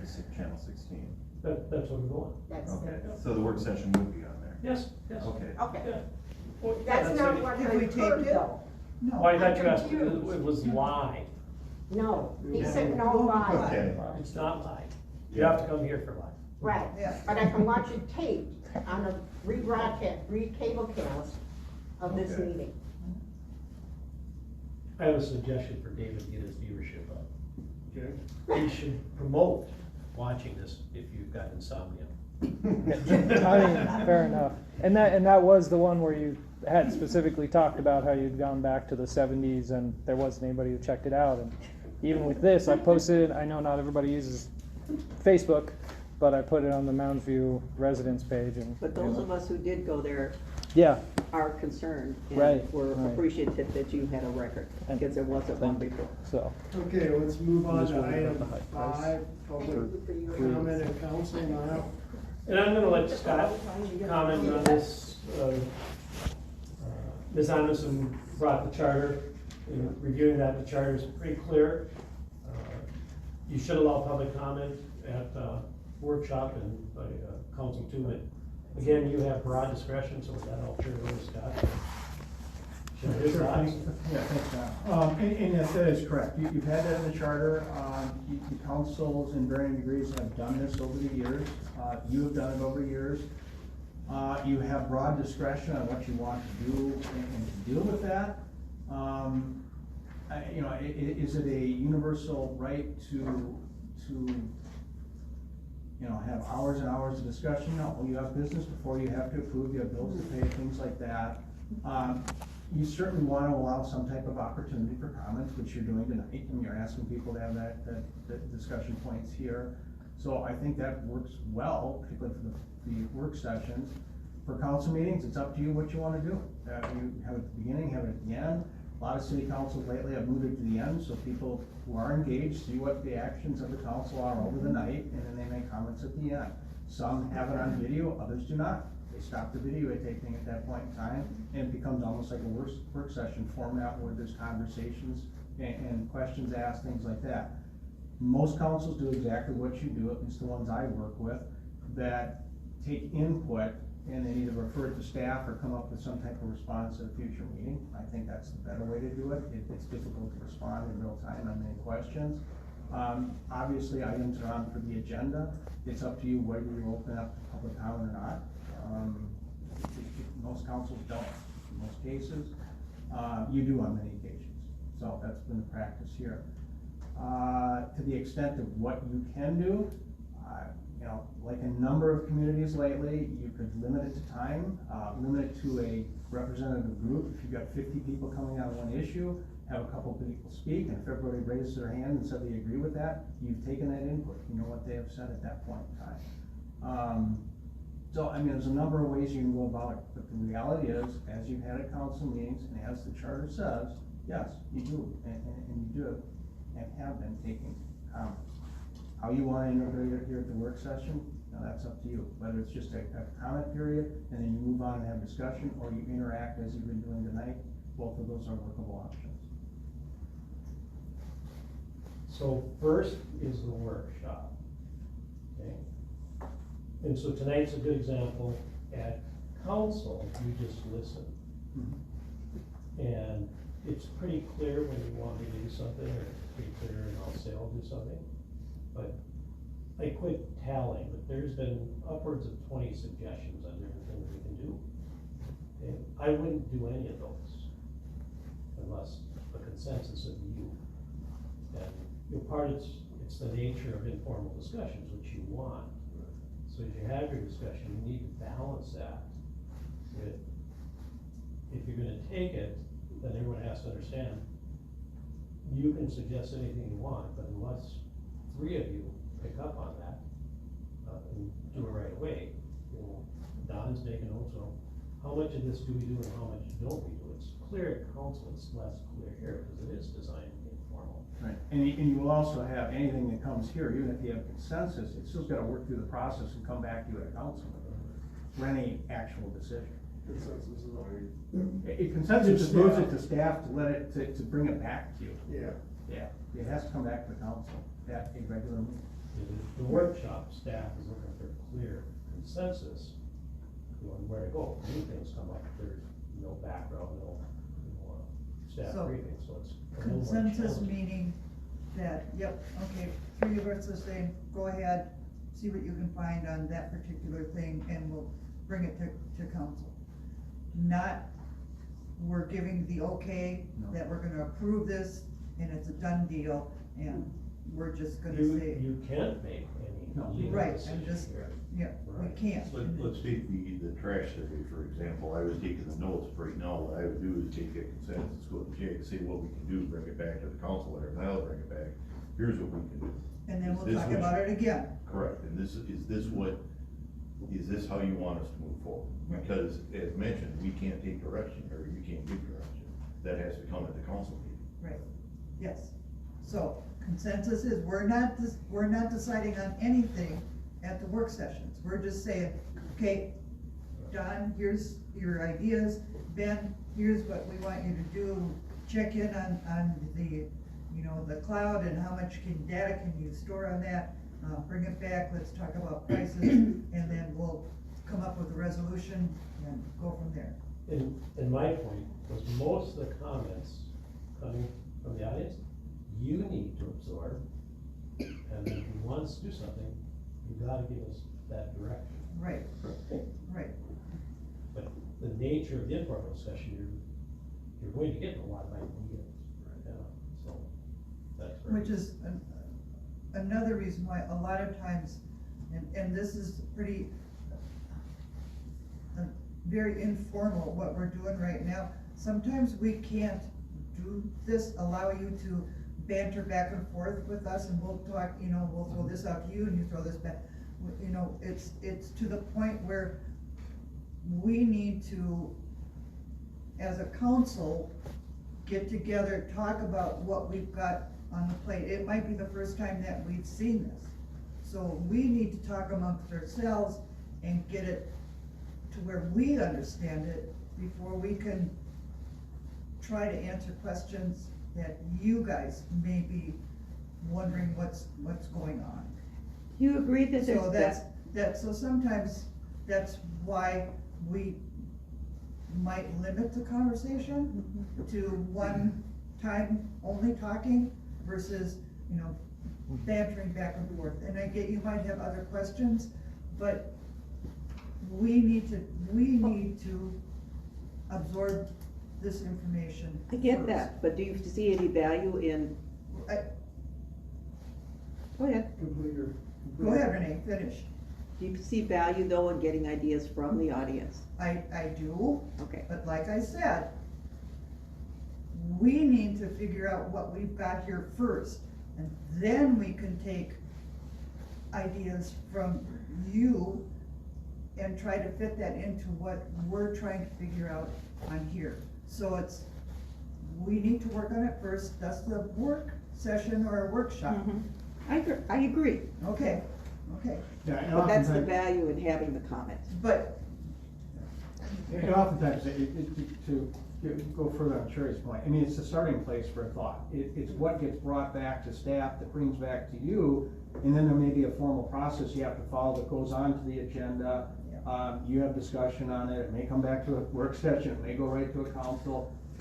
S6: this is channel 16.
S5: That's what we're going.
S6: Okay, so the work session would be on there?
S5: Yes, yes.
S6: Okay.
S4: Okay.
S5: Yeah. Well,
S4: That's not
S5: it.
S4: what
S3: Have
S4: I
S3: we
S4: heard
S3: taped it?
S4: though.
S3: No.
S5: Why, I thought you
S4: I'm
S5: asked, it
S4: confused.
S5: was live.
S4: No, he
S6: Yeah.
S4: said no live.
S6: Okay.
S5: It's not live. You have to come here for live.
S4: Right,
S3: Yeah.
S4: but I can watch it taped on a re-cablecast of this
S6: Okay.
S4: meeting.
S5: I have a suggestion for David to get his viewership up.
S1: Okay.
S5: He should promote watching this if you've got insomnia.
S15: I mean, fair enough. And that was the one where you had specifically talked about how you'd gone back to the 70s and there wasn't anybody who checked it out. And even with this, I posted it. I know not everybody uses Facebook, but I put it on the Mounds View residence page. And
S16: But those of us who did go there
S15: yeah,
S16: are concerned.
S15: Right,
S16: And we're
S15: right.
S16: appreciative that you had a record, because there wasn't one before.
S15: so.
S1: Okay, let's move on
S15: Just
S1: to
S15: wondering
S1: item
S15: about the high price.
S1: 5, public comment and council now.
S5: And I'm gonna let Scott comment on this. Ms. Anderson brought the charter. In reviewing that, the charter is pretty clear. You should allow public comment at workshop and by council too. But again, you have broad discretion, so with that, I'll turn it over to Scott. His
S18: Sure,
S5: thoughts?
S18: yeah, thanks, Don. And that is correct. You've had that in the charter. The councils in varying degrees have done this over the years. You have done it over years. You have broad discretion on what you want to do and to deal with that. Is it a universal right to have hours and hours of discussion? No, you have business before you have to approve, you have bills to pay, things like that. You certainly want to allow some type of opportunity for comments, which you're doing tonight, and you're asking people to have that discussion points here. So I think that works well, particularly for the work sessions. For council meetings, it's up to you what you want to do. You have it at the beginning, have it at the end. A lot of city councils lately have moved it to the end, so people who are engaged see what the actions of the council are over the night, and then they make comments at the end. Some have it on video, others do not. They stop the videotaping at that point in time, and it becomes almost like a work session format where there's conversations and questions asked, things like that. Most councils do exactly what you do, at least the ones I work with, that take input and then either refer it to staff or come up with some type of response at a future meeting. I think that's the better way to do it. It's difficult to respond in real time on many questions. Obviously, items are on for the agenda. It's up to you whether you open up to public comment or not. Most councils don't, in most cases. You do on many occasions. So that's been the practice here. To the extent of what you can do, like a number of communities lately, you could limit it to time, limit it to a representative group. If you've got 50 people coming on one issue, have a couple of people speak, and if everybody raises their hand and said they agree with that, you've taken that input. You know what they have said at that point in time. So, there's a number of ways you can go about it, but the reality is, as you've had at council meetings, and as the charter says, yes, you do, and you do, and have been taking comments. How you want to integrate it here at the work session, that's up to you. Whether it's just a comment period, and then you move on and have discussion, or you interact as you've been doing tonight, both of those are workable options.
S5: So first is the workshop, okay? And so tonight's a good example. At council, you just listen. And it's pretty clear when you want me to do something, or it's pretty clear and I'll say I'll do something. But I quit tallying, but there's been upwards of 20 suggestions on different things we can do. Okay? I wouldn't do any of those unless a consensus of you. And part it's the nature of informal discussions, which you want. So as you have your discussion, you need to balance that with, if you're gonna take it, then everyone has to understand, you can suggest anything you want, but unless 3 of you pick up on that, and do it right away, Don's making notes on how much of this do we do and how much don't we do. It's clear at council, it's less clear here, because it is designed to be informal.
S18: Right, and you will also have anything that comes here, even if you have consensus, it's still gotta work through the process and come back to you at council for any actual decision.
S1: Consensus is already.
S18: Consensus just moves it to staff to let it, to bring it back to you.
S1: Yeah.
S18: Yeah, it has to come back to the council at a regular meeting.
S5: The workshop, staff is looking for clear consensus on where to go. New things come up, there's no background, no staff
S3: So,
S5: briefing, so it's a little more
S3: consensus
S5: challenging.
S3: meaning that, yep, okay, 3 of us are saying, go ahead, see what you can find on that particular thing, and we'll bring it to council. Not, we're giving the okay, that we're gonna approve this, and it's a done deal, and we're just gonna say.
S5: You can't make any legal
S3: Right,
S5: decision
S3: I'm just,
S5: here.
S3: yeah, we can't.
S10: Let's take the trash survey, for example. I was taking the notes right now. What I would do is take a consensus, go to Jake, see what we can do, bring it back to the council, and I'll bring it back. Here's what we can do.
S3: And then
S10: Is
S3: we'll
S10: this
S3: talk
S10: what
S3: about
S10: you-
S3: it again.
S10: Correct, and is this how you want us to move forward? Because as mentioned, we can't take direction, or you can't give direction. That has to come at the council meeting.
S3: Right, yes. So consensus is, we're not deciding on anything at the work sessions. We're just saying, okay, Don, here's your ideas. Ben, here's what we want you to do. Check in on the, the cloud and how much data can you store on that. Bring it back, let's talk about prices, and then we'll come up with a resolution and go from there.
S5: And my point because most of the comments coming from the audience, you need to absorb, and then if you want us to do something, you gotta give us that direction.
S3: Right, right.
S5: But the nature of the informal discussion, you're going to get a lot of ideas, yeah, so that's.
S3: Which is another reason why a lot of times, and this is pretty, very informal, what we're doing right now. Sometimes we can't do this, allow you to banter back and forth with us, and we'll talk, you know, we'll throw this out to you and you throw this back. You know, it's to the point where we need to, as a council, get together, talk about what we've got on the plate. It might be the first time that we've seen this. So we need to talk amongst ourselves and get it to where we understand it before we can try to answer questions that you guys may be wondering what's going on.
S16: Do you agree that
S3: So
S16: there's
S3: so sometimes that's why we might limit the conversation to one time only talking versus, you know, bantering back and forth. And I get you might have other questions, but we need to absorb this information.
S16: I get
S3: first.
S16: that, but do you see any value in? Go ahead.
S3: Go ahead, Renee, finish.
S16: Do you see value though in getting ideas from the audience?
S3: I do.
S16: Okay.
S3: But like I said, we need to figure out what we've got here first, and then we can take ideas from you and try to fit that into what we're trying to figure out on here. So we need to work on it first. That's the work session or a workshop.
S16: I agree.
S3: Okay.
S18: Yeah, and
S16: But that's the
S18: oftentimes-
S16: value in having the comments.
S3: But
S18: And oftentimes, to go further on Sherry's point, I mean, it's the starting place for a thought. It's what gets brought back to staff that brings back to you, and then there may be a formal process you have to follow that goes on to the agenda. You have discussion on it, it may come back to a work session, it may go right to a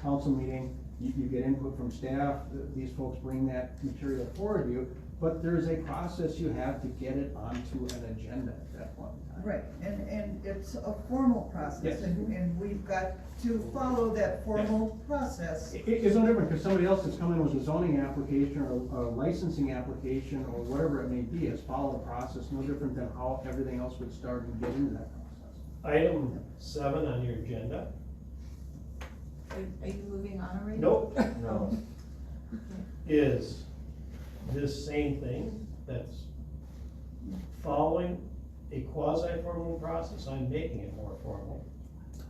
S18: council meeting. You get input from staff, these folks bring that material forward to you, but there's a process you have to get it onto an agenda at that point in time.
S3: right, and it's a formal process,
S18: Yes.
S3: and we've got to follow that formal process.
S18: It's no different, because somebody else that's come in with a zoning application or a licensing application or whatever it may be, has followed the process, no different than how everything else would start and get into that process.
S5: Item 7 on your agenda.
S19: Are you moving on already?
S5: Nope.
S10: No.
S5: Is this same thing that's following a quasi-formal process. I'm making it more formal.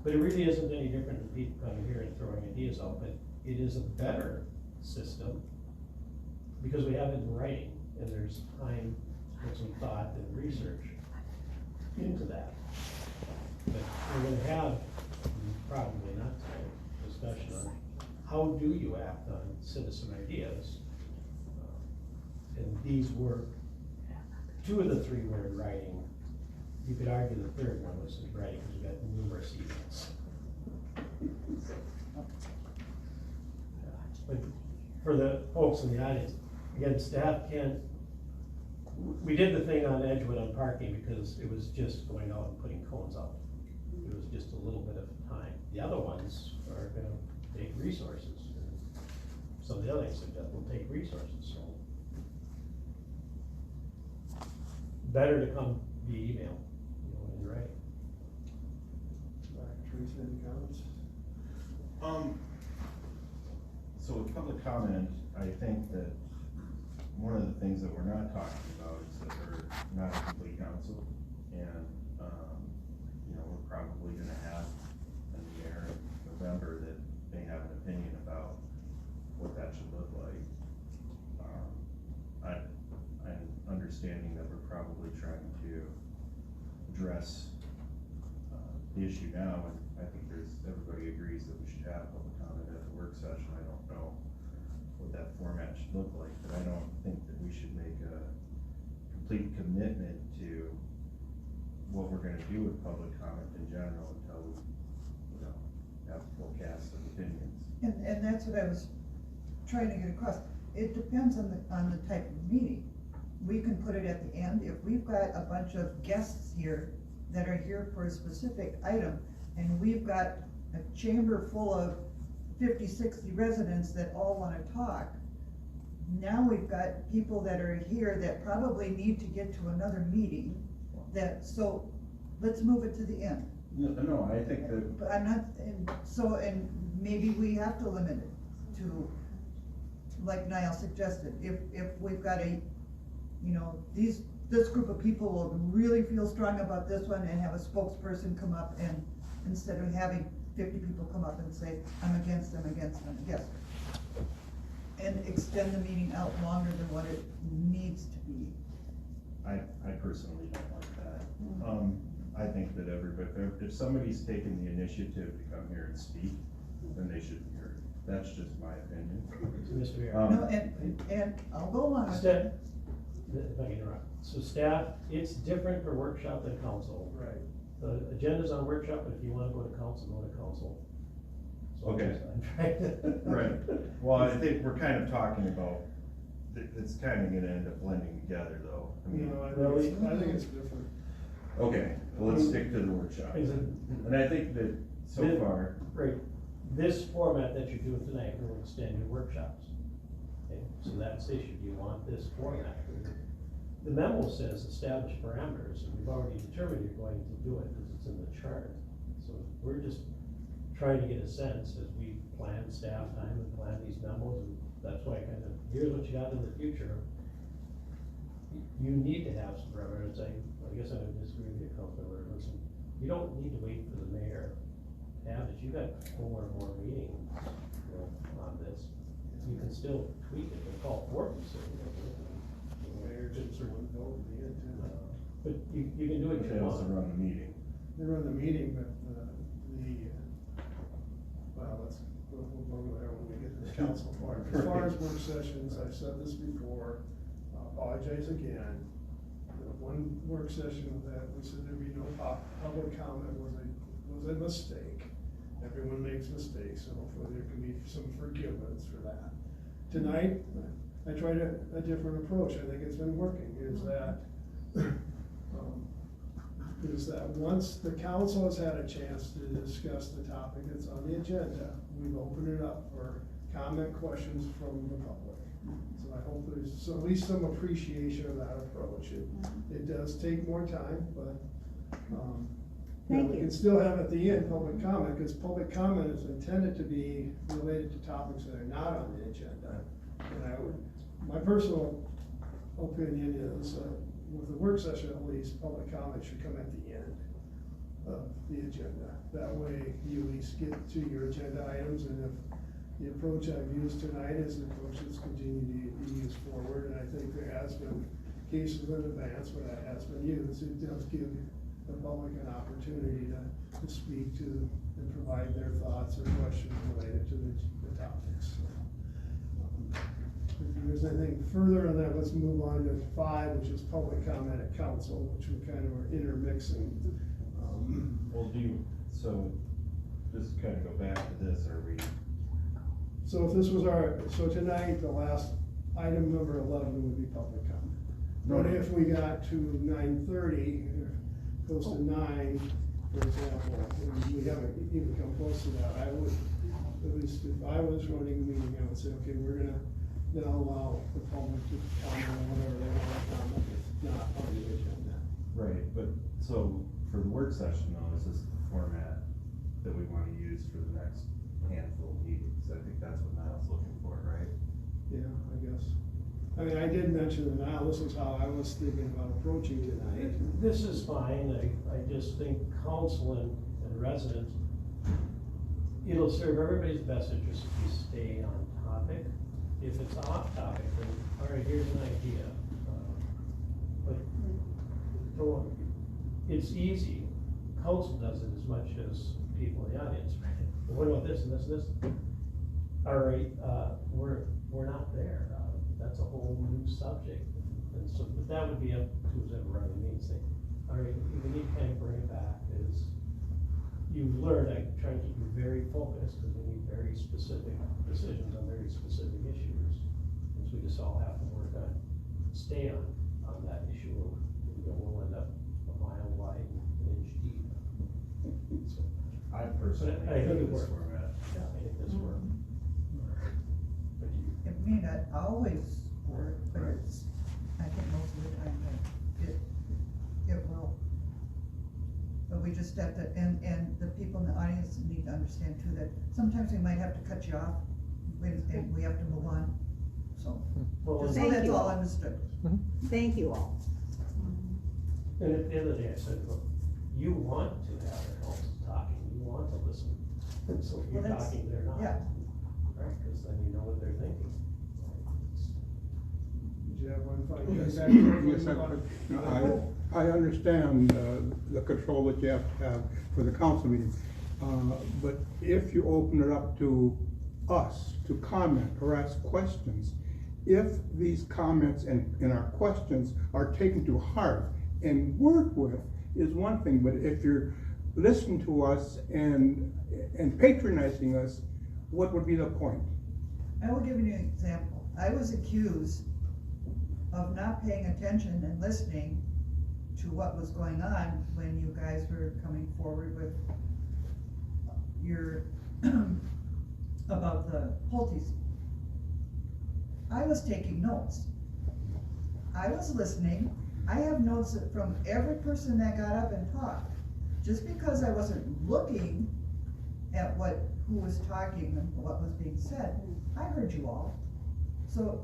S5: But it really isn't any different than people coming here and throwing ideas out, but it is a better system because we have it in writing and there's time and some thought and research into that. But we're gonna have, probably not today, discussion on how do you act on citizen ideas? And these were, 2 of the 3 were in writing. You could argue the 3rd one was in writing because we got numerous emails. But for the folks in the audience, again, staff can't, we did the thing on Edgewood on parking because it was just going out and putting cones out. It was just a little bit of time. The other ones are gonna take resources. Some of the other things that will take resources, so. Better to come via email, in writing.
S1: Teresa, any comments?
S6: So with public comment, I think that one of the things that we're not talking about is that we're not a complete council. And, we're probably gonna have in the air in November that may have an opinion about what that should look like. I'm understanding that we're probably trying to address the issue now, and I think everybody agrees that we should have public comment at the work session. I don't know what that format should look like, but I don't think that we should make a complete commitment to what we're gonna do with public comment in general until we, have full cast of opinions.
S3: And that's what I was trying to get across. It depends on the type of meeting. We can put it at the end. If we've got a bunch of guests here that are here for a specific item, and we've got a chamber full of 50, 60 residents that all wanna talk, now we've got people that are here that probably need to get to another meeting, so let's move it to the end.
S10: No, I think that,
S3: But I'm not, and maybe we have to limit it to, like Niall suggested, if we've got this group of people will really feel strong about this one and have a spokesperson come up and, instead of having 50 people come up and say, I'm against them, yes. And extend the meeting out longer than what it needs to be.
S6: I personally don't like that. I think that everybody, if somebody's taken the initiative to come here and speak, then they should be heard. That's just my opinion.
S5: Mr. Mayor.
S3: No, and I'll go on.
S5: Staff, if I can interrupt. So staff, it's different for workshop than council.
S1: Right.
S5: The agenda's on workshop, but if you wanna go to council, go to council. So
S6: Okay.
S5: I'm trying to.
S6: Right, well, I think we're kind of talking about, it's kind of gonna end up blending together though. I mean,
S1: No,
S5: Really?
S1: I think it's different.
S6: okay, well, let's stick to the workshop.
S5: Is it-
S6: And I think that so
S5: Then-
S6: far,
S5: Right, this format that you're doing tonight will extend your workshops. Okay, so that's the issue, do you want this format? The memo says establish parameters, and we've already determined you're going to do it, because it's in the chart. So we're just trying to get a sense as we plan staff time and plan these memos, and that's why here's what you got in the future. You need to have some parameters. I guess I would disagree with you, Councilor Listen, you don't need to wait for the mayor to have it. You got 4 more meetings, on this. You can still tweak it and call for it, so.
S1: Mayor just wouldn't go to the end.
S5: But you can do it
S6: but
S5: if
S6: they
S5: you
S6: also
S5: want.
S6: run the meeting.
S1: They run the meeting, but we'll go there when we get to the council part. As far as work sessions, I've said this before, apologize again. The one work session that we said there'd be no public comment was a mistake. Everyone makes mistakes, so hopefully there can be some forgiveness for that. Tonight, I tried a different approach. I think it's been working, is that once the council has had a chance to discuss the topic that's on the agenda, we've opened it up for comment, questions from the public. So I hope there's at least some appreciation of that approach. It does take more time, but, we can still have at the end public comment, because public comment is intended to be related to topics that are not on the agenda. And my personal opinion is, with the work session at least, public comment should come at the end of the agenda. That way you at least get to your agenda items, and if the approach I've used tonight is the approach that's continued to be used forward, and I think there has been cases in advance where that has been used, it does give the public an opportunity to speak to and provide their thoughts or questions related to the topics. If there's anything further on that, let's move on to 5, which is public comment at council, which we kind of are intermixing.
S6: Well, so just kind of go back to this,
S1: So if this was so tonight, the last item number 11 would be public comment. But if we got to 9:30, close to 9, for example, and we haven't even come close to that, I would, at least if I was running the meeting, I would say, okay, we're gonna then allow the public to comment on whatever they want to comment, if not on the agenda.
S6: right, but so for the work session though, is this the format that we want to use for the next handful of meetings? I think that's what Niall's looking for, right?
S1: Yeah, I guess. I mean, I did mention that now, this is how I was thinking about approaching tonight.
S5: This is fine, I just think council and residents, it'll serve everybody's best interest if we stay on topic. If it's off topic, then, all right, here's an idea. But it's easy, council does it as much as people in the audience, right? But what about this and this and this? All right, we're not there, that's a whole new subject. And so, but that would be up to who's ever running the meeting, say, all right, we need to kind of bring it back, is you've learned, I try to keep you very focused, because we need very specific decisions on very specific issues. Since we just all have to work on, stay on that issue, or, we'll end up a mile wide and an inch deep. So,
S6: I personally
S5: I think
S6: think
S5: it
S6: this
S5: worked.
S6: format.
S5: Yeah, I think this worked. But you,
S3: It may not always work, but it's, I think most of the time that it will. But we just have to, and the people in the audience need to understand too, that sometimes we might have to cut you off, and we have to move on, so.
S5: Well,
S3: Just so
S16: Thank
S3: that's
S16: you
S3: all
S16: all.
S3: understood.
S16: Thank you all.
S5: and at the end of the day, I said, look, you want to have a council talking, you want to listen. So if you're
S3: Well, that's-
S5: talking, they're not.
S3: yeah.
S5: Right, because then you know what they're thinking.
S1: Did you have one final?
S7: Yes, I understand the control that you have to have for the council meeting. But if you open it up to us to comment or ask questions, if these comments and our questions are taken to heart and worked with, is one thing, but if you're listening to us and patronizing us, what would be the point?
S3: I will give you an example. I was accused of not paying attention and listening to what was going on when you guys were coming forward with your, about the Pulte's. I was taking notes. I was listening. I have notes from every person that got up and talked. Just because I wasn't looking at who was talking and what was being said, I heard you all. So,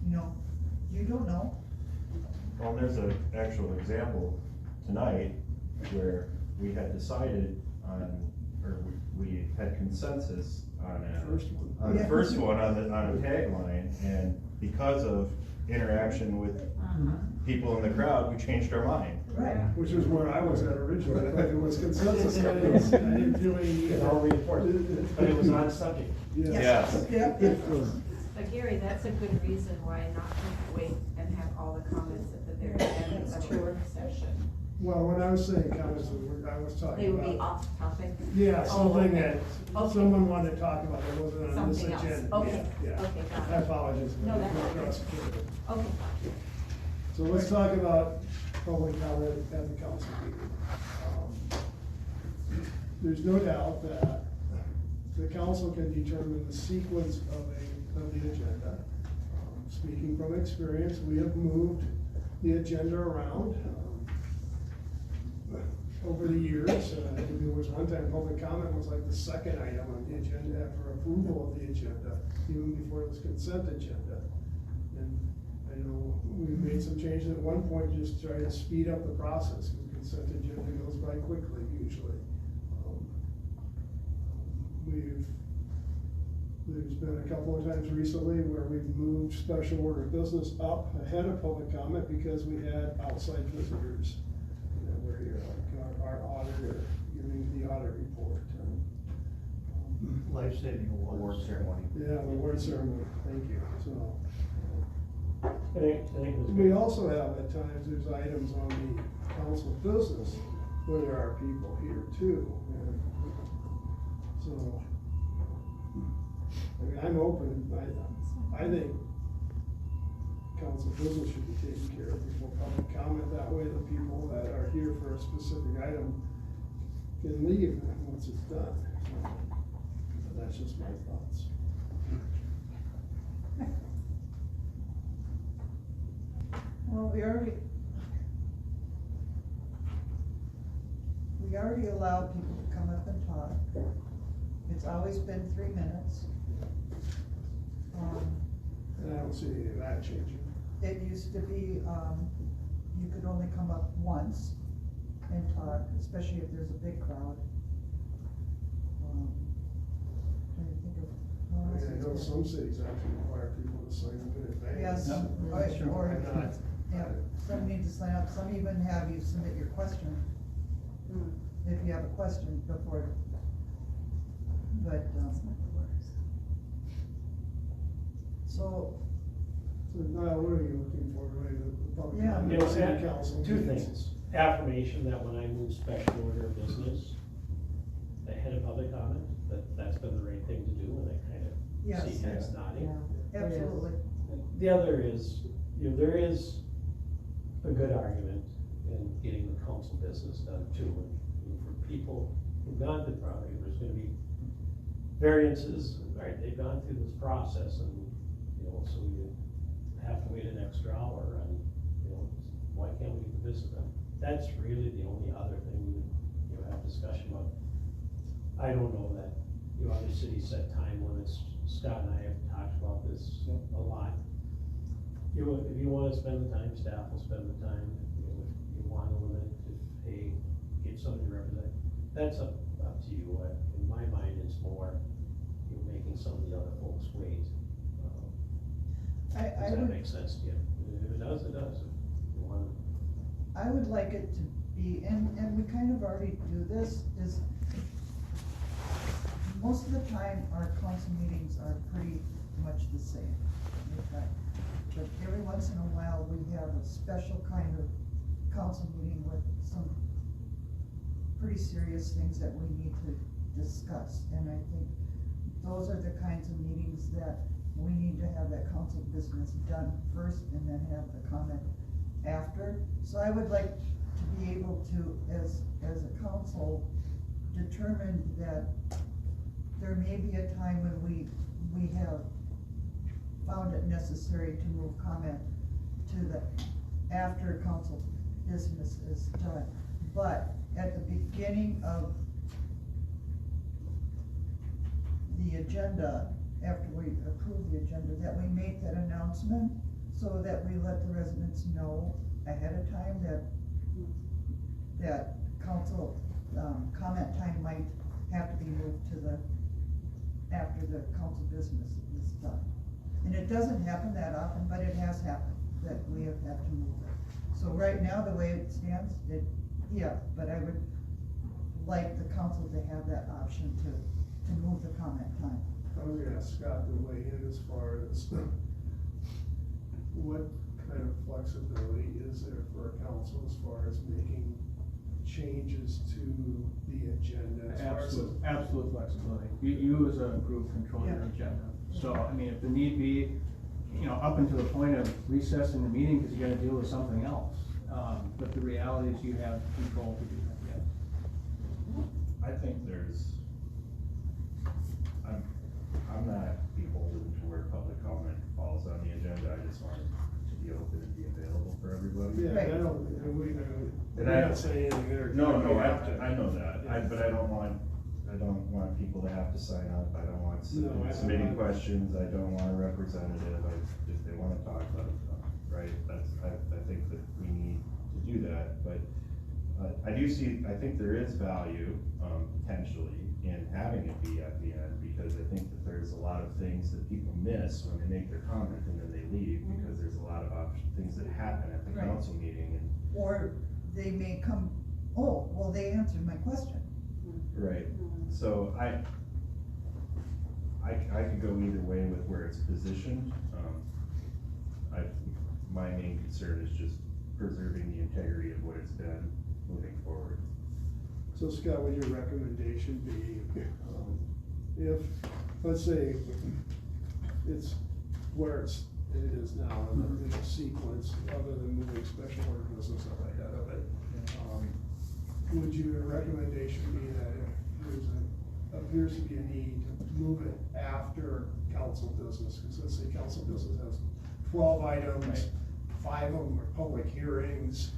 S3: you don't know.
S6: Well, there's an actual example tonight where we had decided on, or we had consensus on the first one on a tagline, and because of interaction with people in the crowd, we changed our mind.
S3: Right.
S1: Which is where I was at originally, but it was consensus. I didn't feel any need.
S5: It all reinforced, but it was on subject.
S6: Yes.
S20: But Gary, that's a good reason why not to wait and have all the comments at the very end of the work session.
S1: Well, when I was saying comments, I was talking about.
S20: They would be off topic?
S1: Yeah, something
S20: okay.
S1: that someone wanted to talk about that wasn't on this
S20: Something else.
S1: agenda.
S20: Okay.
S1: Yeah.
S20: Okay, got it.
S1: I apologize.
S20: No, that's
S1: okay.
S20: Okay.
S1: So let's talk about public comment at the council meeting. There's no doubt that the council can determine the sequence of the agenda. Speaking from experience, we have moved the agenda around over the years. I think there was one time public comment was like the second item on the agenda after approval of the agenda, even before it was consent agenda. And I know we made some changes at one point, just try to speed up the process, because consent agenda goes by quickly usually. There's been a couple of times recently where we've moved special order business up ahead of public comment because we had outside visitors that were here, like our auditor giving the audit report.
S17: Life-saving
S2: Award ceremony.
S1: Yeah, the award ceremony, thank you. So
S5: I think it was
S1: we
S5: good.
S1: also have at times, there's items on the council business where there are people here too. And so, I mean, I'm open, I think council business should be taken care of before public comment. That way the people that are here for a specific item can leave once it's done. So that's just my thoughts.
S3: Well, we already allowed people to come up and talk. It's always been 3 minutes.
S1: And I don't see any of that changing.
S3: It used to be, you could only come up once and talk, especially if there's a big crowd. Trying to think of how else
S1: I
S3: it's
S1: know
S3: been.
S1: some cities actually require people to sign up in advance.
S3: Yes, yeah, some need to sign up, some even have you submit your question, if you have a question before, but, so.
S1: So now, what are you looking for, right, the public
S3: Yeah.
S1: comment,
S5: You know,
S1: city council?
S5: two things, affirmation that when I move special order of business, ahead of public comment, that's been the right thing to do, and I kind of
S3: Yes.
S5: see heads nodding.
S3: Absolutely.
S5: The other is, there is a good argument in getting the council business done too, and for people who've gone through the property, there's gonna be variances, right, they've gone through this process, and, so you have to wait an extra hour, and, why can't we get the business done? That's really the only other thing we would, have discussion about. I don't know that, other cities set time limits. Scott and I have talked about this a lot. If you wanna spend the time, staff will spend the time. If you wanna limit it to, hey, get somebody to represent, that's up to you. In my mind, it's more, making some of the other folks wait. Does that make sense to you? If it does, it does. If you wanna,
S3: I would like it to be, and we kind of already do this, is most of the time, our council meetings are pretty much the same. Okay. But every once in a while, we have a special kind of council meeting with some pretty serious things that we need to discuss. And I think those are the kinds of meetings that we need to have that council business done first and then have the comment after. So I would like to be able to, as a council, determine that there may be a time when we have found it necessary to move comment to the, after council business is done. But at the beginning of the agenda, after we approve the agenda, that we make that announcement so that we let the residents know ahead of time that council, comment time might have to be moved to the, after the council business is done. And it doesn't happen that often, but it has happened, that we have had to move it. So right now, the way it stands, but I would like the council to have that option to move the comment time.
S1: I was gonna ask Scott to weigh in as far as what kind of flexibility is there for a council as far as making changes to the agenda?
S18: Absolute flexibility. You as a group control your agenda. So, I mean, if the need be, up until the point of recessing the meeting because you gotta deal with something else. But the reality is you have control to do that, yes.
S6: I think I'm not beholden to where public comment falls on the agenda. I just want it to be open and be available for everybody.
S1: Yeah, I don't, we're not saying anything there.
S6: No, I know that, but I don't want people to have to sign up. I don't want submitting questions. I don't want a representative. If they wanna talk, let them talk, right? I think that we need to do that, but I think there is value, potentially, in having it be at the end, because I think that there's a lot of things that people miss when they make their comment and then they leave, because there's a lot of things that happen at the council meeting.
S3: Or they may come, oh, well, they answered my question.
S6: Right, so I could go either way with where it's positioned. My main concern is just preserving the integrity of what it's been moving forward.
S1: So Scott, would your recommendation be, if, let's say, it's where it is now in the sequence, other than moving special order business up ahead of it, would your recommendation be that if there appears to be a need to move it after council business? Because let's say council business has 12 items, 5 of them are public hearings.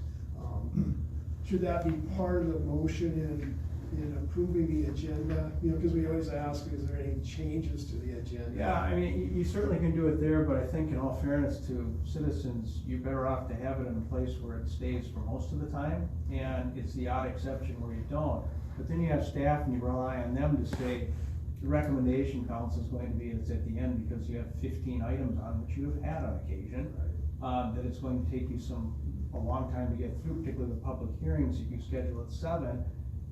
S1: Should that be part of the motion in approving the agenda? Because we always ask, is there any changes to the agenda?
S18: Yeah, I mean, you certainly can do it there, but I think in all fairness to citizens, you're better off to have it in a place where it stays for most of the time, and it's the odd exception where you don't. But then you have staff and you rely on them to say, the recommendation council is going to be, it's at the end because you have 15 items on which you have had on occasion, that it's going to take you a long time to get through, particularly the public hearings if you schedule at 7,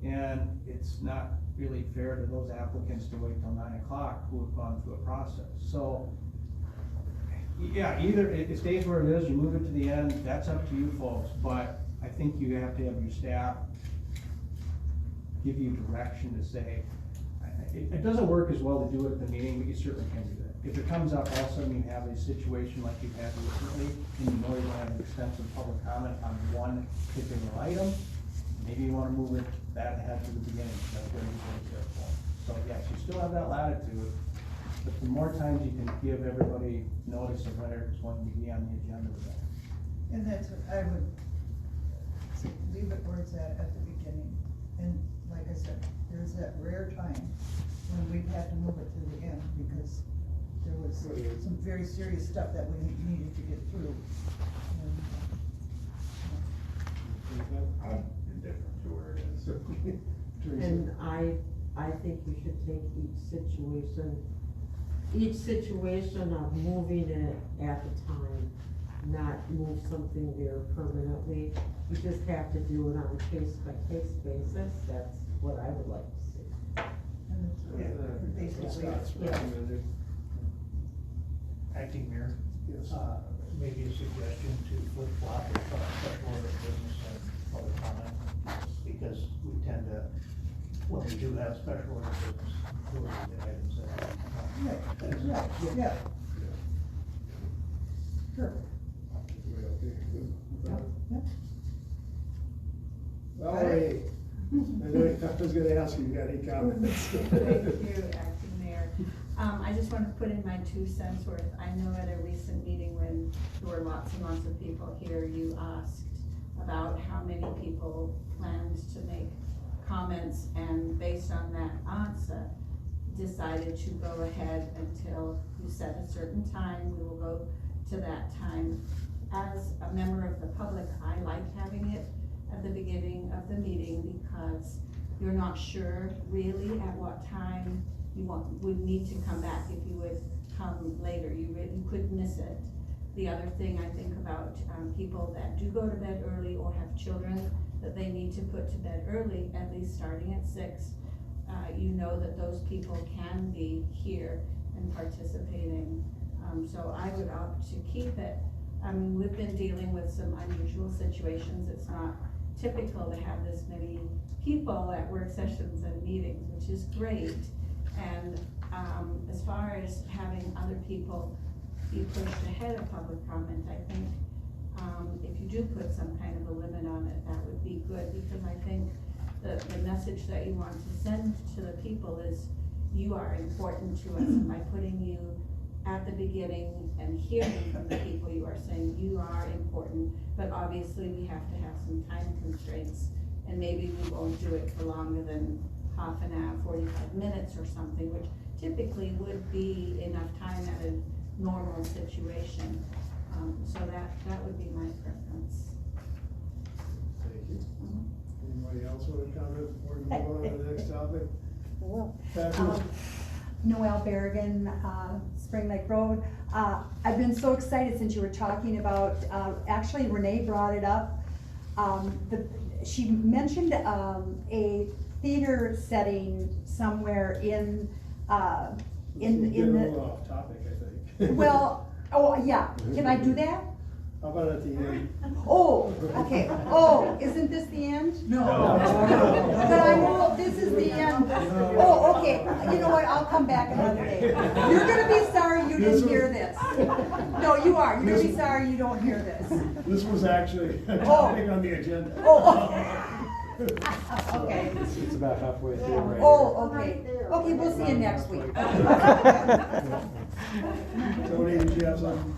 S18: and it's not really fair to those applicants to wait till 9 o'clock who have gone through a process. So, yeah, either it stays where it is, you move it to the end, that's up to you folks, but I think you have to have your staff give you direction to say, It doesn't work as well to do it at the meeting, but you certainly can do that. If it comes up, all of a sudden you have a situation like you've had recently, and you know you're gonna have an extensive public comment on one particular item, maybe you wanna move it that ahead to the beginning, that's what everybody's there for. So yes, you still have that latitude, but the more times you can give everybody notice of when it's going to be on the agenda, the better.
S3: And that's what I would leave it where it's at the beginning. And like I said, there's that rare time when we've had to move it to the end because there was some very serious stuff that we needed to get through.
S10: I'm indifferent to where it is.
S9: And I think we should take each situation of moving it at the time, not move something there permanently. We just have to do it on a case-by-case basis, that's what I would like to see.
S3: Basically,
S17: Acting Mayor?
S1: Yes.
S17: Maybe a suggestion to flip-flop or special order of business and public comment, because we tend to, when we do have special order of business, those are the items that.
S3: yeah. Sure.
S1: Valerie, I was gonna ask you, you got any comments?
S11: Thank you, Acting Mayor. I just want to put in my 2 cents worth. I know at a recent meeting when there were lots and lots of people here, you asked about how many people planned to make comments, and based on that answer, decided to go ahead until you set a certain time. We will go to that time. As a member of the public, I like having it at the beginning of the meeting because you're not sure really at what time you would need to come back. If you would come later, you could miss it. The other thing I think about people that do go to bed early or have children that they need to put to bed early, at least starting at 6, you know that those people can be here and participating. So I would opt to keep it. We've been dealing with some unusual situations. It's not typical to have this many people at work sessions and meetings, which is great. And as far as having other people be pushed ahead of public comment, I think if you do put some kind of a limit on it, that would be good, because I think the message that you want to send to the people is you are important to us, and by putting you at the beginning and hearing from the people, you are saying you are important, but obviously we have to have some time constraints, and maybe we won't do it for longer than half an hour, 45 minutes or something, which typically would be enough time at a normal situation. So that would be my preference.
S1: Thank you. Anybody else want to comment before we move on to the next topic?
S21: Well, Noelle Berrigan, Spring Lake Road. I've been so excited since you were talking about, actually Renee brought it up. She mentioned a theater setting somewhere in the.
S1: Get a little off topic, I think.
S21: Well, oh, yeah, can I do that?
S1: How about at the end?
S21: Oh, okay, oh, isn't this the end?
S1: No.
S21: But I know this is the end. Oh, okay, you know what, I'll come back another day. You're gonna be sorry you didn't hear this. No, you are, you're gonna be sorry you don't hear this.
S1: This was actually a topic on the agenda.
S21: Okay.
S15: It's about halfway through right here.
S21: Oh, okay, okay, we'll see you next week.
S1: Tony, did you have something?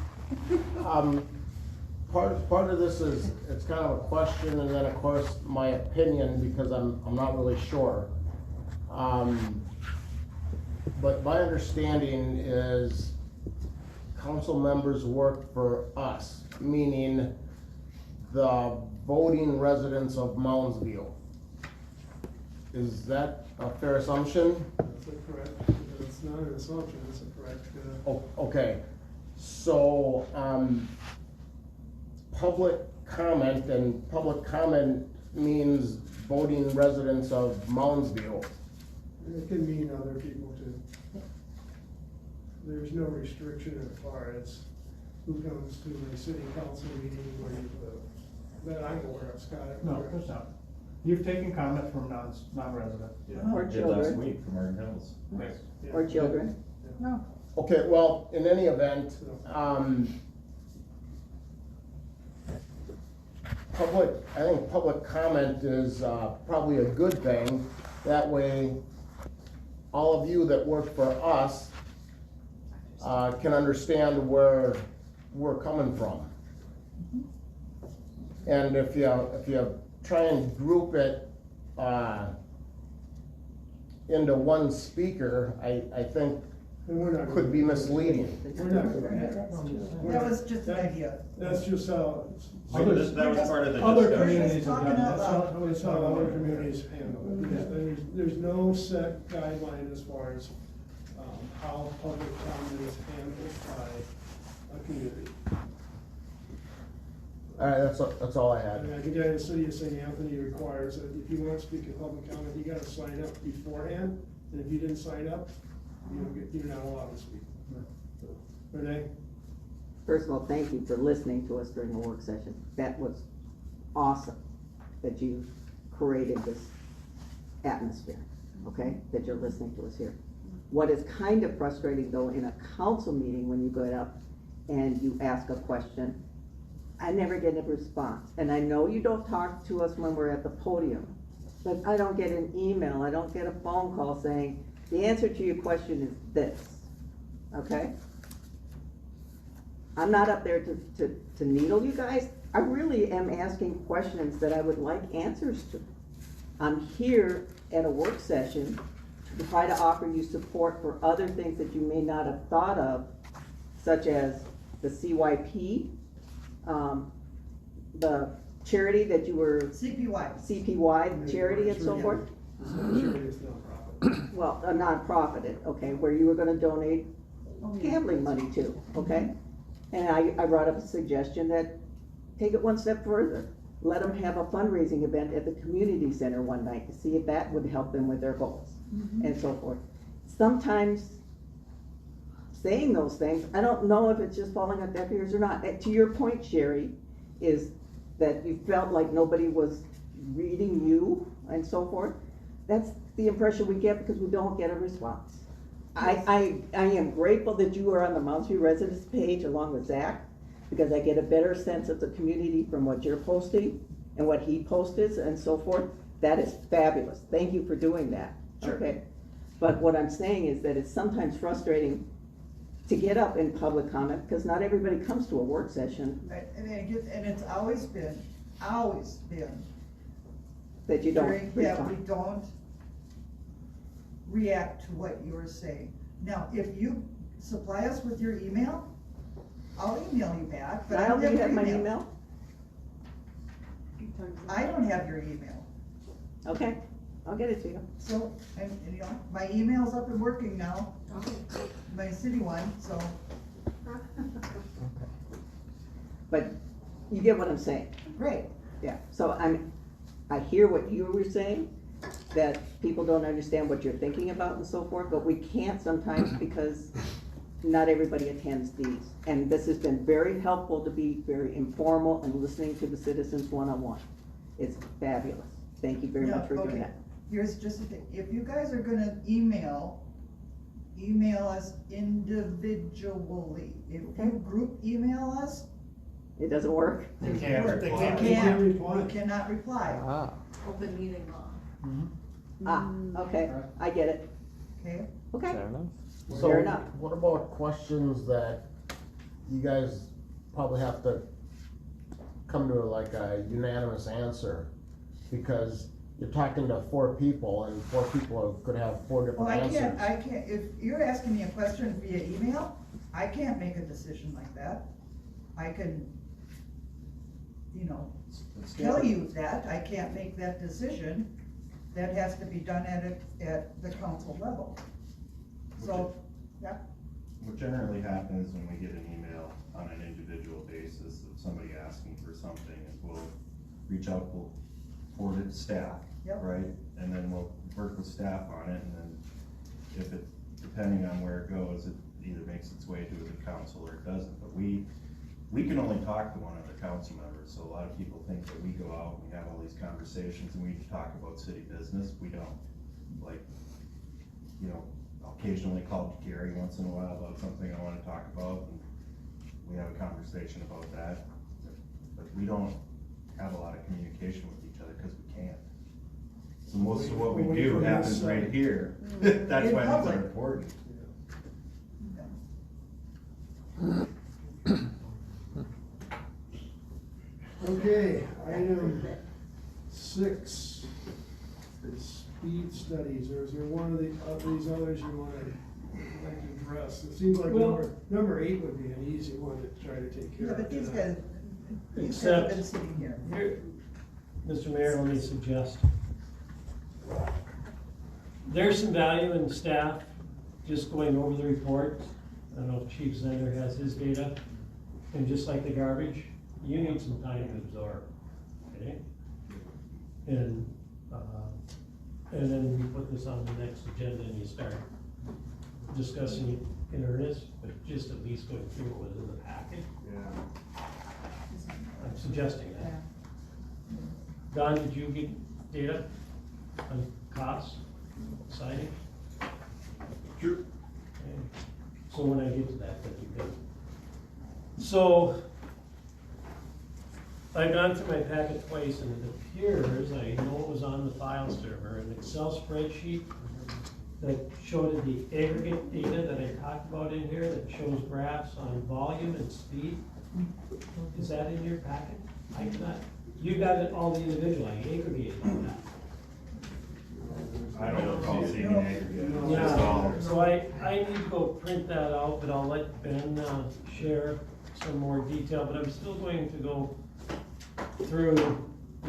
S13: Part of this is, it's kind of a question, and then of course my opinion, because I'm not really sure. But my understanding is council members work for us, meaning the voting residents of Mounds View. Is that a fair assumption?
S1: That's correct. It's not an assumption, it's a correct.
S13: Okay, so, public comment, and public comment means voting residents of Mounds View.
S1: It can mean other people too. There's no restriction as far as who comes to a city council meeting where you live. That I'm aware of, Scott.
S18: No, of course not. You've taken comment from non-resident.
S6: Yeah,
S16: Or
S6: we did last
S16: children.
S6: week from Arden Hills.
S16: Or children.
S3: No.
S13: Okay, well, in any event, I think public comment is, probably a good thing. That way, all of you that work for us, can understand where we're coming from. And if you try and group it, into one speaker, I think could be misleading.
S3: That was just an idea.
S1: That's just how.
S6: That was part of the
S18: Other
S6: discussion.
S18: communities have done
S1: That's
S18: that.
S1: how, that's how other communities handle it. There's no set guideline as far as, how public comment is handled by a community.
S13: Alright, that's all I
S1: I
S13: had.
S1: mean, I can tell you the city of St. Anthony requires that if you want to speak in public comment, you gotta sign up beforehand, and if you didn't sign up, you're not allowed to speak. Renee?
S16: First of all, thank you for listening to us during the work session. That was awesome that you created this atmosphere, okay? That you're listening to us here. What is kind of frustrating though, in a council meeting, when you go up and you ask a question, I never get a response. And I know you don't talk to us when we're at the podium, but I don't get an email, I don't get a phone call saying, the answer to your question is this, okay? I'm not up there to needle you guys. I really am asking questions that I would like answers to. I'm here at a work session to try to offer you support for other things that you may not have thought of, such as the CYP, the charity that you were. CPY charity and so forth.
S1: Charity is nonprofit.
S16: Well, a nonprofit, okay, where you were gonna donate gambling money to, okay? And I brought up a suggestion that, take it one step further. Let them have a fundraising event at the community center one night to see if that would help them with their goals, and so forth. Sometimes saying those things, I don't know if it's just falling on deaf ears or not. To your point, Sherry, is that you felt like nobody was reading you and so forth. That's the impression we get because we don't get a response. I am grateful that you are on the Mounds View residents page along with Zach, because I get a better sense of the community from what you're posting and what he posted and so forth. That is fabulous. Thank you for doing that.
S3: Sure.
S16: Okay. But what I'm saying is that it's sometimes frustrating to get up in public comment because not everybody comes to a work session.
S3: Right, and it's always been
S16: That you don't
S3: that
S16: respond.
S3: we don't react to what you're saying. Now, if you supply us with your email, I'll email you back, but I don't
S16: Do
S3: have
S16: you
S3: your
S16: have my
S3: email.
S16: email?
S3: I don't have your email.
S16: Okay, I'll get it to you.
S3: So, and you know, my email's up and working now, my city one, so.
S16: But you get what I'm saying?
S3: Great.
S16: Yeah, so I hear what you were saying, that people don't understand what you're thinking about and so forth, but we can't sometimes because not everybody attends these. And this has been very helpful to be very informal and listening to the citizens one-on-one. It's fabulous. Thank you very much for doing that.
S3: Here's just the thing, if you guys are gonna email us individually. If you group email us,
S16: It doesn't work?
S3: they
S1: can't reply.
S3: we cannot reply.
S20: Open meeting law.
S16: Okay, I get it.
S3: Okay?
S16: Okay.
S13: So,
S16: Fair enough.
S13: what about questions that you guys probably have to come to like a unanimous answer? Because you're talking to 4 people and 4 people could have 4 different
S3: Well,
S13: answers.
S3: I can't, if you're asking me a question via email, I can't make a decision like that. I can, tell you that, I can't make that decision. That has to be done at the council level. So, yeah.
S6: What generally happens when we get an email on an individual basis of somebody asking for something is we'll reach out, we'll forward it to staff,
S3: Yep.
S6: right? And then we'll work with staff on it, and then if it, depending on where it goes, it either makes its way to the council or it doesn't. But we we can only talk to one other council member, so a lot of people think that we go out and we have all these conversations and we talk about city business. We don't. Like, you know, I'll occasionally call Gary once in a while about something I wanna talk about, and we have a conversation about that. But we don't have a lot of communication with each other, cause we can't. So most of what we do happens right here. That's why these are important.
S1: Okay, item 6 is speed studies, or is there one of these others you wanna like to address? It seems like number 8 would be an easy one to try to take care
S3: Yeah,
S1: of.
S3: but these guys have
S5: Except,
S3: been sitting here.
S5: Mr. Mayor, let me suggest, there's some value in staff just going over the report. I don't know if Chief Zender has his data, and just like the garbage, you need some time to absorb, okay? And then we put this on the next agenda and you start discussing it in earnest, but just at least going through what was in the packet.
S6: Yeah.
S5: I'm suggesting that. Don, did you get data on costs, siding?
S6: Sure.
S5: Okay. So when I get to that, that'd be good. So, I've gone through my packet twice and it appears, I know it was on the file server, an Excel spreadsheet that showed the aggregate data that I talked about in here, that shows graphs on volume and speed. Is that in your packet? I cannot, you got it all the individual, I aggregated all that.
S6: I don't recall seeing an aggregate.
S5: Yeah, so I need to go print that out, but I'll let Ben, share some more detail, but I'm still going to go through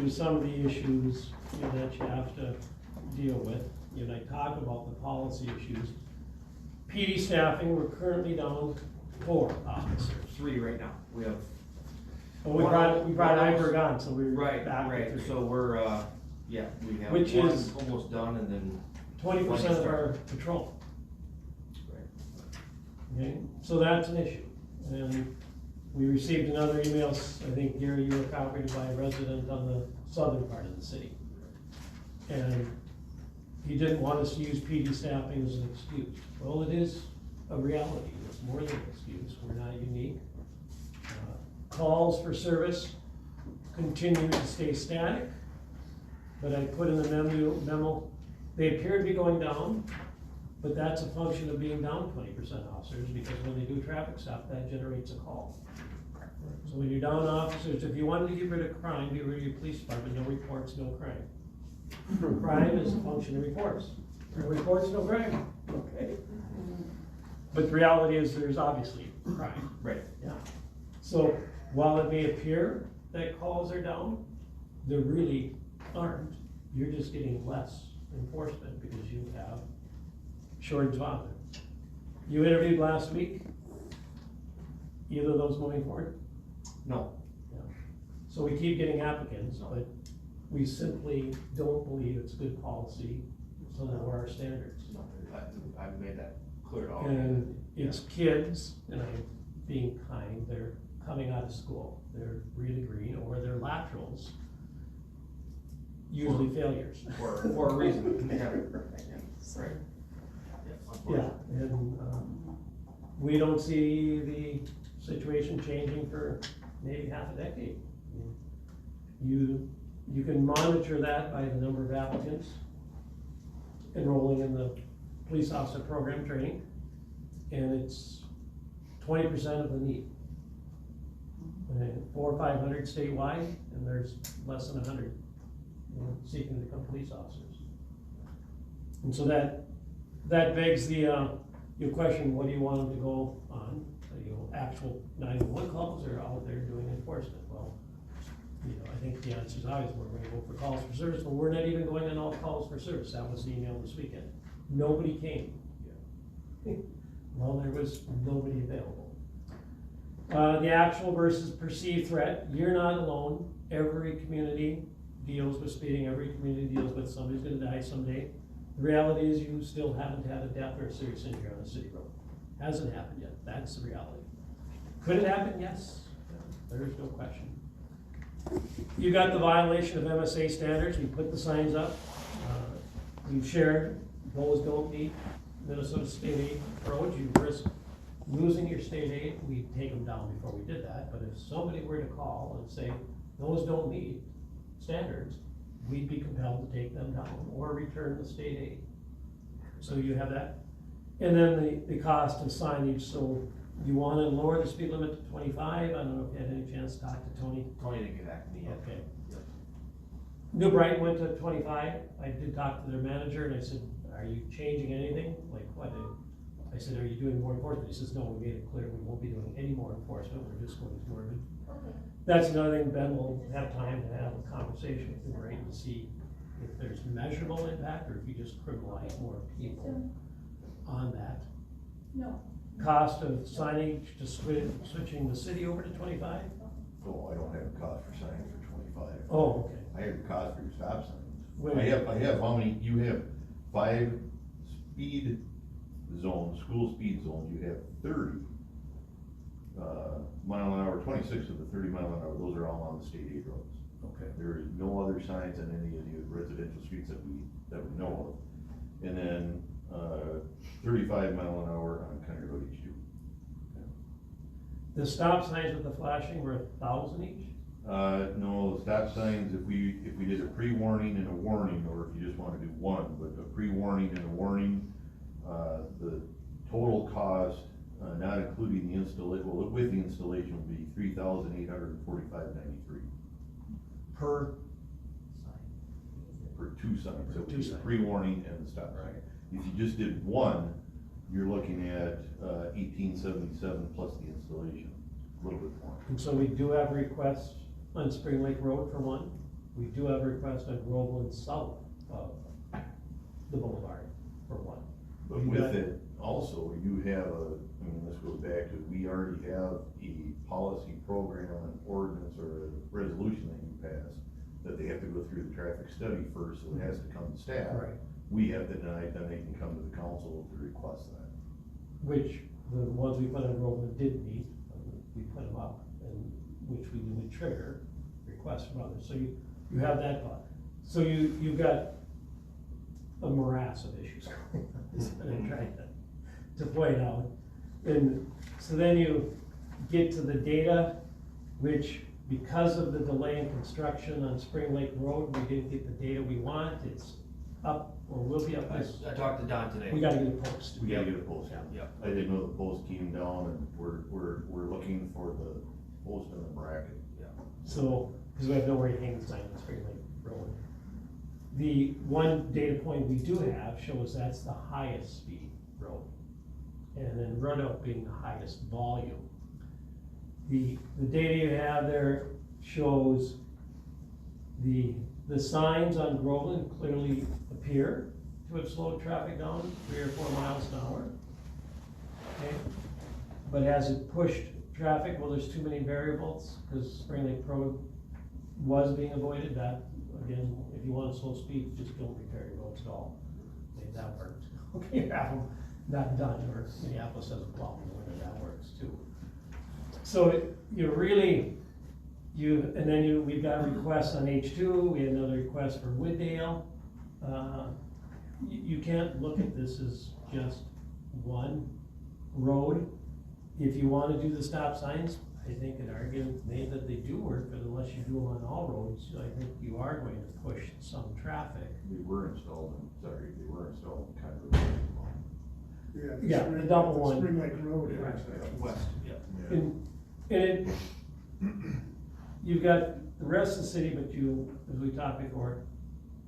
S5: some of the issues, you know, that you have to deal with. You know, I talk about the policy issues. PD staffing, we're currently down 4 officers.
S2: 3 right now. We have.
S5: Well, we brought Iberg on, so we're
S2: Right,
S5: back to
S2: right,
S5: 3.
S2: so we're, yeah, we have
S5: Which
S2: one
S5: is
S2: almost done and then.
S5: 20% of our patrol. Okay, so that's an issue. And we received another email, I think Gary, you were copied by a resident on the southern part of the city. And he didn't want us to use PD staffing as an excuse. Well, it is a reality, it's more than an excuse, we're not unique. Calls for service continue to stay static, but I put in the memo, they appear to be going down, but that's a function of being down 20% officers, because when they do traffic stop, that generates a call. So when you're down officers, if you wanted to get rid of crime, get rid of your police department, no reports, no crime. Crime is a function of reports. No reports, no crime, okay? But the reality is there's obviously crime.
S2: Right.
S5: Yeah. So while it may appear that calls are down, they really aren't. You're just getting less enforcement because you have shortage of officers. You interviewed last week? Either of those moving forward?
S2: No.
S5: Yeah. So we keep getting applicants, but we simply don't believe it's good policy to lower our standards.
S2: No, I've made that clear to all.
S5: And it's kids, and I'm being kind, they're coming out of school, they're really green, or they're laterals, usually failures.
S2: For a reason. Yeah. Right.
S5: Yeah, and, we don't see the situation changing for maybe half a decade. You can monitor that by the number of applicants enrolling in the police officer program training, and it's 20% of the need. 400 or 500 statewide, and there's less than 100 seeking to become police officers. And so that begs the your question: what do you want them to go on? Actual 911 calls, or out there doing enforcement? Well, I think the answer is obvious. We're going to go for calls for service, but we're not even going on all calls for service. That was the email this weekend. Nobody came. Well, there was nobody available. The actual versus perceived threat, you're not alone. Every community deals with speeding, every community deals with somebody's gonna die someday. The reality is you still haven't had a death or a serious injury on a city road. Hasn't happened yet, that's the reality. Could it happen? Yes. there's no question. You got the violation of MSA standards, we put the signs up. We've shared, those don't meet Minnesota state aid roads, you risk losing your state aid, we take them down before we did that, but if somebody were to call and say, those don't meet standards, we'd be compelled to take them down or return the state aid. So you have that. And then the cost of signage, so you wanna lower the speed limit to 25, I don't know if you had any chance to talk to Tony.
S2: Tony didn't get back to me yet.
S5: Okay.
S2: Yep.
S5: New Brighton went to 25, I did talk to their manager and I said, are you changing anything? Like what? I said, are you doing more enforcement? He says, no, we made it clear we won't be doing any more enforcement, we're just going to it. That's another thing, Ben will have time to have a conversation with the Brighton to see if there's measurable impact or if you just criminalize more people on that.
S19: No.
S5: Cost of signage to switching the city over to 25?
S10: Oh, I don't have a cost for signing for 25.
S5: Oh, okay.
S10: I have a cost for your stop signs.
S5: Wait.
S10: I have how many, you have 5 speed zones, school speed zones, you have 30 mile an hour, 26 of the 30 mile an hour, those are all on the state aid roads.
S5: Okay.
S10: There is no other signs on any of the residential streets that we know of. And then, 35 mile an hour on County Road H2.
S5: The stop signs with the flashing were 1,000 each?
S10: No, stop signs, if we did a pre-warning and a warning, or if you just wanna do one, but a pre-warning and a warning, the total cost, not including the installation, well, with the installation would be $3,845.93.
S5: Per
S10: For 2 signs, so
S5: two
S10: the
S5: signs.
S10: pre-warning and the stop sign. If you just did one, you're looking at, $1,877 plus the installation, a little bit more.
S5: And so we do have requests on Spring Lake Road for one. We do have a request on Groveland south of the boulevard for one.
S10: But
S5: We
S10: with
S5: got-
S10: it, also, you have this goes back to, we already have a policy program, an ordinance, or a resolution that you pass, that they have to go through the traffic study first, so it has to come to staff.
S5: Right.
S10: We have to deny it, then they can come to the council to request that.
S5: Which the ones we put on Groveland did meet, we put them up, and which we would trigger requests from others. So you have that thought. So you've got a morass of issues going on, is what I'm trying to point out. And so then you get to the data, which because of the delay in construction on Spring Lake Road, we didn't get the data we want. It's up, or will be up.
S2: I talked to Don today.
S5: We gotta get a post.
S10: We gotta get a post.
S2: Yep.
S10: I didn't know the post came down, and we're looking for the post and the bracket.
S2: Yeah.
S5: So, because we have nowhere to hang the sign on Spring Lake Road. The one data point we do have shows that's the highest speed road. And then Roanoke being the highest volume. The data you have there shows the signs on Groveland clearly appear to have slowed traffic down 3 or 4 miles an hour. Okay, but has it pushed traffic? Well, there's too many variables, because Spring Lake Road was being avoided. That, again, if you want to slow speed, just don't repair your roads at all. Maybe that worked. Okay, have them not done, or Minneapolis has a problem whether that works too. So we've got requests on H2, we had another request for Wooddale. You can't look at this as just one road. If you wanna do the stop signs, I think an argument made that they do work, but unless you do them on all roads, I think you are going to push some traffic.
S10: They were installed in kind of.
S5: Yeah, the double one.
S1: Spring Lake Road.
S5: Right.
S2: West, yep.
S5: And you've got the rest of the city, but as we talked before,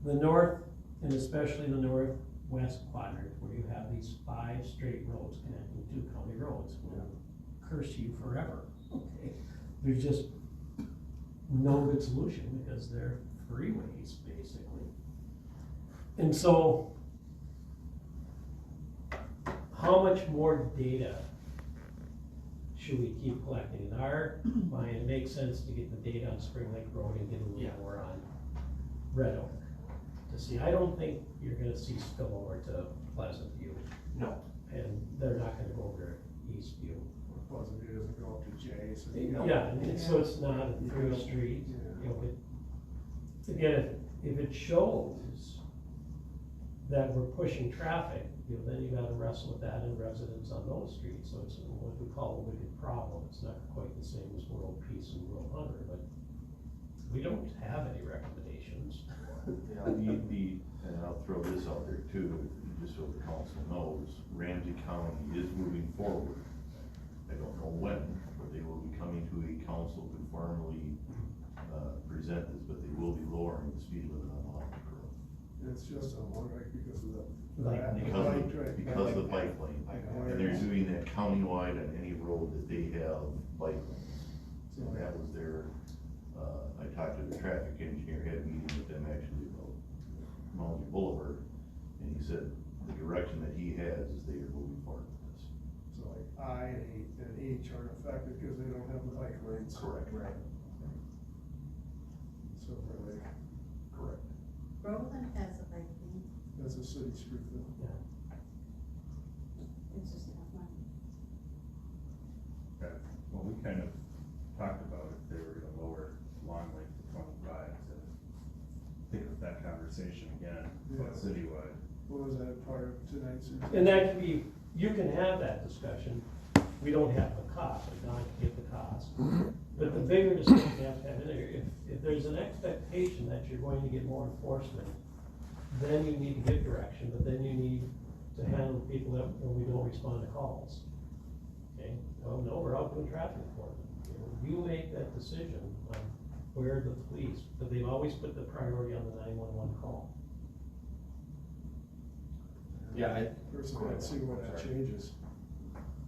S5: the north, and especially the northwest quadrant, where you have these 5 straight roads connecting 2 county roads, will curse you forever. Okay, there's just no good solution because they're freeways, basically. And so, how much more data should we keep collecting? In our mind, it makes sense to get the data on Spring Lake Road and get a little more on Red Oak. To see, I don't think you're gonna see spillover to Pleasant View.
S2: No.
S5: And they're not gonna go over to East View.
S1: Pleasant View doesn't go up to J, so. you know.
S5: Yeah, and so it's not a through street, you know, again, if it shows that we're pushing traffic, you know, then you gotta wrestle with that in residents on those streets, so it's what we call a wicked problem. It's not quite the same as world peace and world hunger, but we don't have any recommendations.
S10: Yeah, and I'll throw this out there too, just so the council knows, Ramsey County is moving forward. I don't know when, but they will be coming to a council to formally, present this, but they will be lowering the speed limit on Mountain Road.
S1: It's just a one, right, because of the.
S10: Because of the bike lane, and they're doing that countywide on any road that they have bike lanes. And that was their, I talked to the traffic engineer, had a meeting with them actually about Mounds View Boulevard, and he said the direction that he has is they are moving forward with this.
S1: So like I and H aren't affected because they don't have the bike lanes.
S10: Correct.
S1: Right. So really,
S10: correct.
S4: Groveland has a bike lane.
S1: That's a city street though.
S5: Yeah.
S11: It's just not money.
S6: Okay, well, we kind of talked about if they were gonna lower long length to 25, to pick up that conversation again, but
S1: Yeah.
S6: citywide.
S1: What was that part of tonight's?
S5: And that can be, you can have that discussion, we don't have the cost, we don't get the cost. But the bigger discussion you have to have in there, if there's an expectation that you're going to get more enforcement, then you need to give direction, but then you need to handle people that, when we don't respond to calls. Okay, well, no, we're out doing traffic enforcement. You make that decision on where the police, but they've always put the priority on the 911 call.
S2: Yeah,
S1: Personally, I'd see where that changes.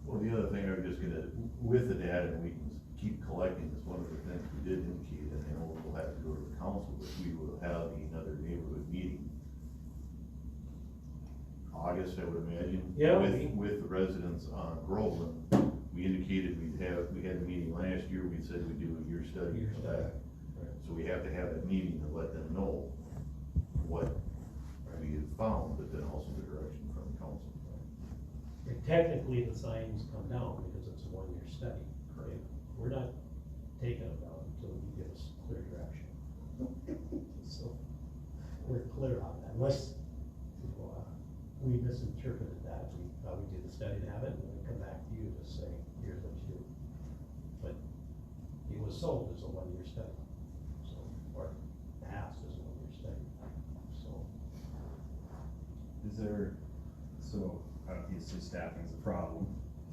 S10: Well, the other thing I was just gonna, with the data, and we can keep collecting this, one of the things we did indicate, and I know we'll have to go to the council, but we will have another neighborhood meeting. August, I would imagine.
S5: Yeah.
S10: With the residents on Groveland, we indicated we had a meeting last year, we said we'd do a year study for that. So we have to have that meeting to let them know what we have found, but then also the direction from the council.
S5: Technically, the signs come down because it's a one-year study, right? We're not taking them down until you give us clear direction. So, we're clear on that, unless, we misinterpreted that, we thought we did the study to have it, and then we come back to you to say, here's what you do. But it was sold as a one-year study, so, or passed as a one-year study, so.
S6: Is there, so obviously staffing's a problem.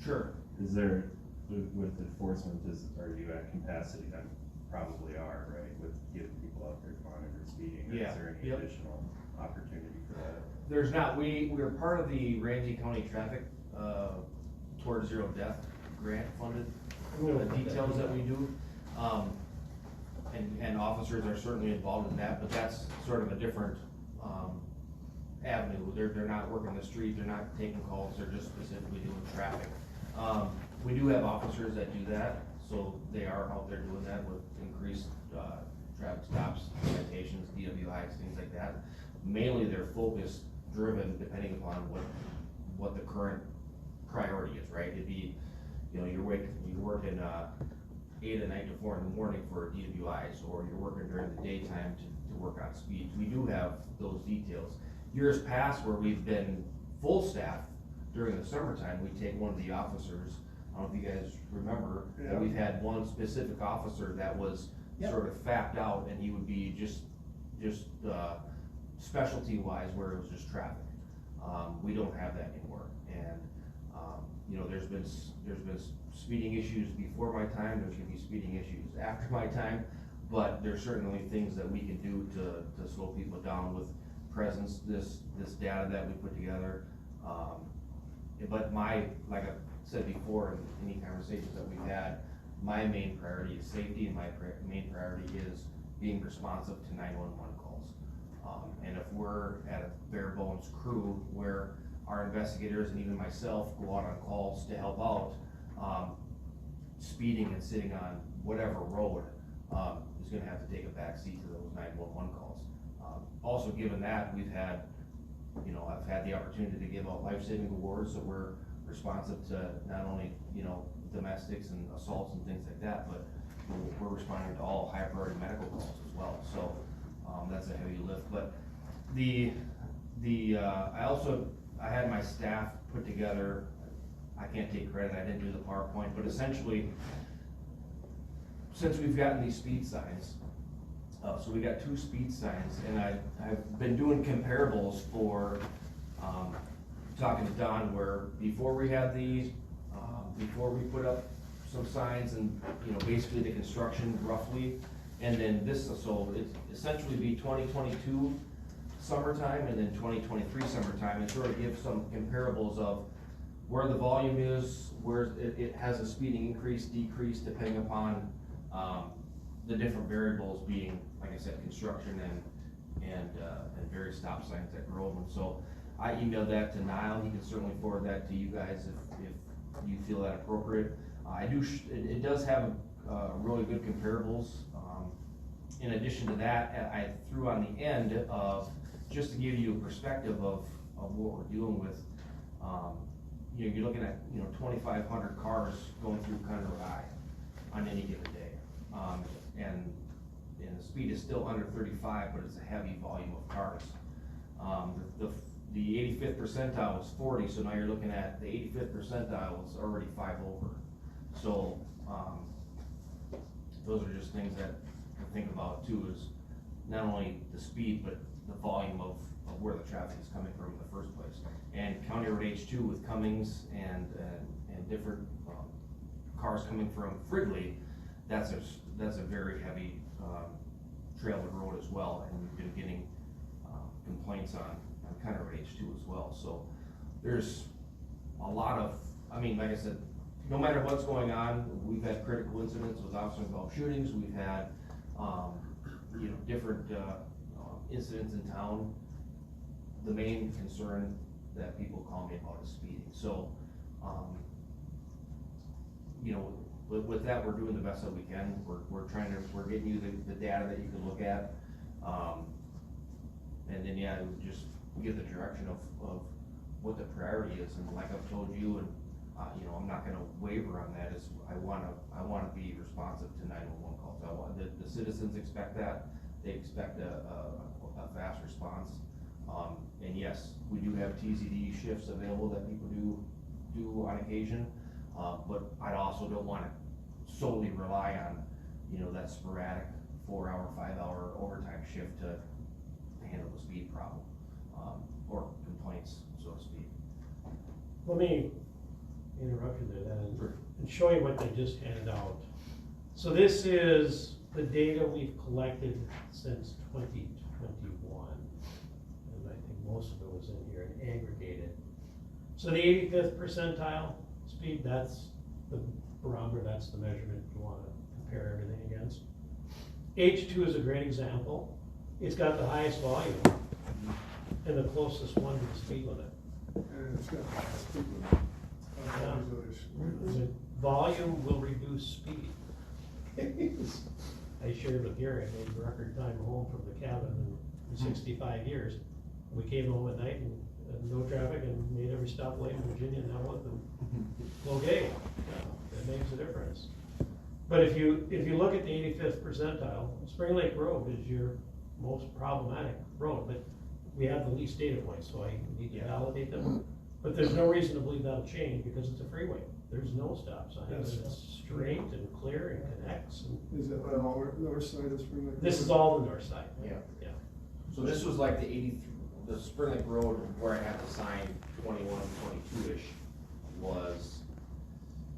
S2: Sure.
S6: Is there, with enforcement, are you at capacity? Then probably are, right, with getting people out there to monitor speeding? Or
S2: Yeah.
S6: Is there any additional opportunity for that?
S2: There's not, we're part of the Ramsey County Traffic, Towards Zero Death grant funded, the details that we do. And officers are certainly involved in that, but that's sort of a different, avenue. They're not working the street, they're not taking calls, they're just specifically doing traffic. We do have officers that do that, so they are out there doing that with increased, traffic stops, citations, DWIs, things like that. Mainly they're focus driven depending upon what the current priority is, right? It'd be, you know, you're working 8 at night to 4 in the morning for DWIs, or you're working during the daytime to work on speeds. We do have those details. Years past where we've been full staff during the summertime, we take one of the officers, I don't know if you guys remember, that we've had one specific officer that was sort of fapped out, and he would be just specialty wise where it was just traffic. We don't have that anymore, and you know, there's been speeding issues before my time, there's gonna be speeding issues after my time, but there's certainly things that we can do to slow people down with presence, this data that we put together. But like I said before in any conversations that we've had, my main priority is safety, and my main priority is being responsive to 911 calls. And if we're at a bare bones crew where our investigators and even myself go out on calls to help out, speeding and sitting on whatever road is gonna have to take a back seat to those 911 calls. Also, given that, we've had, you know, I've had the opportunity to give out life-saving awards, so we're responsive to not only, you know, domestics and assaults and things like that, but we're responding to all high priority medical calls as well, so, that's a heavy lift, but I had my staff put together, I can't take credit, I didn't do the PowerPoint, but essentially, since we've gotten these speed signs, so we got 2 speed signs, and I've been doing comparables for, talking to Don, where before we had these, before we put up some signs and, basically the construction roughly, and then this, so it's essentially be 2022 summertime and then 2023 summertime, and sort of give some comparables of where the volume is, where it has a speeding increase, decrease, depending upon, the different variables being, like I said, construction and various stop signs that grow them. So I emailed that to Niall, he can certainly forward that to you guys if you feel that appropriate. It does have really good comparables. In addition to that, I threw on the end of, just to give you a perspective of what we're dealing with, you're looking at, 2,500 cars going through Conroe Eye on any given day. And the speed is still under 35, but it's a heavy volume of cars. The 85th percentile was 40, so now you're looking at the 85th percentile is already 5 over. So, those are just things that to think about too, is not only the speed, but the volume of where the traffic is coming from in the first place. And County Road H2 with Cummings and different cars coming from Fridley, that's a very heavy trailer road as well, and we've been getting complaints on County Road H2 as well. So there's a lot of, like I said, no matter what's going on, we've had critical incidents with officer-involved shootings, we've had different incidents in town. The main concern that people call me about is speeding. So, with that, we're doing the best that we can. We're getting you the data that you can look at. And then, just get the direction of what the priority is. And like I've told you, and I'm not gonna waver on that, is I wanna be responsive to 911 calls. The citizens expect that. They expect a fast response. And yes, we do have TZD shifts available that people do on occasion. But I also don't wanna solely rely on, that sporadic 4-hour, 5-hour overtime shift to handle the speed problem, or complaints, so to speak.
S5: Let me interrupt you there then and show you what they just handed out. So this is the data we've collected since 2021. And I think most of it was in here and aggregated. So the 85th percentile speed, that's the barometer, that's the measurement you want to compare everything against. H2 is a great example. It's got the highest volume and the closest one to the speed limit.
S1: And it's got the highest speed limit.
S5: The volume will reduce speed. I shared with Gary, I made record time home from the cabin in 65 years. We came home at night and no traffic and made every stoplight in Virginia and Hamlet and okay. That makes a difference. But if you look at the 85th percentile, Spring Lake Road is your most problematic road, but we have the least data points, so I need to validate them. But there's no reason to believe that'll change because it's a freeway. There's no stop sign.
S1: Yes.
S5: It's straight and clear and connects. And
S1: is it the north side of Spring Lake?
S5: this is all the north side.
S2: Yeah.
S5: Yeah.
S2: So this was like the Spring Lake Road where I had to sign 21, 22-ish was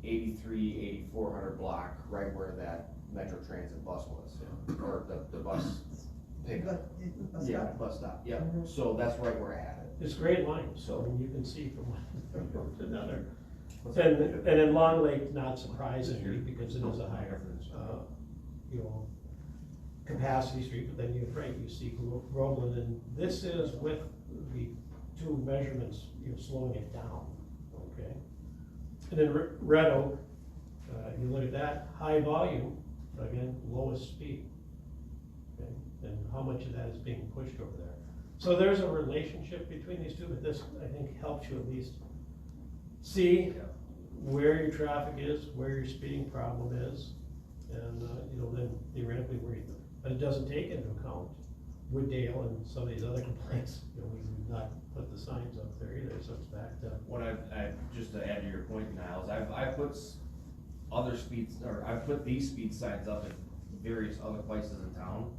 S2: 83, 8400 block, right where that Metro Transit bus was, or the bus pickup. Bus stop, yeah. So that's right where I had it.
S5: It's great line,
S2: So-
S5: I mean, you can see from one road to another. And then Long Lake, not surprisingly, because it is a higher, capacity street, but then you see Groveland, and this is with the 2 measurements, slowing it down, okay? And then Red Oak, you look at that, high volume, but again, lowest speed. Okay? And how much of that is being pushed over there. So there's a relationship between these two, but this, I think, helps you at least see where your traffic is, where your speeding problem is, and, you know, then theoretically where you, but it doesn't take into account Wooddale and some of these other complaints. You know, we've not put the signs up there either, so it's back to.
S2: What I just to add to your point, Niles, I've put other speeds, or I've put these speed signs up in various other places in town,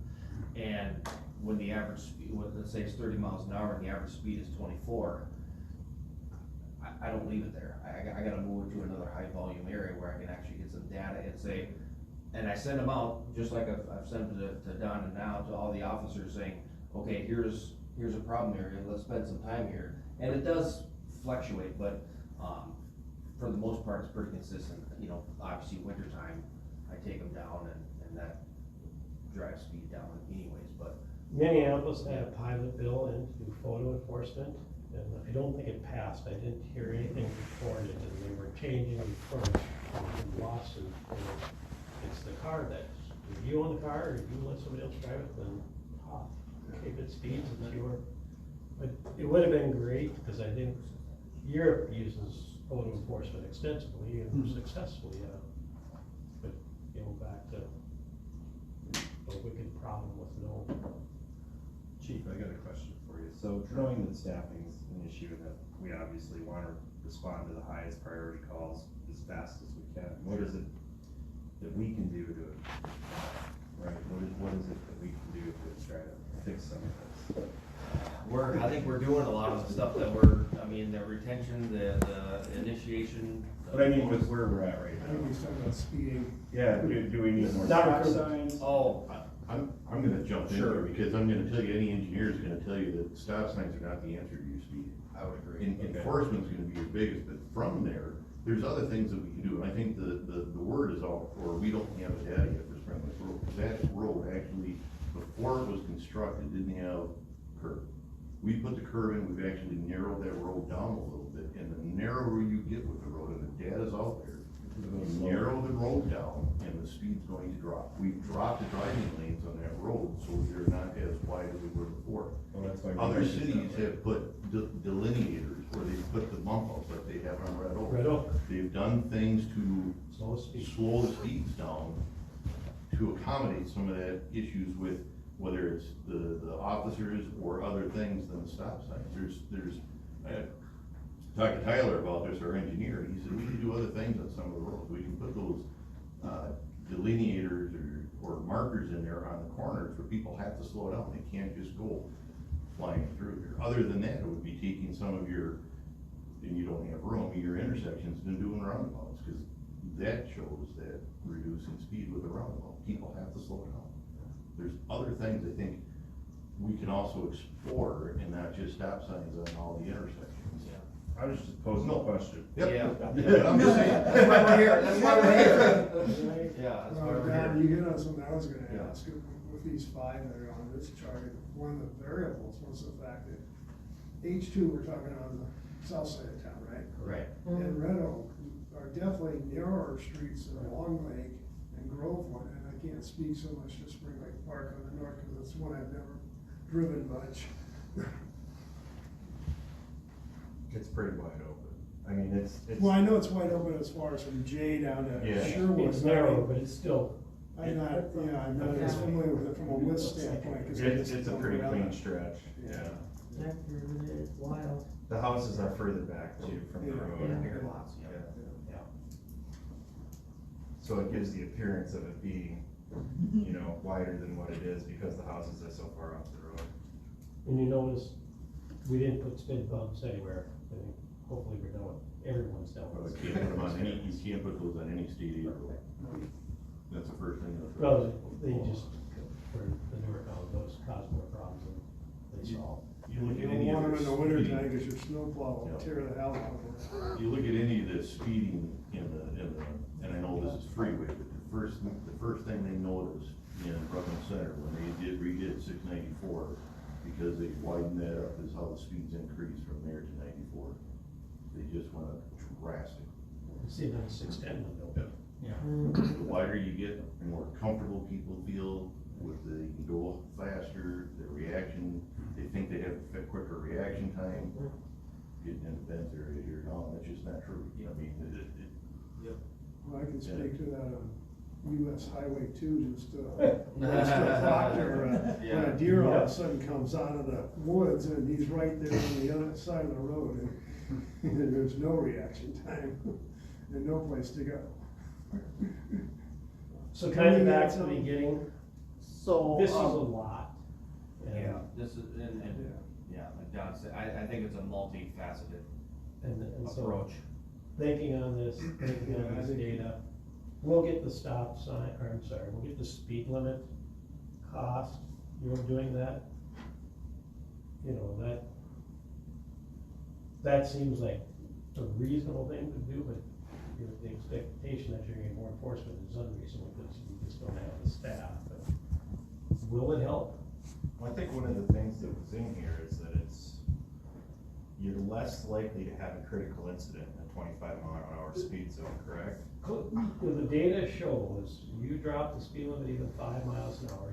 S2: and when the average speed, let's say it's 30 miles an hour and the average speed is 24, I don't leave it there. I gotta move it to another high volume area where I can actually get some data and say, and I send them out, just like I've sent it to Don and now to all the officers saying, okay, here's a problem area, let's spend some time here. And it does fluctuate, but, for the most part, it's pretty consistent. You know, obviously wintertime, I take them down and that drives speed down anyways, but.
S5: Minneapolis had a pilot bill in to do photo enforcement, and I don't think it passed. I didn't hear anything reported, and they were changing the approach from Lawson. It's the car that, if you own the car, or if you let somebody else drive it, then, okay, if it speeds, it's yours. But it would have been great, because I think Europe uses photo enforcement extensively and successfully, but, you know, back to a wicked problem with no.
S6: Chief, I got a question for you. So knowing that staffing is an issue and that we obviously want to respond to the highest priority calls as fast as we can, what is it that we can do to, right, what is it that we can do to try to fix some of this?
S2: I think we're doing a lot of the stuff that the retention, the initiation.
S6: But I mean, with where we're at right
S1: I think
S6: now.
S1: he's talking about speeding.
S6: Yeah, do we need more
S5: Not
S6: stop signs?
S2: Oh,
S10: I'm gonna jump in there, because I'm gonna tell you, any engineer is gonna tell you that stop signs are not the answer to your speeding.
S2: I would agree.
S10: Enforcement's gonna be your biggest, but from there's other things that we can do, and I think the word is all, or we don't have a data yet for Spring Lake Road. That road actually, before it was constructed, didn't have curb. We put the curb in, we've actually narrowed that road down a little bit, and the narrower you get with the road, and the data's out there, you narrow the road down, and the speed's going to drop. We've dropped the driving lanes on that road, so they're not as wide as they were before.
S6: Well, that's why we
S10: Other
S6: like this
S10: cities
S6: stuff.
S10: have put delineators, where they put the bump outs like they have on Red Oak.
S5: Red Oak.
S10: They've done things to
S5: Slow
S10: the speeds down to accommodate some of that issues with whether it's the officers or other things than the stop signs. I talked to Tyler about this, our engineer, he said, we can do other things on some of the roads. We can put those, delineators or markers in there on the corners where people have to slow down. They can't just go flying through here. Other than that, it would be taking some of your, and you don't have room, your intersections and doing roundabouts, because that shows that reducing speed with a roundabout, people have to slow down. There's other things I think we can also explore and not just stop signs on all the intersections.
S6: I was just posing a question.
S10: Yep.
S2: Yeah.
S10: I'm just saying.
S2: That's why we're here, that's why we're here. Yeah, that's why we're
S1: Don,
S2: here.
S1: you hit on something I was gonna
S10: Yeah.
S1: ask, with these 5 that are on this chart, one of the variables was the fact that H2, we're talking on the south side of town, right?
S2: Right.
S1: And Red Oak are definitely narrower streets than Long Lake and Grove one, and I can't speak so much to Spring Lake Park on the north, because it's one I've never driven much.
S6: It's pretty wide open. I mean, it's.
S1: Well, I know it's wide open as far as from J down to
S6: Yeah.
S1: Sherwood.
S5: It's narrow, but it's still.
S1: I'm not as familiar with it from a width standpoint. 'Cause I
S6: It's
S1: just
S6: a
S1: don't
S6: pretty
S1: around
S6: clean
S1: it.
S6: stretch, yeah.
S9: That's where it is, wild.
S6: The houses are further back too from the
S1: Yeah.
S6: road.
S2: Bigger lots, yeah. Yeah.
S6: So it gives the appearance of it being, you know, wider than what it is because the houses are so far off the road.
S5: And you notice, we didn't put speed bumps anywhere. I think hopefully we're done, everyone's done.
S10: Well, you can't put them on any, you can't put those on any state aid road. That's the first thing.
S5: Well, they just, for the newer towns, those cause more problems than they solve.
S10: You look
S1: You
S10: at
S1: don't
S10: any of
S1: want them in the
S10: this
S1: winter
S10: speeding-
S1: time, because your snowplow will
S10: Yeah.
S1: tear the hell out of it.
S10: You look at any of the speeding in the, and I know this is freeway, but the first thing they noticed in Brooklyn Center when they redid 694, because they widened that up, is how the speeds increased from there to 94. They just went up drastically.
S5: See it on 610 window.
S2: Yeah.
S10: The wider you get, the more comfortable people feel with the, you can go faster, the reaction, they think they have a quicker reaction time. getting into Ben's area here, no, that's just not true, I mean,
S1: Well, I can speak to that on US Highway two, just west of Proctor, when a deer all of a sudden comes out of the woods and he's right there on the other side of the road and there's no reaction time and no place to go.
S5: So kind of back to the beginning,
S13: So.
S5: this is a lot.
S2: Yeah, this is, and, yeah, like Don said, I think it's a multifaceted
S5: And so,
S2: approach.
S5: thinking on this data, we'll get the stop sign, or I'm sorry, we'll get the speed limit cost, you're doing that. You know, that seems like a reasonable thing to do, but you know, the expectation that you're gonna get more enforcement is unreasonable, because you just don't have the staff. But will it help?
S6: Well, I think one of the things that was in here is that you're less likely to have a critical incident in a 25-mile-an-hour speed zone, correct?
S5: The data shows, you drop the speed limit even 5 miles an hour,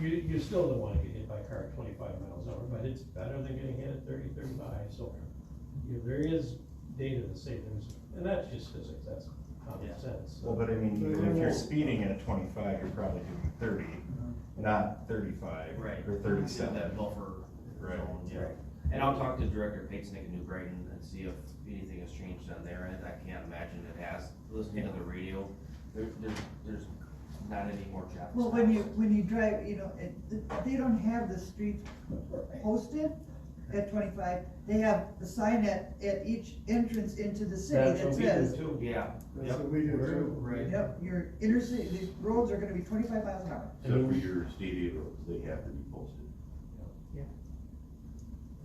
S5: you still don't wanna get hit by a car at 25 miles an hour, but it's better than getting hit at 30, 35, so there is data to say there's, and that's just physics, that's common sense.
S6: Well, but I mean, if you're speeding at 25, you're probably doing 30, not 35
S2: Right.
S6: or 37.
S2: That buffer
S6: Right.
S2: zone, yeah. And I'll talk to Director Patesnick in New Brighton and see if anything has changed on their end. I can't imagine it has. Listening to the radio, there's not any more traffic.
S3: Well, when you drive, you know, they don't have the streets posted at 25. They have the sign at each entrance into the city that says.
S2: Yeah.
S1: That's what we do too.
S2: Right.
S3: Yep, your interstate, these roads are gonna be 25 miles an hour.
S10: except for your state aid roads, they have to be posted.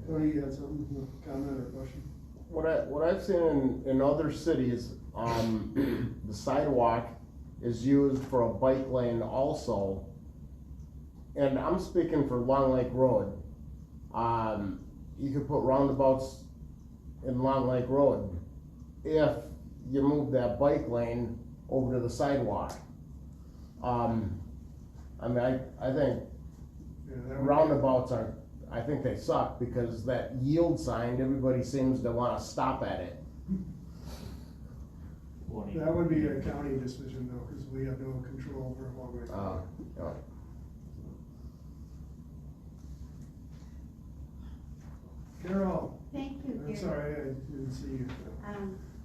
S1: Oh, you had something, comment or question?
S13: What I've seen in other cities, the sidewalk is used for a bike lane also. And I'm speaking for Long Lake Road. You could put roundabouts in Long Lake Road if you move that bike lane over to the sidewalk. I mean, I think roundabouts I think they suck, because that yield sign, everybody seems to wanna stop at it.
S1: That would be a county decision though, because we have no control over Long Lake.
S13: Yeah.
S1: Carol?
S12: Thank you,
S1: I'm
S12: Gary.
S1: sorry, I didn't see you.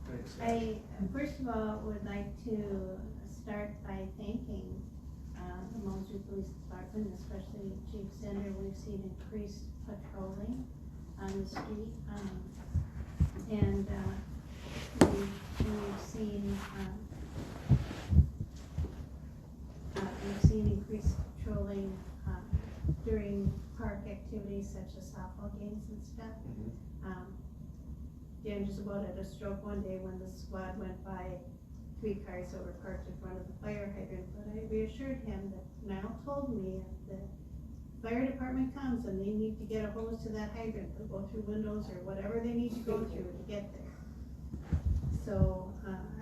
S1: Thanks.
S12: I, first of all, would like to start by thanking the Mounds View Police Department, especially Chief Sender. We've seen increased patrolling on the street, and we've seen increased patrolling during park activities such as softball games and stuff. Dan just about had a stroke one day when the squad went by 3 cars that were parked in front of the fire hydrant, but I reassured him that Niall told me if the fire department comes and they need to get a hose to that hydrant, they'll go through windows or whatever they need to go through to get there. So,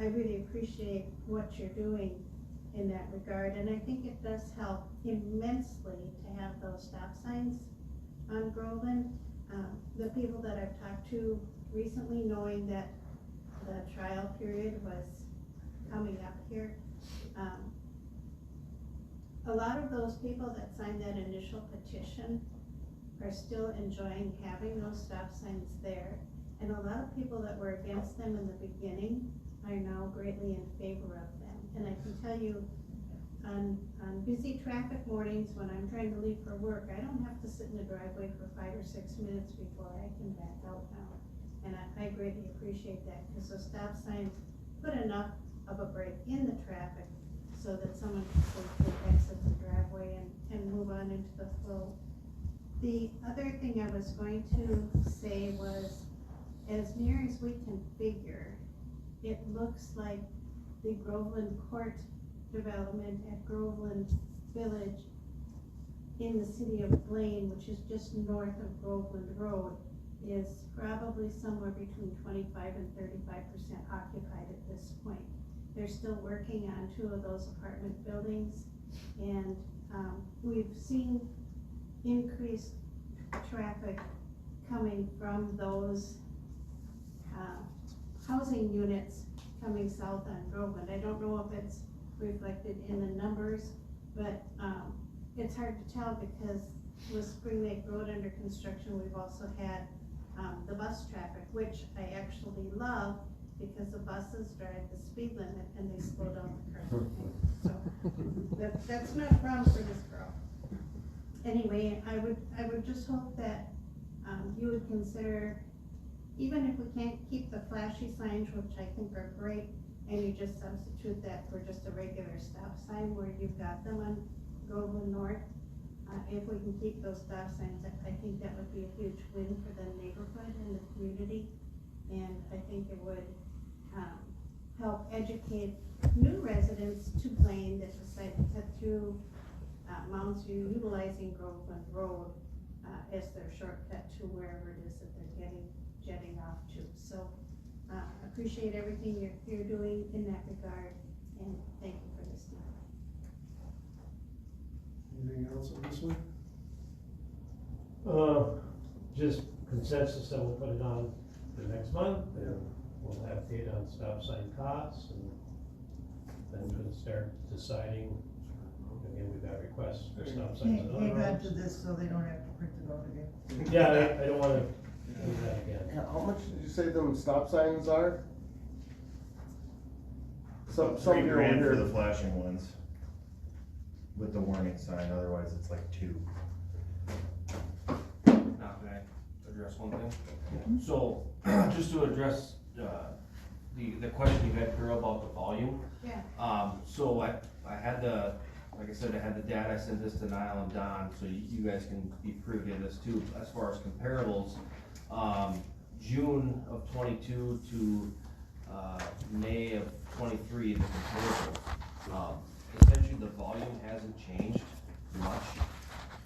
S12: I really appreciate what you're doing in that regard, and I think it does help immensely to have those stop signs on Groveland. The people that I've talked to recently, knowing that the trial period was coming up here, a lot of those people that signed that initial petition are still enjoying having those stop signs there. And a lot of people that were against them in the beginning are now greatly in favor of them. And I can tell you, on busy traffic mornings when I'm trying to leave for work, I don't have to sit in the driveway for 5 or 6 minutes before I can back out now. And I greatly appreciate that, because those stop signs put enough of a break in the traffic so that someone can safely exit the driveway and move on into the flow. The other thing I was going to say was, as near as we can figure, it looks like the Groveland Court development at Groveland Village in the city of Blaine, which is just north of Groveland Road, is probably somewhere between 25 and 35% occupied at this point. They're still working on 2 of those apartment buildings, and we've seen increased traffic coming from those housing units coming south on Groveland. I don't know if it's reflected in the numbers, but, it's hard to tell because with Spring Lake Road under construction, we've also had, the bus traffic, which I actually love because the buses drive the speed limit and they slow down the car. So, that's not a problem for this girl. Anyway, I would just hope that, you would consider, even if we can't keep the flashy signs, which I think are great, and you just substitute that for just a regular stop sign where you've got them on Groveland North. If we can keep those stop signs, I think that would be a huge win for the neighborhood and the community. And I think it would, help educate new residents to Blaine that decide to cut through, Mounds View, utilizing Groveland Road, as their shortcut to wherever it is that they're jetting off to. So, appreciate everything you're doing in that regard, and thank you for this.
S1: Anything else on this one?
S5: Just consensus that we'll put it on for next month, and we'll have data on stop sign costs, and then we'll start deciding. Again, we've got requests for stop signs on other
S3: Hang on
S5: roads.
S3: to this so they don't have to print it out again.
S5: Yeah, I don't wanna do that again.
S13: How much did you say them stop signs are? Some
S2: $3 grand
S13: here.
S2: for the flashing ones with the warning sign, otherwise it's like $2. Now, can I address one thing? So, just to address, the question you had, Carol, about the volume.
S12: Yeah.
S2: So I had like I said, I had the data, I sent this to Niall and Don, so you guys can be privy to this too. As far as comparables, June of 22 to, May of 23, the comparables. Essentially, the volume hasn't changed much.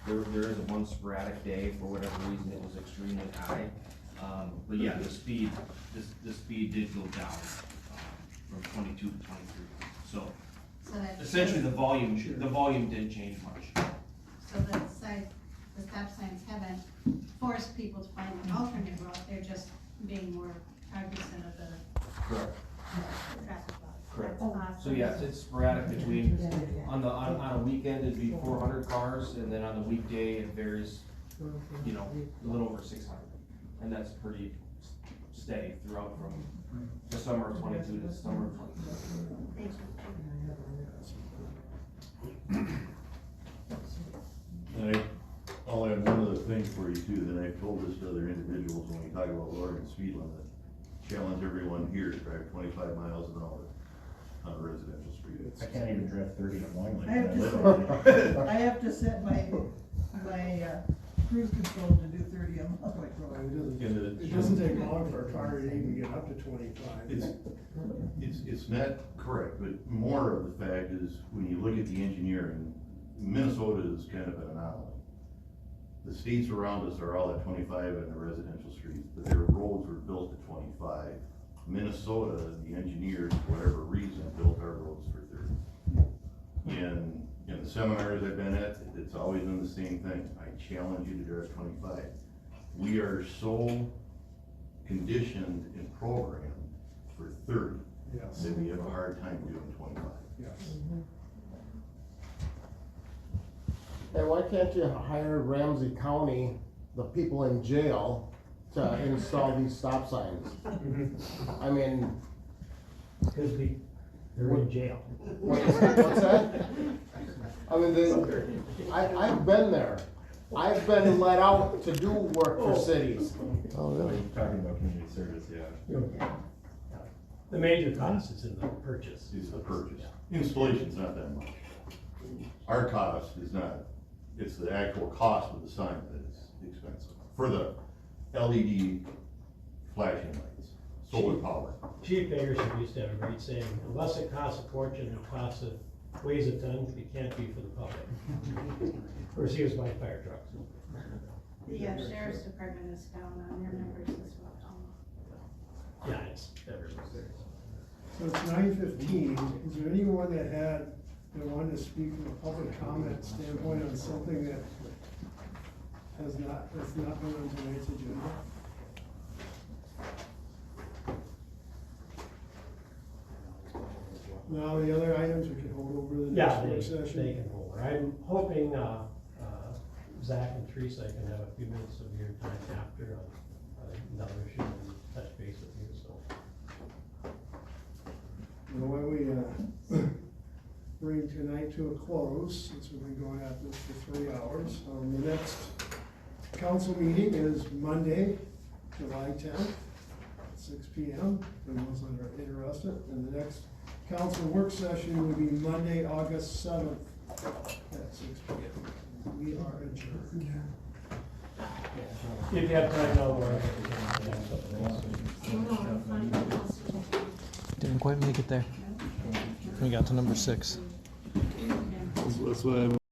S2: There is one sporadic day, for whatever reason, it was extremely high. But yeah, the speed did go down, from 22 to 23. So essentially, the volume didn't change much.
S12: So the stop signs haven't forced people to find an alternate route, they're just being more cognizant of the
S2: Correct.
S12: traffic laws.
S2: Correct.
S12: That's awesome.
S2: So yes, it's sporadic between, on a weekend, it'd be 400 cars, and then on the weekday, it varies, a little over 600. And that's pretty steady throughout from the summer of 22 to the summer of 23.
S12: Thank you.
S10: I'll add one other thing for you too, then I've told this to other individuals when we talk about lowering the speed limit. Challenge everyone here to drive 25 miles an hour on a residential street.
S6: I can't even drive 30 in one lane.
S3: I have to set my cruise control to do 30 a month.
S1: It doesn't take long for a car to even get up to 25.
S10: It's not correct, but more of the fact is, when you look at the engineering, Minnesota is kind of an anomaly. The states around us are all at 25 in the residential streets, but their roads were built at 25. Minnesota, the engineers, for whatever reason, built our roads for 30. And in the seminars I've been at, it's always been the same thing. I challenge you to drive 25. We are so conditioned and programmed for 30 that we have a hard time doing 25.
S1: Yes.
S13: Hey, why can't you hire Ramsey County, the people in jail, to install these stop signs? I mean.
S5: Because they're in jail.
S13: What's that? I mean, I've been there. I've been let out to do work for cities.
S14: Oh, really?
S6: Talking about community service, yeah.
S5: The major cost is in the purchase.
S10: Is the purchase. Installation's not that much. Our cost is not, it's the actual cost of the sign that is expensive. For the LED flashing lights, solar power.
S5: Chief Bagerson used to have a great saying, unless it costs a fortune, weighs a ton, it can't be for the public. Of course, he was buying fire trucks.
S12: The sheriff's department is down on their numbers as well.
S5: Yeah, it's everywhere.
S1: So it's 9:15. Is there anyone that wanted to speak from a public comment standpoint on something that has not been on tonight's agenda? Now, the other items we can hold over the
S5: Yeah,
S1: next work
S5: they
S1: session.
S5: can hold. I'm hoping, Zach and Teresa can have a few minutes of your time after on another issue and touch base with you, so.
S1: And why we, bring tonight to a close, since we've been going at this for 3 hours. The next council meeting is Monday, July 10th, at 6 p.m. for those that are interested. And the next council work session will be Monday, August 7th at 6 p.m. We are adjourned.
S5: If you have time, I'll
S15: Didn't quite make it there. We got to number 6.
S14: That's what I